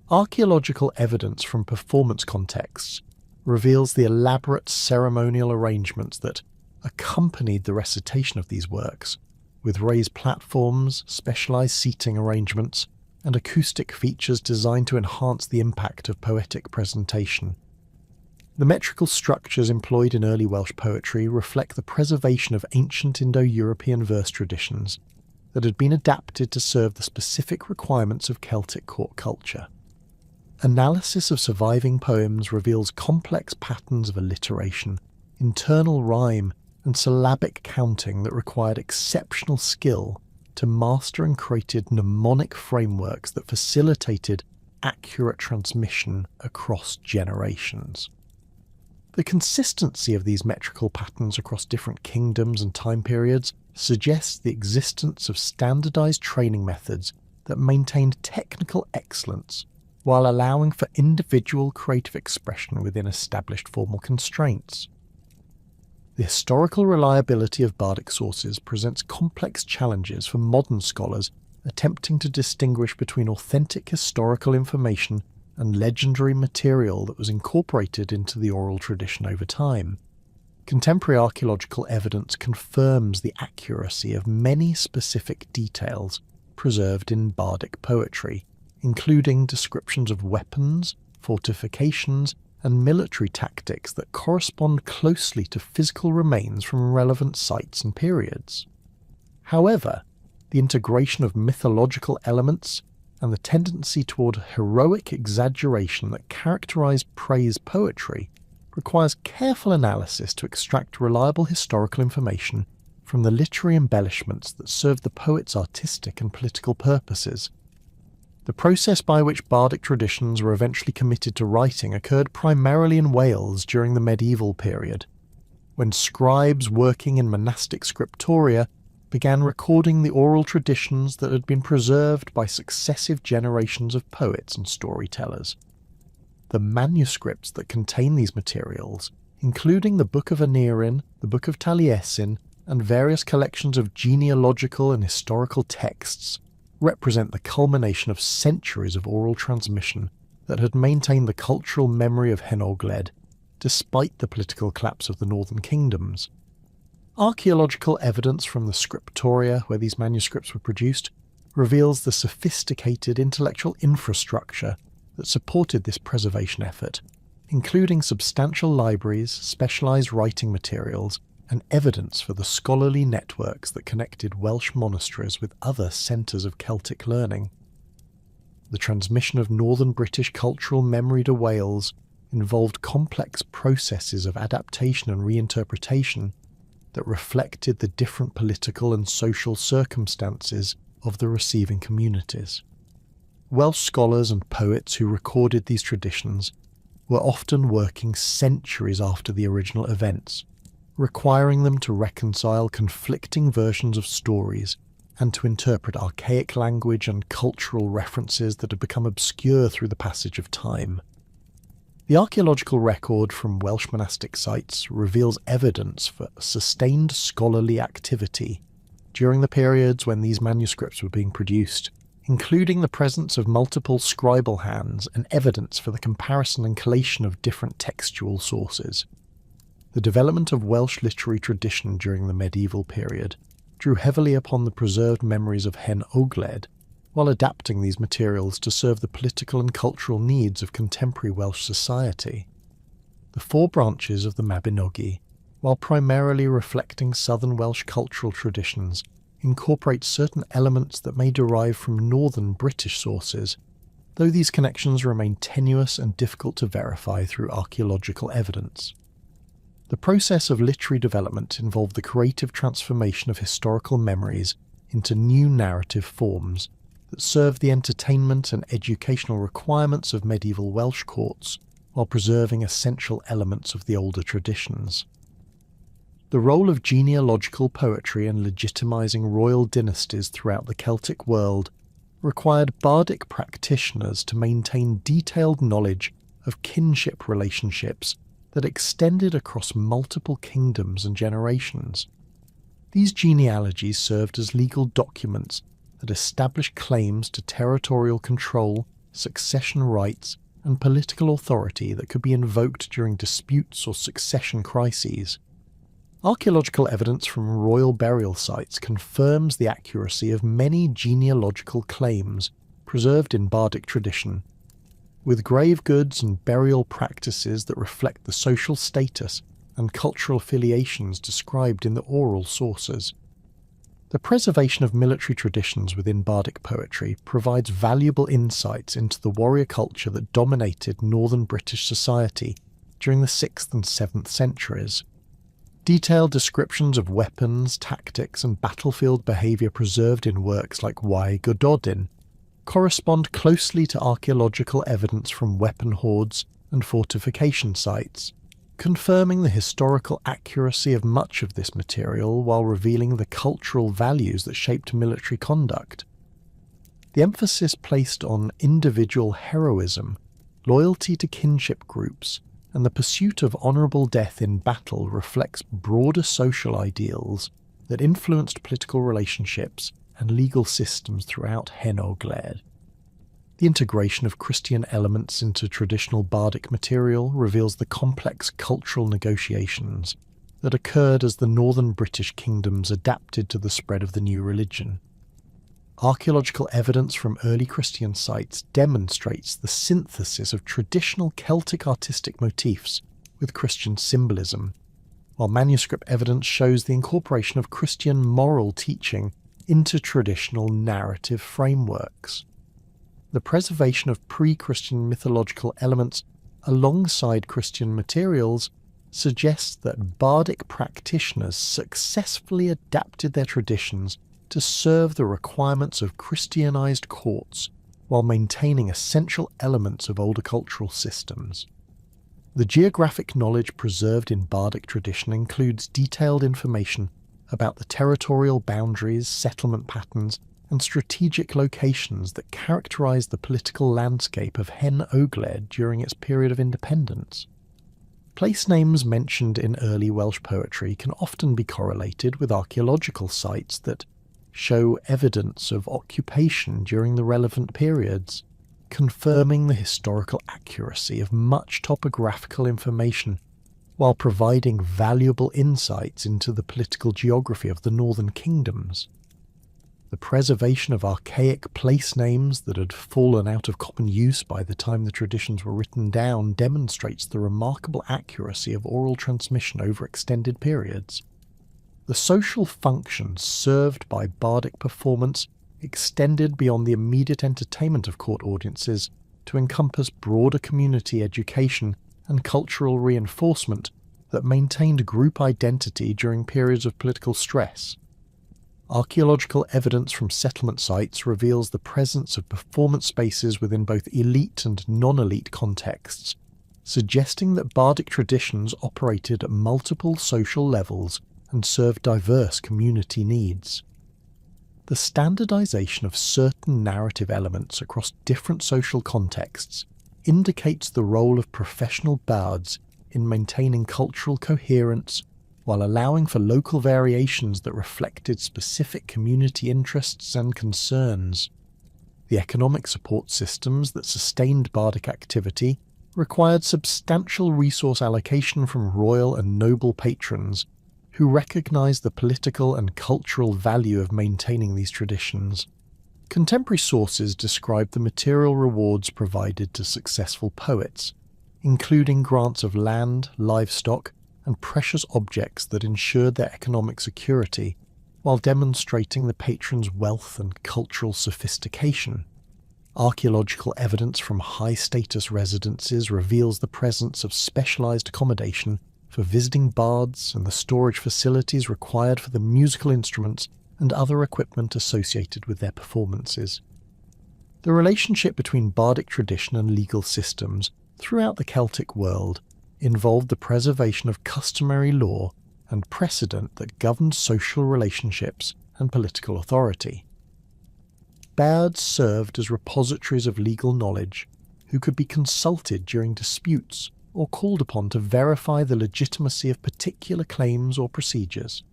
Archaeological evidence from performance contexts reveals the elaborate ceremonial arrangements that accompanied the recitation of these works, with raised platforms, specialized seating arrangements, and acoustic features designed to enhance the impact of poetic presentation. The metrical structures employed in early Welsh poetry reflect the preservation of ancient Indo-European verse traditions that had been adapted to serve the specific requirements of Celtic court culture. Analysis of surviving poems reveals complex patterns of alliteration, internal rhyme, and syllabic counting that required exceptional skill to master and created mnemonic frameworks that facilitated accurate transmission across generations. The consistency of these metrical patterns across different kingdoms and time periods suggests the existence of standardized training methods that maintained technical excellence while allowing for individual creative expression within established formal constraints. The historical reliability of bardic sources presents complex challenges for modern scholars attempting to distinguish between authentic historical information and legendary material that was incorporated into the oral tradition over time. Contemporary archaeological evidence confirms the accuracy of many specific details preserved in bardic poetry, including descriptions of weapons, fortifications, and military tactics that correspond closely to physical remains from relevant sites and periods. However, the integration of mythological elements and the tendency toward heroic exaggeration that characterize praise poetry requires careful analysis to extract reliable historical information from the literary embellishments that serve the poet's artistic and political purposes. The process by which bardic traditions were eventually committed to writing occurred primarily in Wales during the medieval period, when scribes working in monastic scriptoria began recording the oral traditions that had been preserved by successive generations of poets and storytellers. The manuscripts that contain these materials, including the Book of Aneurin, the Book of Taliesin, and various collections of genealogical and historical texts, represent the culmination of centuries of oral transmission that had maintained the cultural memory of Hen Ogledd, despite the political collapse of the northern kingdoms. Archaeological evidence from the scriptoria where these manuscripts were produced reveals the sophisticated intellectual infrastructure that supported this preservation effort, including substantial libraries, specialized writing materials, and evidence for the scholarly networks that connected Welsh monasteries with other centres of Celtic learning. The transmission of northern British cultural memory to Wales involved complex processes of adaptation and reinterpretation that reflected the different political and social circumstances of the receiving communities. Welsh scholars and poets who recorded these traditions were often working centuries after the original events, requiring them to reconcile conflicting versions of stories and to interpret archaic language and cultural references that had become obscure through the passage of time. The archaeological record from Welsh monastic sites reveals evidence for sustained scholarly activity during the periods when these manuscripts were being produced, including the presence of multiple scribal hands and evidence for the comparison and collation of different textual sources. The development of Welsh literary tradition during the medieval period drew heavily upon the preserved memories of Hen Ogledd, while adapting these materials to serve the political and cultural needs of contemporary Welsh society. The four branches of the Mabinogi, while primarily reflecting southern Welsh cultural traditions, incorporate certain elements that may derive from northern British sources, though these connections remain tenuous and difficult to verify through archaeological evidence. The process of literary development involved the creative transformation of historical memories into new narrative forms that served the entertainment and educational requirements of medieval Welsh courts while preserving essential elements of the older traditions. The role of genealogical poetry in legitimizing royal dynasties throughout the Celtic world required bardic practitioners to maintain detailed knowledge of kinship relationships that extended across multiple kingdoms and generations. These genealogies served as legal documents that established claims to territorial control, succession rights, and political authority that could be invoked during disputes or succession crises. Archaeological evidence from royal burial sites confirms the accuracy of many genealogical claims preserved in bardic tradition, with grave goods and burial practices that reflect the social status and cultural affiliations described in the oral sources. The preservation of military traditions within bardic poetry provides valuable insights into the warrior culture that dominated northern British society during the 6th and 7th centuries. Detailed descriptions of weapons, tactics, and battlefield behaviour preserved in works like Y Gododin correspond closely to archaeological evidence from weapon hoards and fortification sites, confirming the historical accuracy of much of this material while revealing the cultural values that shaped military conduct. The emphasis placed on individual heroism, loyalty to kinship groups, and the pursuit of honourable death in battle reflects broader social ideals that influenced political relationships and legal systems throughout Hen Ogledd. The integration of Christian elements into traditional bardic material reveals the complex cultural negotiations that occurred as the northern British kingdoms adapted to the spread of the new religion. Archaeological evidence from early Christian sites demonstrates the synthesis of traditional Celtic artistic motifs with Christian symbolism, while manuscript evidence shows the incorporation of Christian moral teaching into traditional narrative frameworks. The preservation of pre-Christian mythological elements alongside Christian materials suggests that bardic practitioners successfully adapted their traditions to serve the requirements of Christianized courts while maintaining essential elements of older cultural systems. The geographic knowledge preserved in bardic tradition includes detailed information about the territorial boundaries, settlement patterns, and strategic locations that characterise the political landscape of Hen Ogledd during its period of independence. Place names mentioned in early Welsh poetry can often be correlated with archaeological sites that show evidence of occupation during the relevant periods, confirming the historical accuracy of much topographical information while providing valuable insights into the political geography of the northern kingdoms. The preservation of archaic place names that had fallen out of common use by the time the traditions were written down demonstrates the remarkable accuracy of oral transmission over extended periods. The social functions served by bardic performance extended beyond the immediate entertainment of court audiences to encompass broader community education and cultural reinforcement that maintained group identity during periods of political stress. Archaeological evidence from settlement sites reveals the presence of performance spaces within both elite and non-elite contexts, suggesting that bardic traditions operated at multiple social levels and served diverse community needs. The standardization of certain narrative elements across different social contexts indicates the role of professional bards in maintaining cultural coherence while allowing for local variations that reflected specific community interests and concerns. The economic support systems that sustained bardic activity required substantial resource allocation from royal and noble patrons who recognized the political and cultural value of maintaining these traditions. Contemporary sources describe the material rewards provided to successful poets, including grants of land, livestock, and precious objects that ensured their economic security, while demonstrating the patron's wealth and cultural sophistication. Archaeological evidence from high-status residences reveals the presence of specialized accommodation for visiting bards and the storage facilities required for the musical instruments and other equipment associated with their performances. The relationship between bardic tradition and legal systems throughout the Celtic world involved the preservation of customary law and precedent that governed social relationships and political authority. Bards served as repositories of legal knowledge who could be consulted during disputes or called upon to verify the legitimacy of particular claims or procedures.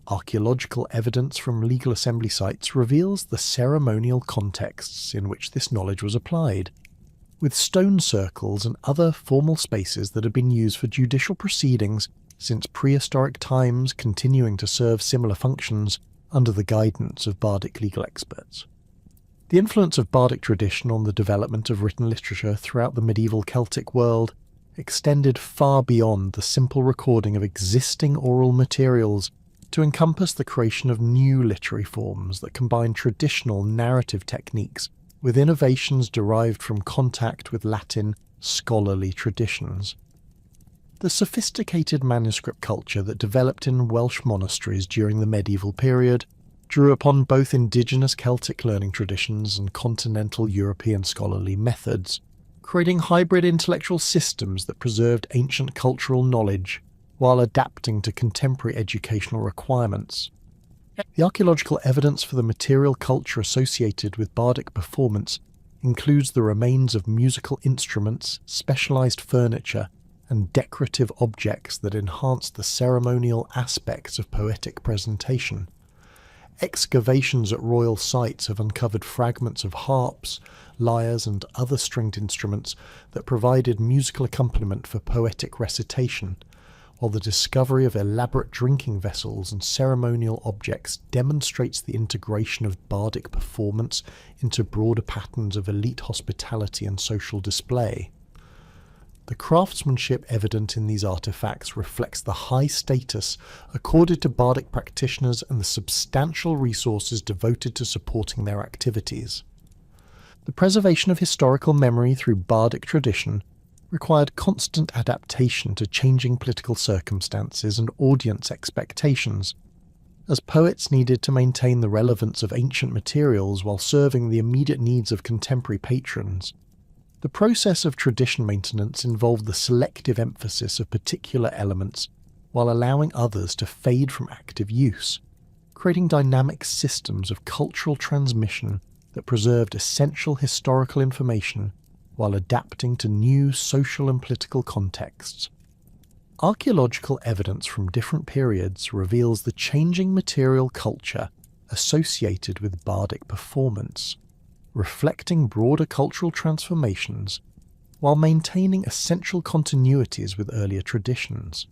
Archaeological evidence from legal assembly sites reveals the ceremonial contexts in which this knowledge was applied, with stone circles and other formal spaces that had been used for judicial proceedings since prehistoric times continuing to serve similar functions under the guidance of bardic legal experts. The influence of bardic tradition on the development of written literature throughout the medieval Celtic world extended far beyond the simple recording of existing oral materials to encompass the creation of new literary forms that combine traditional narrative techniques with innovations derived from contact with Latin scholarly traditions. The sophisticated manuscript culture that developed in Welsh monasteries during the medieval period drew upon both indigenous Celtic learning traditions and continental European scholarly methods, creating hybrid intellectual systems that preserved ancient cultural knowledge while adapting to contemporary educational requirements. The archaeological evidence for the material culture associated with bardic performance includes the remains of musical instruments, specialized furniture, and decorative objects that enhance the ceremonial aspects of poetic presentation. Excavations at royal sites have uncovered fragments of harps, lyres, and other stringed instruments that provided musical accompaniment for poetic recitation, while the discovery of elaborate drinking vessels and ceremonial objects demonstrates the integration of bardic performance into broader patterns of elite hospitality and social display. The craftsmanship evident in these artifacts reflects the high status accorded to bardic practitioners and the substantial resources devoted to supporting their activities. The preservation of historical memory through bardic tradition required constant adaptation to changing political circumstances and audience expectations, as poets needed to maintain the relevance of ancient materials while serving the immediate needs of contemporary patrons. The process of tradition maintenance involved the selective emphasis of particular elements while allowing others to fade from active use, creating dynamic systems of cultural transmission that preserved essential historical information while adapting to new social and political contexts. Archaeological evidence from different periods reveals the changing material culture associated with bardic performance, reflecting broader cultural transformations while maintaining essential continuities with earlier traditions.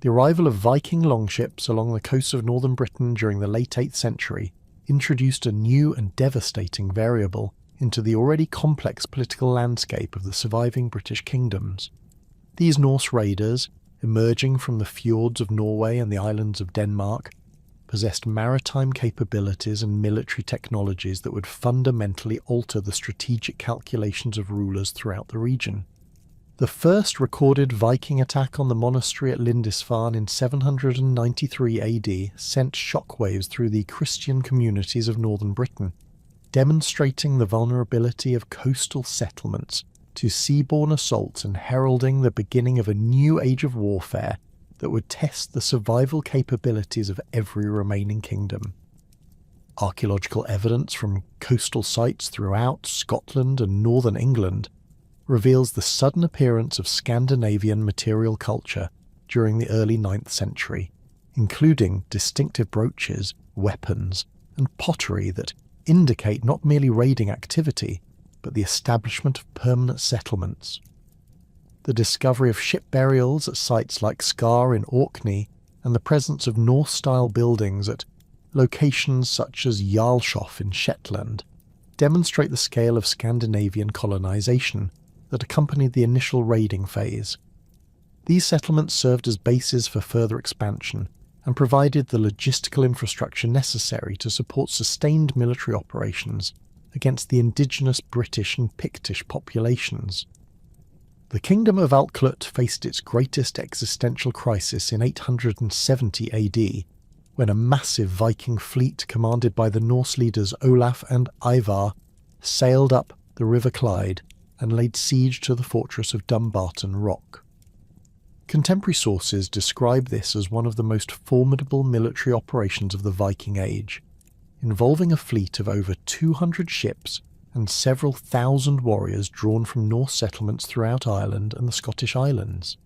The arrival of Viking longships along the coasts of northern Britain during the late 8th century introduced a new and devastating variable into the already complex political landscape of the surviving British kingdoms. These Norse raiders, emerging from the fjords of Norway and the islands of Denmark, possessed maritime capabilities and military technologies that would fundamentally alter the strategic calculations of rulers throughout the region. The first recorded Viking attack on the monastery at Lindisfarne in 793 AD sent shockwaves through the Christian communities of northern Britain, demonstrating the vulnerability of coastal settlements to seaborne assaults and heralding the beginning of a new age of warfare that would test the survival capabilities of every remaining kingdom. Archaeological evidence from coastal sites throughout Scotland and northern England reveals the sudden appearance of Scandinavian material culture during the early 9th century, including distinctive brooches, weapons, and pottery that indicate not merely raiding activity, but the establishment of permanent settlements. The discovery of ship burials at sites like Skar in Orkney and the presence of Norse-style buildings at locations such as Jarlshof in Shetland demonstrate the scale of Scandinavian colonisation that accompanied the initial raiding phase. These settlements served as bases for further expansion and provided the logistical infrastructure necessary to support sustained military operations against the indigenous British and Pictish populations. The kingdom of Alclut faced its greatest existential crisis in 870 AD, when a massive Viking fleet commanded by the Norse leaders Olaf and Ivar sailed up the River Clyde and laid siege to the fortress of Dumbarton Rock. Contemporary sources describe this as one of the most formidable military operations of the Viking Age, involving a fleet of over 200 ships and several thousand warriors drawn from Norse settlements throughout Ireland and the Scottish Islands.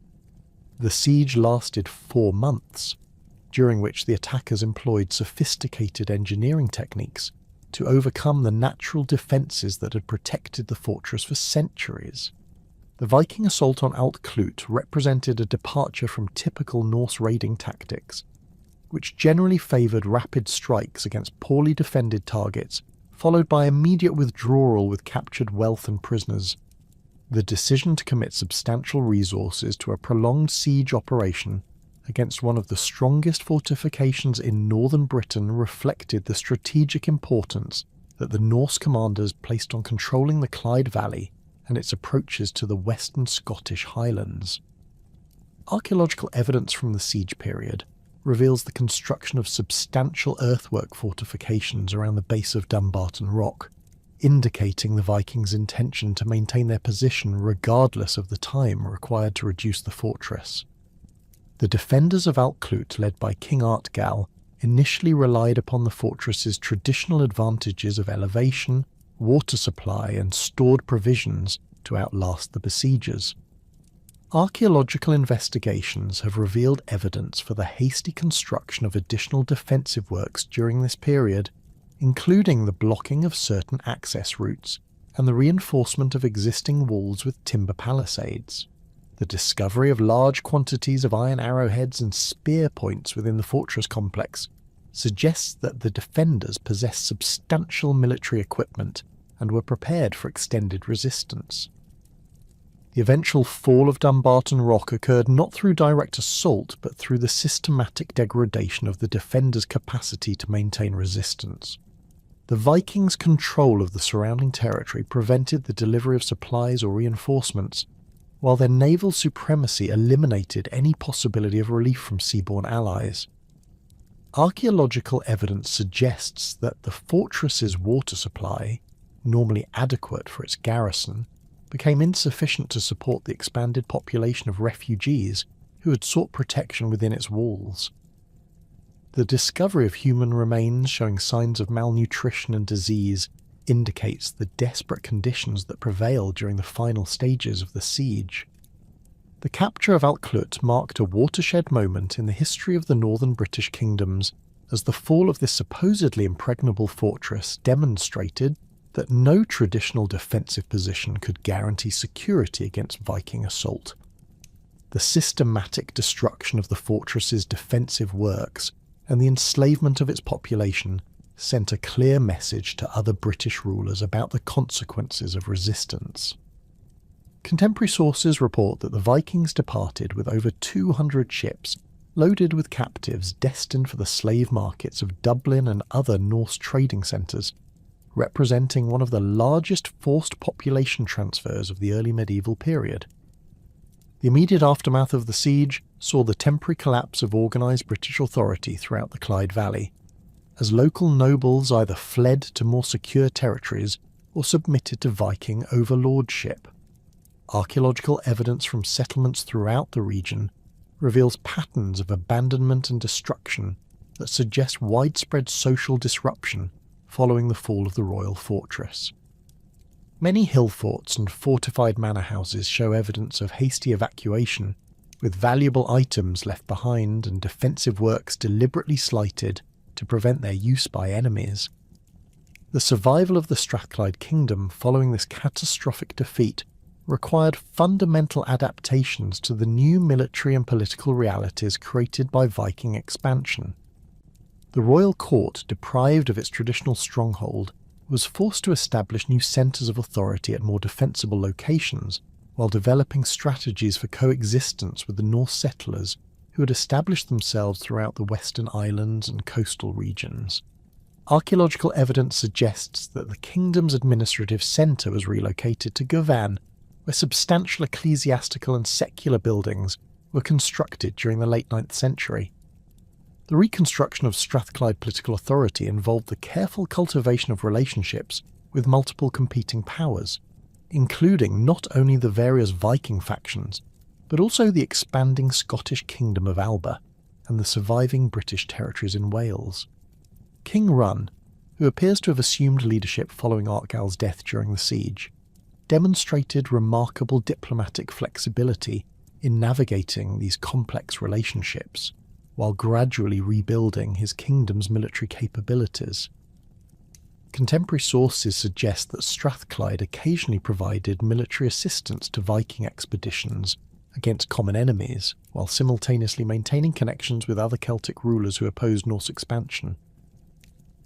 The siege lasted 4 months, during which the attackers employed sophisticated engineering techniques to overcome the natural defences that had protected the fortress for centuries. The Viking assault on Alclut represented a departure from typical Norse raiding tactics, which generally favoured rapid strikes against poorly defended targets, followed by immediate withdrawal with captured wealth and prisoners. The decision to commit substantial resources to a prolonged siege operation against one of the strongest fortifications in northern Britain reflected the strategic importance that the Norse commanders placed on controlling the Clyde Valley and its approaches to the western Scottish Highlands. Archaeological evidence from the siege period reveals the construction of substantial earthwork fortifications around the base of Dumbarton Rock, indicating the Vikings' intention to maintain their position regardless of the time required to reduce the fortress. The defenders of Alclut, led by King Artgal, initially relied upon the fortress's traditional advantages of elevation, water supply, and stored provisions to outlast the besiegers. Archaeological investigations have revealed evidence for the hasty construction of additional defensive works during this period, including the blocking of certain access routes and the reinforcement of existing walls with timber palisades. The discovery of large quantities of iron arrowheads and spear points within the fortress complex suggests that the defenders possessed substantial military equipment and were prepared for extended resistance. The eventual fall of Dumbarton Rock occurred not through direct assault, but through the systematic degradation of the defenders' capacity to maintain resistance. The Vikings' control of the surrounding territory prevented the delivery of supplies or reinforcements, while their naval supremacy eliminated any possibility of relief from seaborne allies. Archaeological evidence suggests that the fortress's water supply, normally adequate for its garrison, became insufficient to support the expanded population of refugees who had sought protection within its walls. The discovery of human remains showing signs of malnutrition and disease indicates the desperate conditions that prevailed during the final stages of the siege. The capture of Alclut marked a watershed moment in the history of the northern British kingdoms, as the fall of this supposedly impregnable fortress demonstrated that no traditional defensive position could guarantee security against Viking assault. The systematic destruction of the fortress's defensive works and the enslavement of its population sent a clear message to other British rulers about the consequences of resistance. Contemporary sources report that the Vikings departed with over 200 ships loaded with captives destined for the slave markets of Dublin and other Norse trading centres, representing one of the largest forced population transfers of the early medieval period. The immediate aftermath of the siege saw the temporary collapse of organised British authority throughout the Clyde Valley, as local nobles either fled to more secure territories or submitted to Viking overlordship. Archaeological evidence from settlements throughout the region reveals patterns of abandonment and destruction that suggest widespread social disruption following the fall of the royal fortress. Many hill forts and fortified manor houses show evidence of hasty evacuation, with valuable items left behind and defensive works deliberately slighted to prevent their use by enemies. The survival of the Strathclyde kingdom following this catastrophic defeat required fundamental adaptations to the new military and political realities created by Viking expansion. The royal court, deprived of its traditional stronghold, was forced to establish new centres of authority at more defensible locations, while developing strategies for coexistence with the Norse settlers who had established themselves throughout the Western Islands and coastal regions. Archaeological evidence suggests that the kingdom's administrative centre was relocated to Govan, where substantial ecclesiastical and secular buildings were constructed during the late 9th century. The reconstruction of Strathclyde political authority involved the careful cultivation of relationships with multiple competing powers, including not only the various Viking factions, but also the expanding Scottish kingdom of Alba and the surviving British territories in Wales. King Run, who appears to have assumed leadership following Argyll's death during the siege, demonstrated remarkable diplomatic flexibility in navigating these complex relationships, while gradually rebuilding his kingdom's military capabilities. Contemporary sources suggest that Strathclyde occasionally provided military assistance to Viking expeditions against common enemies, while simultaneously maintaining connections with other Celtic rulers who opposed Norse expansion.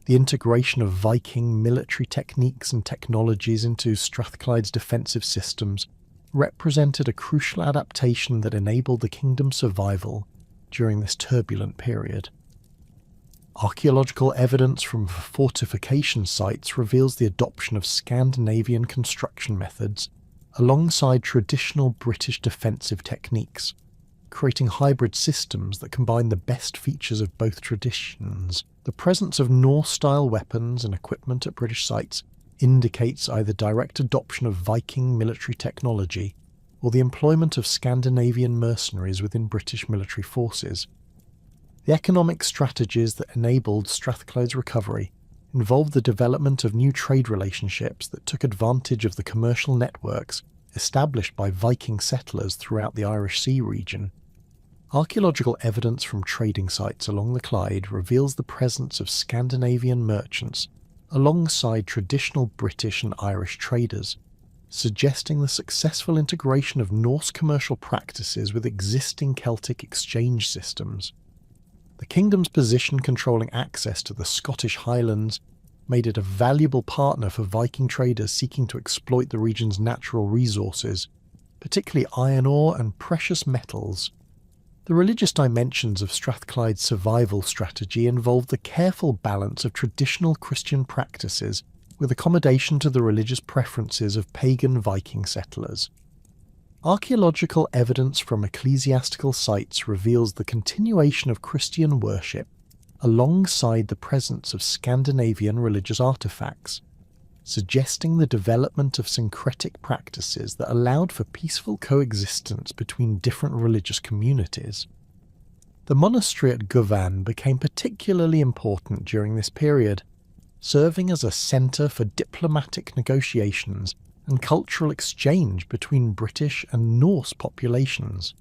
The integration of Viking military techniques and technologies into Strathclyde's defensive systems represented a crucial adaptation that enabled the kingdom's survival during this turbulent period. Archaeological evidence from fortification sites reveals the adoption of Scandinavian construction methods alongside traditional British defensive techniques, creating hybrid systems that combine the best features of both traditions. The presence of Norse-style weapons and equipment at British sites indicates either direct adoption of Viking military technology or the employment of Scandinavian mercenaries within British military forces. The economic strategies that enabled Strathclyde's recovery involved the development of new trade relationships that took advantage of the commercial networks established by Viking settlers throughout the Irish Sea region. Archaeological evidence from trading sites along the Clyde reveals the presence of Scandinavian merchants alongside traditional British and Irish traders, suggesting the successful integration of Norse commercial practices with existing Celtic exchange systems. The kingdom's position controlling access to the Scottish Highlands made it a valuable partner for Viking traders seeking to exploit the region's natural resources, particularly iron ore and precious metals. The religious dimensions of Strathclyde's survival strategy involved the careful balance of traditional Christian practices with accommodation to the religious preferences of pagan Viking settlers. Archaeological evidence from ecclesiastical sites reveals the continuation of Christian worship alongside the presence of Scandinavian religious artifacts, suggesting the development of syncretic practices that allowed for peaceful coexistence between different religious communities. The monastery at Govan became particularly important during this period, serving as a centre for diplomatic negotiations and cultural exchange between British and Norse populations.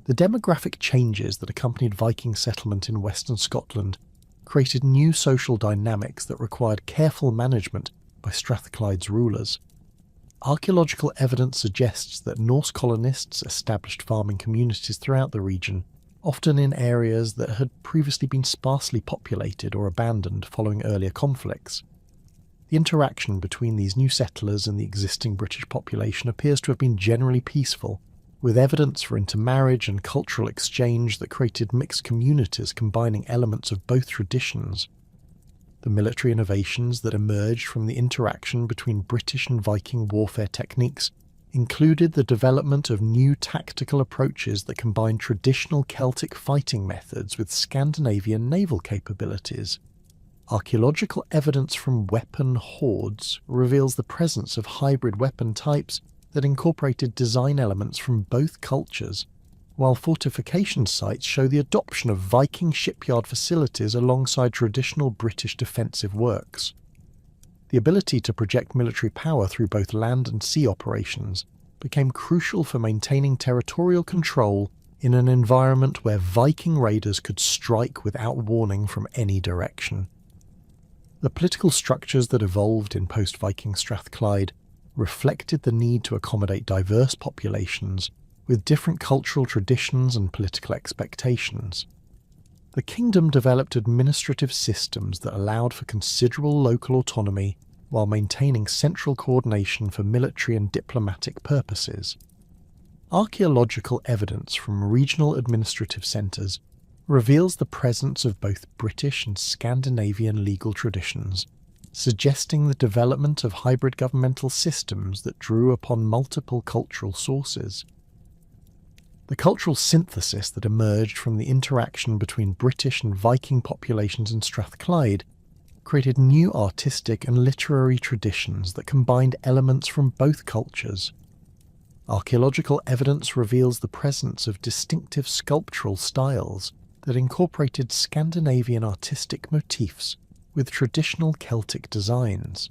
The demographic changes that accompanied Viking settlement in western Scotland created new social dynamics that required careful management by Strathclyde's rulers. Archaeological evidence suggests that Norse colonists established farming communities throughout the region, often in areas that had previously been sparsely populated or abandoned following earlier conflicts. The interaction between these new settlers and the existing British population appears to have been generally peaceful, with evidence for intermarriage and cultural exchange that created mixed communities combining elements of both traditions. The military innovations that emerged from the interaction between British and Viking warfare techniques included the development of new tactical approaches that combined traditional Celtic fighting methods with Scandinavian naval capabilities. Archaeological evidence from weapon hoards reveals the presence of hybrid weapon types that incorporated design elements from both cultures, while fortification sites show the adoption of Viking shipyard facilities alongside traditional British defensive works. The ability to project military power through both land and sea operations became crucial for maintaining territorial control in an environment where Viking raiders could strike without warning from any direction. The political structures that evolved in post-Viking Strathclyde reflected the need to accommodate diverse populations with different cultural traditions and political expectations. The kingdom developed administrative systems that allowed for considerable local autonomy while maintaining central coordination for military and diplomatic purposes. Archaeological evidence from regional administrative centres reveals the presence of both British and Scandinavian legal traditions, suggesting the development of hybrid governmental systems that drew upon multiple cultural sources. The cultural synthesis that emerged from the interaction between British and Viking populations in Strathclyde created new artistic and literary traditions that combined elements from both cultures. Archaeological evidence reveals the presence of distinctive sculptural styles that incorporated Scandinavian artistic motifs with traditional Celtic designs,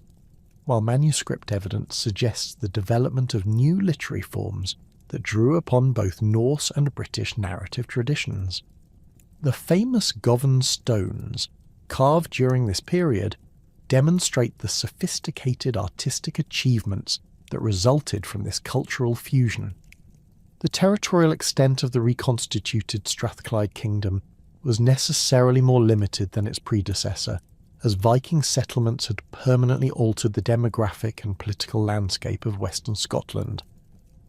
while manuscript evidence suggests the development of new literary forms that drew upon both Norse and British narrative traditions. The famous Govan stones, carved during this period, demonstrate the sophisticated artistic achievements that resulted from this cultural fusion. The territorial extent of the reconstituted Strathclyde kingdom was necessarily more limited than its predecessor, as Viking settlements had permanently altered the demographic and political landscape of Western Scotland.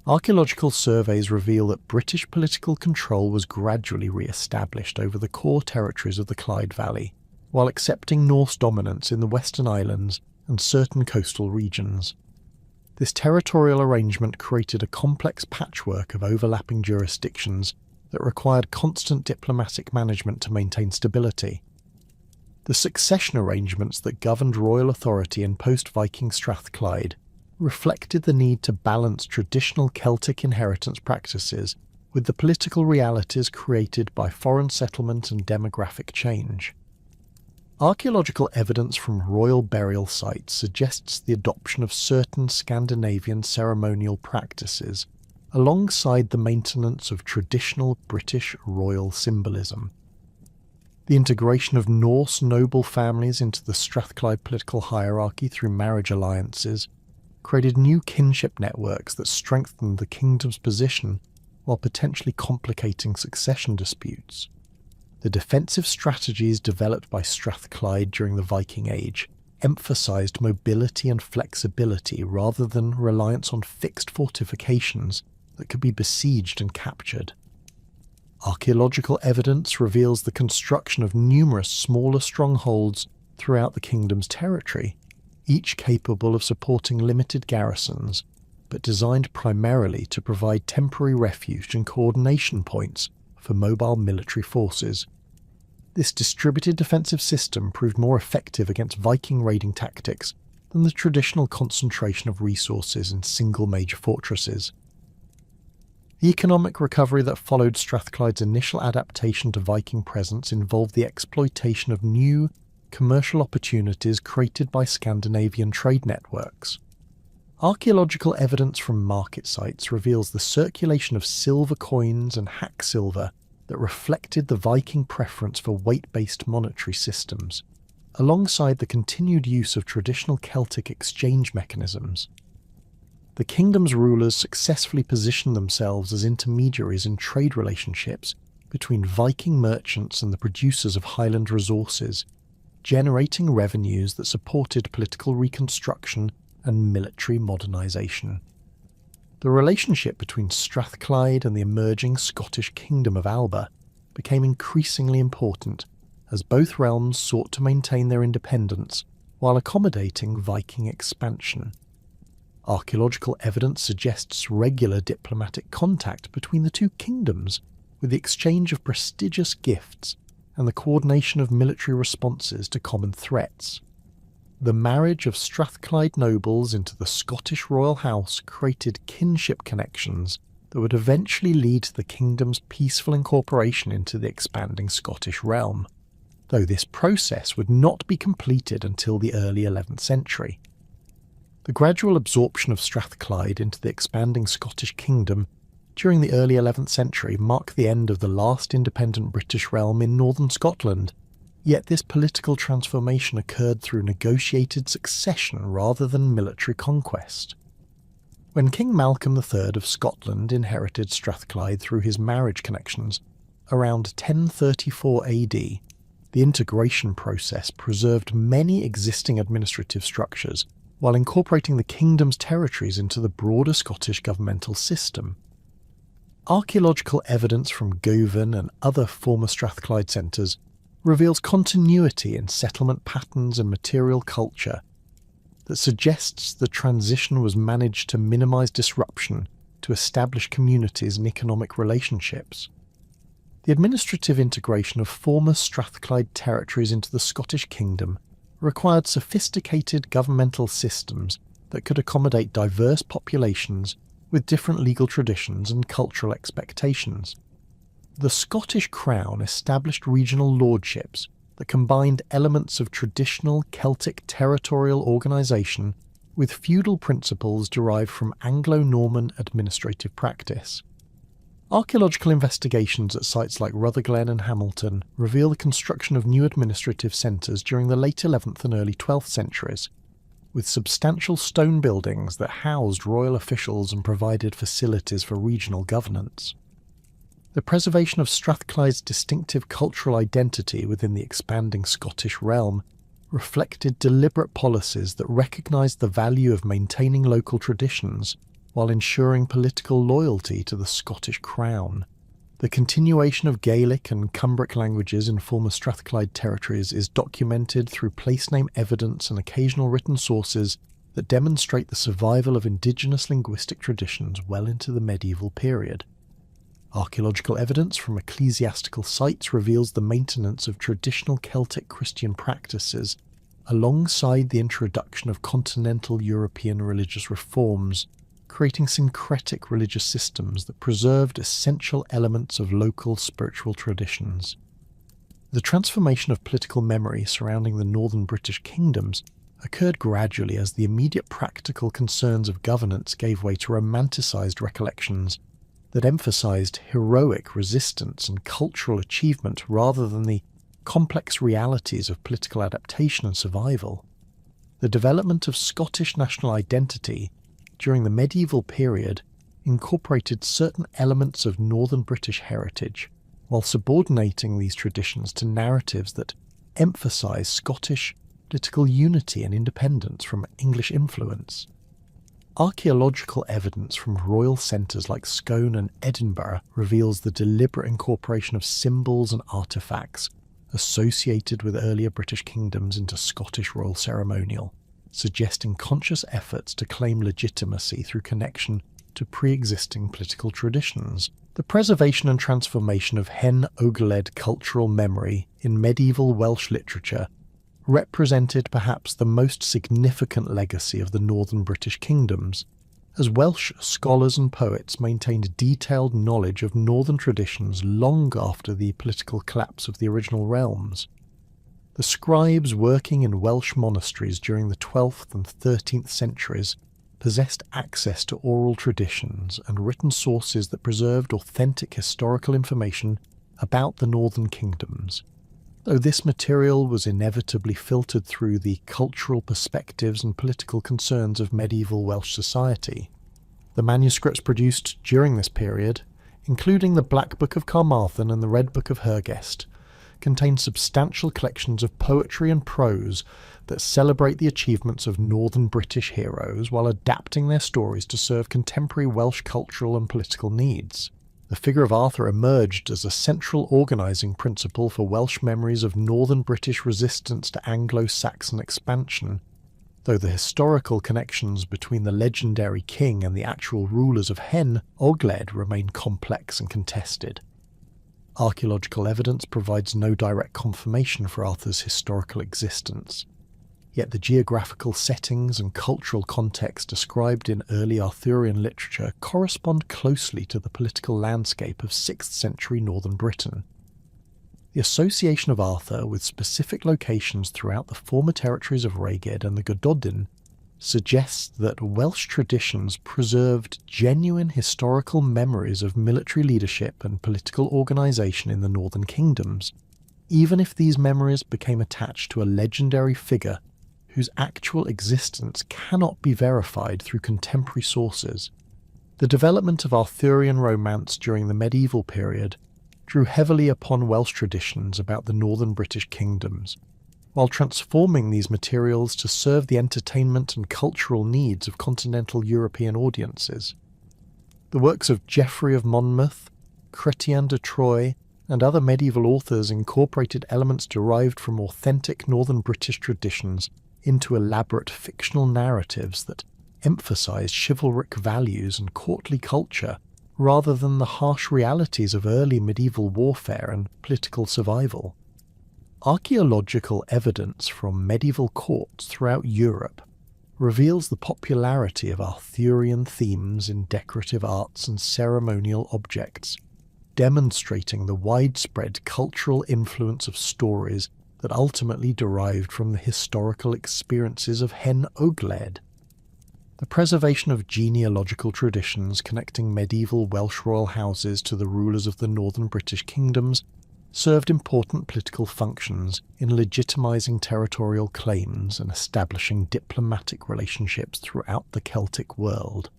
Archaeological surveys reveal that British political control was gradually re-established over the core territories of the Clyde Valley, while accepting Norse dominance in the Western Islands and certain coastal regions. This territorial arrangement created a complex patchwork of overlapping jurisdictions that required constant diplomatic management to maintain stability. The succession arrangements that governed royal authority in post-Viking Strathclyde reflected the need to balance traditional Celtic inheritance practices with the political realities created by foreign settlement and demographic change. Archaeological evidence from royal burial sites suggests the adoption of certain Scandinavian ceremonial practices, alongside the maintenance of traditional British royal symbolism. The integration of Norse noble families into the Strathclyde political hierarchy through marriage alliances created new kinship networks that strengthened the kingdom's position while potentially complicating succession disputes. The defensive strategies developed by Strathclyde during the Viking Age emphasised mobility and flexibility rather than reliance on fixed fortifications that could be besieged and captured. Archaeological evidence reveals the construction of numerous smaller strongholds throughout the kingdom's territory, each capable of supporting limited garrisons, but designed primarily to provide temporary refuge and coordination points for mobile military forces. This distributed defensive system proved more effective against Viking raiding tactics than the traditional concentration of resources in single major fortresses. The economic recovery that followed Strathclyde's initial adaptation to Viking presence involved the exploitation of new, commercial opportunities created by Scandinavian trade networks. Archaeological evidence from market sites reveals the circulation of silver coins and hack silver that reflected the Viking preference for weight-based monetary systems, alongside the continued use of traditional Celtic exchange mechanisms. The kingdom's rulers successfully positioned themselves as intermediaries in trade relationships between Viking merchants and the producers of highland resources, generating revenues that supported political reconstruction and military modernisation. The relationship between Strathclyde and the emerging Scottish Kingdom of Alba became increasingly important as both realms sought to maintain their independence while accommodating Viking expansion. Archaeological evidence suggests regular diplomatic contact between the two kingdoms, with the exchange of prestigious gifts and the coordination of military responses to common threats. The marriage of Strathclyde nobles into the Scottish royal house created kinship connections that would eventually lead to the kingdom's peaceful incorporation into the expanding Scottish realm, though this process would not be completed until the early 11th century. The gradual absorption of Strathclyde into the expanding Scottish kingdom during the early 11th century marked the end of the last independent British realm in northern Scotland, yet this political transformation occurred through negotiated succession rather than military conquest. When King Malcolm III of Scotland inherited Strathclyde through his marriage connections, around 1034 AD, the integration process preserved many existing administrative structures while incorporating the kingdom's territories into the broader Scottish governmental system. Archaeological evidence from Govan and other former Strathclyde centres reveals continuity in settlement patterns and material culture that suggests the transition was managed to minimise disruption to establish communities and economic relationships. The administrative integration of former Strathclyde territories into the Scottish kingdom required sophisticated governmental systems that could accommodate diverse populations with different legal traditions and cultural expectations. The Scottish Crown established regional lordships that combined elements of traditional Celtic territorial organisation with feudal principles derived from Anglo-Norman administrative practice. Archaeological investigations at sites like Rutherglen and Hamilton reveal the construction of new administrative centres during the late 11th and early 12th centuries, with substantial stone buildings that housed royal officials and provided facilities for regional governance. The preservation of Strathclyde's distinctive cultural identity within the expanding Scottish realm reflected deliberate policies that recognised the value of maintaining local traditions while ensuring political loyalty to the Scottish Crown. The continuation of Gaelic and Cumbric languages in former Strathclyde territories is documented through place-name evidence and occasional written sources that demonstrate the survival of indigenous linguistic traditions well into the medieval period. Archaeological evidence from ecclesiastical sites reveals the maintenance of traditional Celtic Christian practices alongside the introduction of continental European religious reforms, creating syncretic religious systems that preserved essential elements of local spiritual traditions. The transformation of political memory surrounding the northern British kingdoms occurred gradually as the immediate practical concerns of governance gave way to romanticised recollections that emphasised heroic resistance and cultural achievement rather than the complex realities of political adaptation and survival. The development of Scottish national identity during the medieval period incorporated certain elements of northern British heritage, while subordinating these traditions to narratives that emphasise Scottish political unity and independence from English influence. Archaeological evidence from royal centres like Scone and Edinburgh reveals the deliberate incorporation of symbols and artefacts associated with earlier British kingdoms into Scottish royal ceremonial, suggesting conscious efforts to claim legitimacy through connection to pre-existing political traditions. The preservation and transformation of Hen Ogledd cultural memory in medieval Welsh literature represented perhaps the most significant legacy of the northern British kingdoms, as Welsh scholars and poets maintained detailed knowledge of northern traditions long after the political collapse of the original realms. The scribes working in Welsh monasteries during the 12th and 13th centuries possessed access to oral traditions and written sources that preserved authentic historical information about the northern kingdoms, though this material was inevitably filtered through the cultural perspectives and political concerns of medieval Welsh society. The manuscripts produced during this period, including the Black Book of Carmarthen and the Red Book of Hergest, contain substantial collections of poetry and prose that celebrate the achievements of northern British heroes while adapting their stories to serve contemporary Welsh cultural and political needs. The figure of Arthur emerged as a central organising principle for Welsh memories of northern British resistance to Anglo-Saxon expansion, though the historical connections between the legendary king and the actual rulers of Hen Ogledd remain complex and contested. Archaeological evidence provides no direct confirmation for Arthur's historical existence, yet the geographical settings and cultural context described in early Arthurian literature correspond closely to the political landscape of 6th century northern Britain. The association of Arthur with specific locations throughout the former territories of Rheged and the Gododdin suggests that Welsh traditions preserved genuine historical memories of military leadership and political organisation in the northern kingdoms, even if these memories became attached to a legendary figure whose actual existence cannot be verified through contemporary sources. The development of Arthurian romance during the medieval period drew heavily upon Welsh traditions about the northern British kingdoms, while transforming these materials to serve the entertainment and cultural needs of continental European audiences. The works of Geoffrey of Monmouth, Chrétien de Troyes, and other medieval authors incorporated elements derived from authentic northern British traditions into elaborate fictional narratives that emphasised chivalric values and courtly culture rather than the harsh realities of early medieval warfare and political survival. Archaeological evidence from medieval courts throughout Europe reveals the popularity of Arthurian themes in decorative arts and ceremonial objects, demonstrating the widespread cultural influence of stories that ultimately derived from the historical experiences of Hen Ogledd. The preservation of genealogical traditions connecting medieval Welsh royal houses to the rulers of the northern British kingdoms served important political functions in legitimising territorial claims and establishing diplomatic relationships throughout the Celtic world.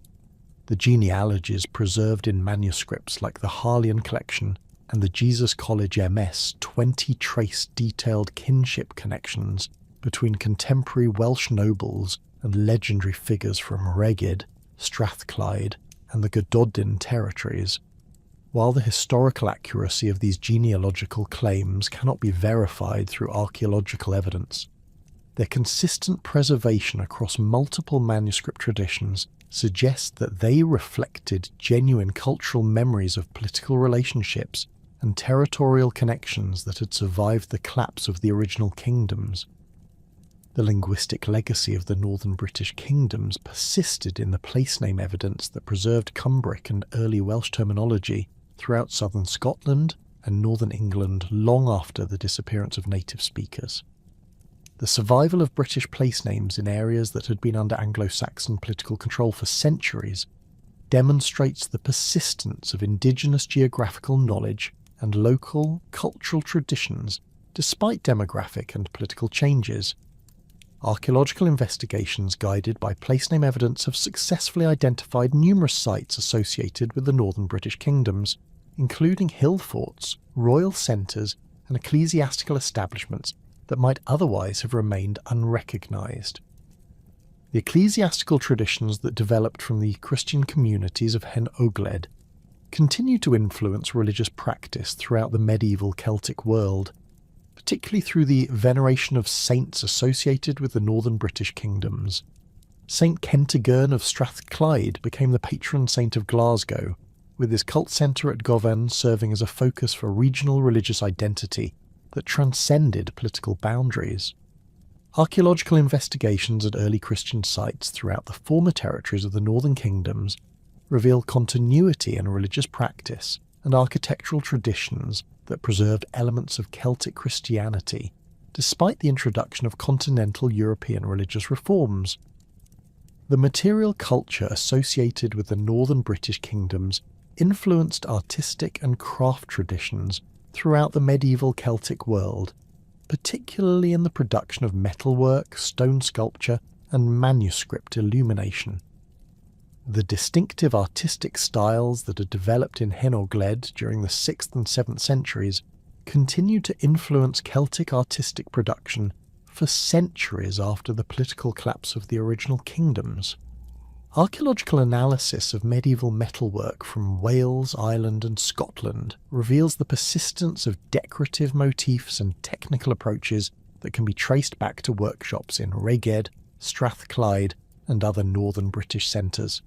The genealogies preserved in manuscripts like the Harleian Collection and the Jesus College MS 20 trace detailed kinship connections between contemporary Welsh nobles and legendary figures from Rheged, Strathclyde, and the Gododdin territories. While the historical accuracy of these genealogical claims cannot be verified through archaeological evidence, their consistent preservation across multiple manuscript traditions suggests that they reflected genuine cultural memories of political relationships and territorial connections that had survived the collapse of the original kingdoms. The linguistic legacy of the northern British kingdoms persisted in the place name evidence that preserved Cumbric and early Welsh terminology throughout southern Scotland and northern England long after the disappearance of native speakers. The survival of British place names in areas that had been under Anglo-Saxon political control for centuries demonstrates the persistence of indigenous geographical knowledge and local cultural traditions despite demographic and political changes. Archaeological investigations guided by place name evidence have successfully identified numerous sites associated with the northern British kingdoms, including hill forts, royal centres, and ecclesiastical establishments that might otherwise have remained unrecognised. The ecclesiastical traditions that developed from the Christian communities of Hen Ogledd continue to influence religious practice throughout the medieval Celtic world, particularly through the veneration of saints associated with the northern British kingdoms. Saint Kentigern of Strathclyde became the patron saint of Glasgow, with his cult centre at Govan serving as a focus for regional religious identity that transcended political boundaries. Archaeological investigations at early Christian sites throughout the former territories of the northern kingdoms reveal continuity in religious practice and architectural traditions that preserved elements of Celtic Christianity, despite the introduction of continental European religious reforms. The material culture associated with the northern British kingdoms influenced artistic and craft traditions throughout the medieval Celtic world, particularly in the production of metalwork, stone sculpture, and manuscript illumination. The distinctive artistic styles that had developed in Hen Ogledd during the 6th and 7th centuries continued to influence Celtic artistic production for centuries after the political collapse of the original kingdoms. Archaeological analysis of medieval metalwork from Wales, Ireland and Scotland reveals the persistence of decorative motifs and technical approaches that can be traced back to workshops in Rhaeadr, Strathclyde and other northern British centres.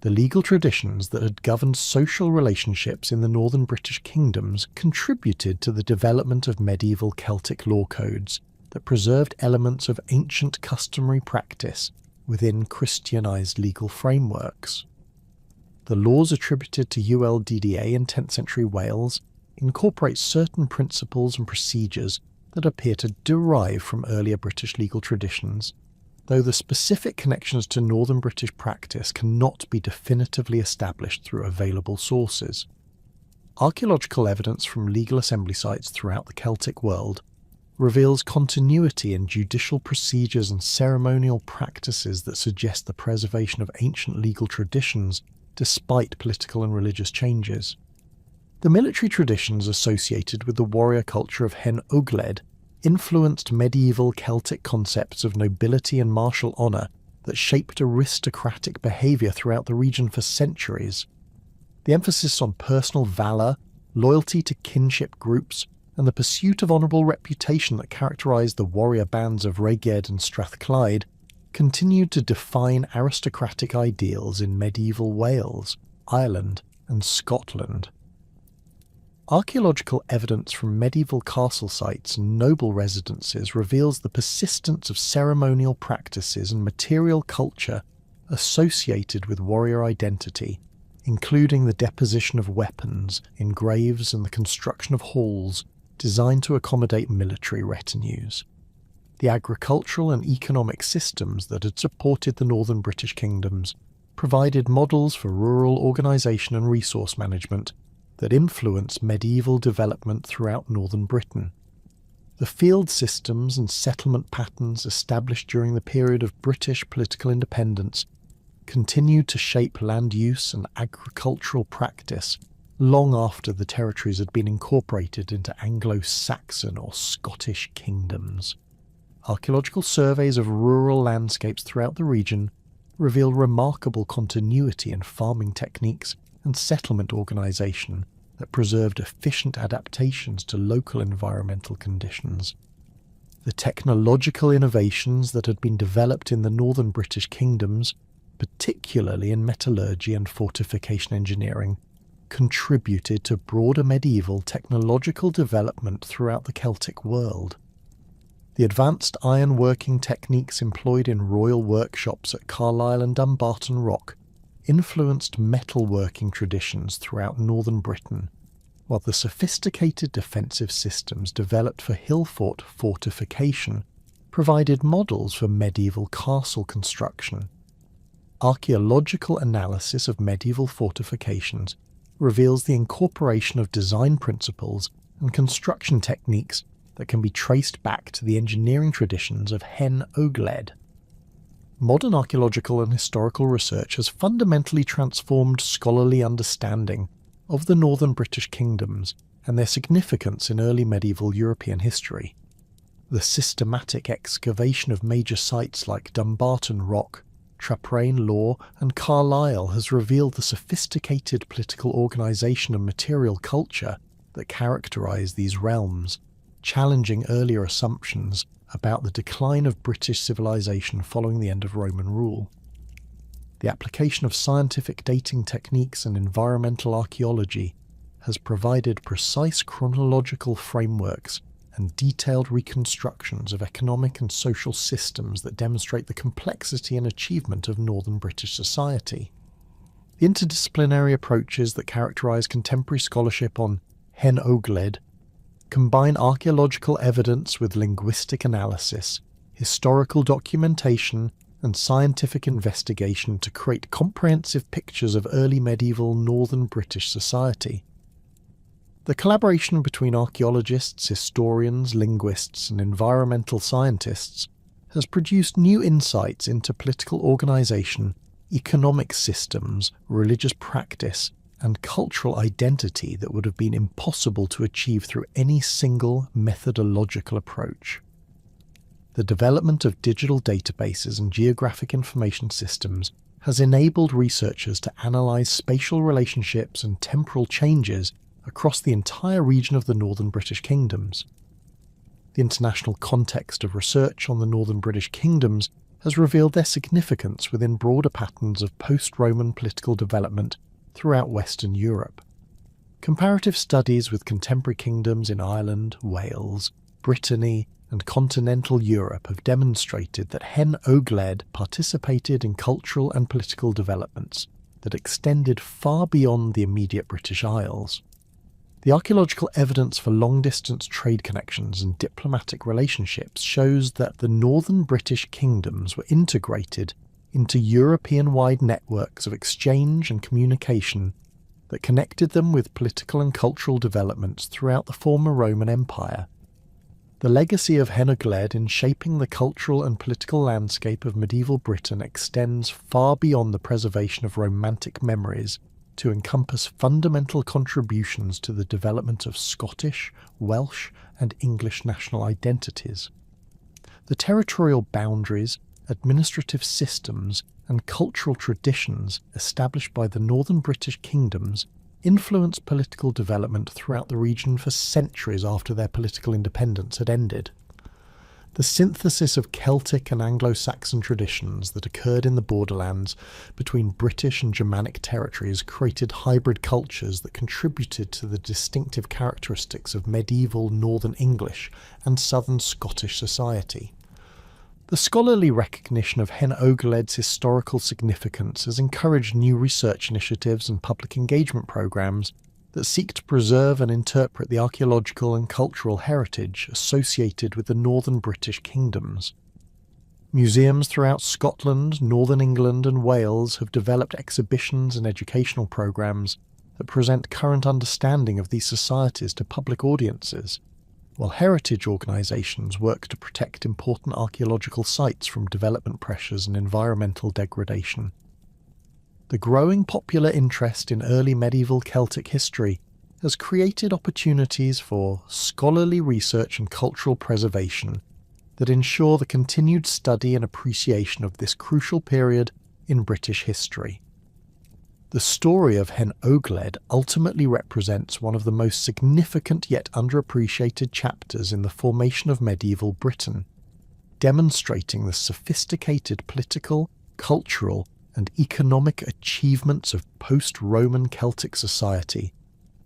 The legal traditions that had governed social relationships in the northern British kingdoms contributed to the development of medieval Celtic law codes that preserved elements of ancient customary practice within Christianised legal frameworks. The laws attributed to ULDDA in 10th century Wales incorporate certain principles and procedures that appear to derive from earlier British legal traditions, though the specific connections to northern British practice cannot be definitively established through available sources. Archaeological evidence from legal assembly sites throughout the Celtic world reveals continuity in judicial procedures and ceremonial practices that suggest the preservation of ancient legal traditions despite political and religious changes. The military traditions associated with the warrior culture of Hen Ogledd influenced medieval Celtic concepts of nobility and martial honour that shaped aristocratic behaviour throughout the region for centuries. The emphasis on personal valour, loyalty to kinship groups, and the pursuit of honourable reputation that characterised the warrior bands of Rhaeadr and Strathclyde continued to define aristocratic ideals in medieval Wales, Ireland and Scotland. Archaeological evidence from medieval castle sites and noble residences reveals the persistence of ceremonial practices and material culture associated with warrior identity, including the deposition of weapons in graves and the construction of halls designed to accommodate military retinues. The agricultural and economic systems that had supported the northern British kingdoms provided models for rural organisation and resource management that influenced medieval development throughout northern Britain. The field systems and settlement patterns established during the period of British political independence continued to shape land use and agricultural practice long after the territories had been incorporated into Anglo-Saxon or Scottish kingdoms. Archaeological surveys of rural landscapes throughout the region reveal remarkable continuity in farming techniques and settlement organisation that preserved efficient adaptations to local environmental conditions. The technological innovations that had been developed in the northern British kingdoms, particularly in metallurgy and fortification engineering, contributed to broader medieval technological development throughout the Celtic world. The advanced iron-working techniques employed in royal workshops at Carlisle and Dumbarton Rock influenced metalworking traditions throughout northern Britain, while the sophisticated defensive systems developed for hill fort fortification provided models for medieval castle construction. Archaeological analysis of medieval fortifications reveals the incorporation of design principles and construction techniques that can be traced back to the engineering traditions of Hen Ogledd. Modern archaeological and historical research has fundamentally transformed scholarly understanding of the northern British kingdoms and their significance in early medieval European history. The systematic excavation of major sites like Dumbarton Rock, Traprain Law and Carlisle has revealed the sophisticated political organisation and material culture that characterised these realms, challenging earlier assumptions about the decline of British civilization following the end of Roman rule. The application of scientific dating techniques and environmental archaeology has provided precise chronological frameworks and detailed reconstructions of economic and social systems that demonstrate the complexity and achievement of northern British society. The interdisciplinary approaches that characterise contemporary scholarship on Hen Ogledd combine archaeological evidence with linguistic analysis, historical documentation, and scientific investigation to create comprehensive pictures of early medieval northern British society. The collaboration between archaeologists, historians, linguists, and environmental scientists has produced new insights into political organisation, economic systems, religious practice, and cultural identity that would have been impossible to achieve through any single methodological approach. The development of digital databases and geographic information systems has enabled researchers to analyse spatial relationships and temporal changes across the entire region of the Northern British Kingdoms. The international context of research on the Northern British Kingdoms has revealed their significance within broader patterns of post-Roman political development throughout Western Europe. Comparative studies with contemporary kingdoms in Ireland, Wales, Brittany, and continental Europe have demonstrated that Hen Ogledd participated in cultural and political developments that extended far beyond the immediate British Isles. The archaeological evidence for long-distance trade connections and diplomatic relationships shows that the northern British kingdoms were integrated into European-wide networks of exchange and communication that connected them with political and cultural developments throughout the former Roman Empire. The legacy of Hen Ogledd in shaping the cultural and political landscape of medieval Britain extends far beyond the preservation of romantic memories to encompass fundamental contributions to the development of Scottish, Welsh, and English national identities. The territorial boundaries, administrative systems, and cultural traditions established by the northern British kingdoms influenced political development throughout the region for centuries after their political independence had ended. The synthesis of Celtic and Anglo-Saxon traditions that occurred in the borderlands between British and Germanic territories created hybrid cultures that contributed to the distinctive characteristics of medieval Northern English and Southern Scottish society. The scholarly recognition of Hen Ogledd's historical significance has encouraged new research initiatives and public engagement programs that seek to preserve and interpret the archaeological and cultural heritage associated with the northern British kingdoms. Museums throughout Scotland, northern England and Wales have developed exhibitions and educational programs that present current understanding of these societies to public audiences, while heritage organisations work to protect important archaeological sites from development pressures and environmental degradation. The growing popular interest in early medieval Celtic history has created opportunities for scholarly research and cultural preservation that ensure the continued study and appreciation of this crucial period in British history. The story of Hen Ogledd ultimately represents one of the most significant yet underappreciated chapters in the formation of medieval Britain, demonstrating the sophisticated political, cultural, and economic achievements of post-Roman Celtic society,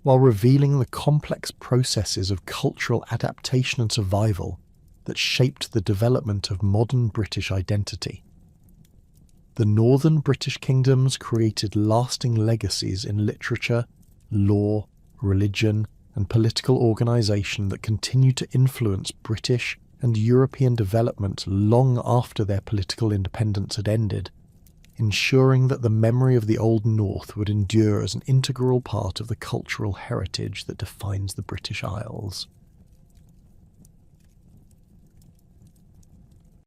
while revealing the complex processes of cultural adaptation and survival that shaped the development of modern British identity. The northern British kingdoms created lasting legacies in literature, law, religion, and political organisation that continue to influence British and European development long after their political independence had ended, ensuring that the memory of the Old North would endure as an integral part of the cultural heritage that defines the British Isles.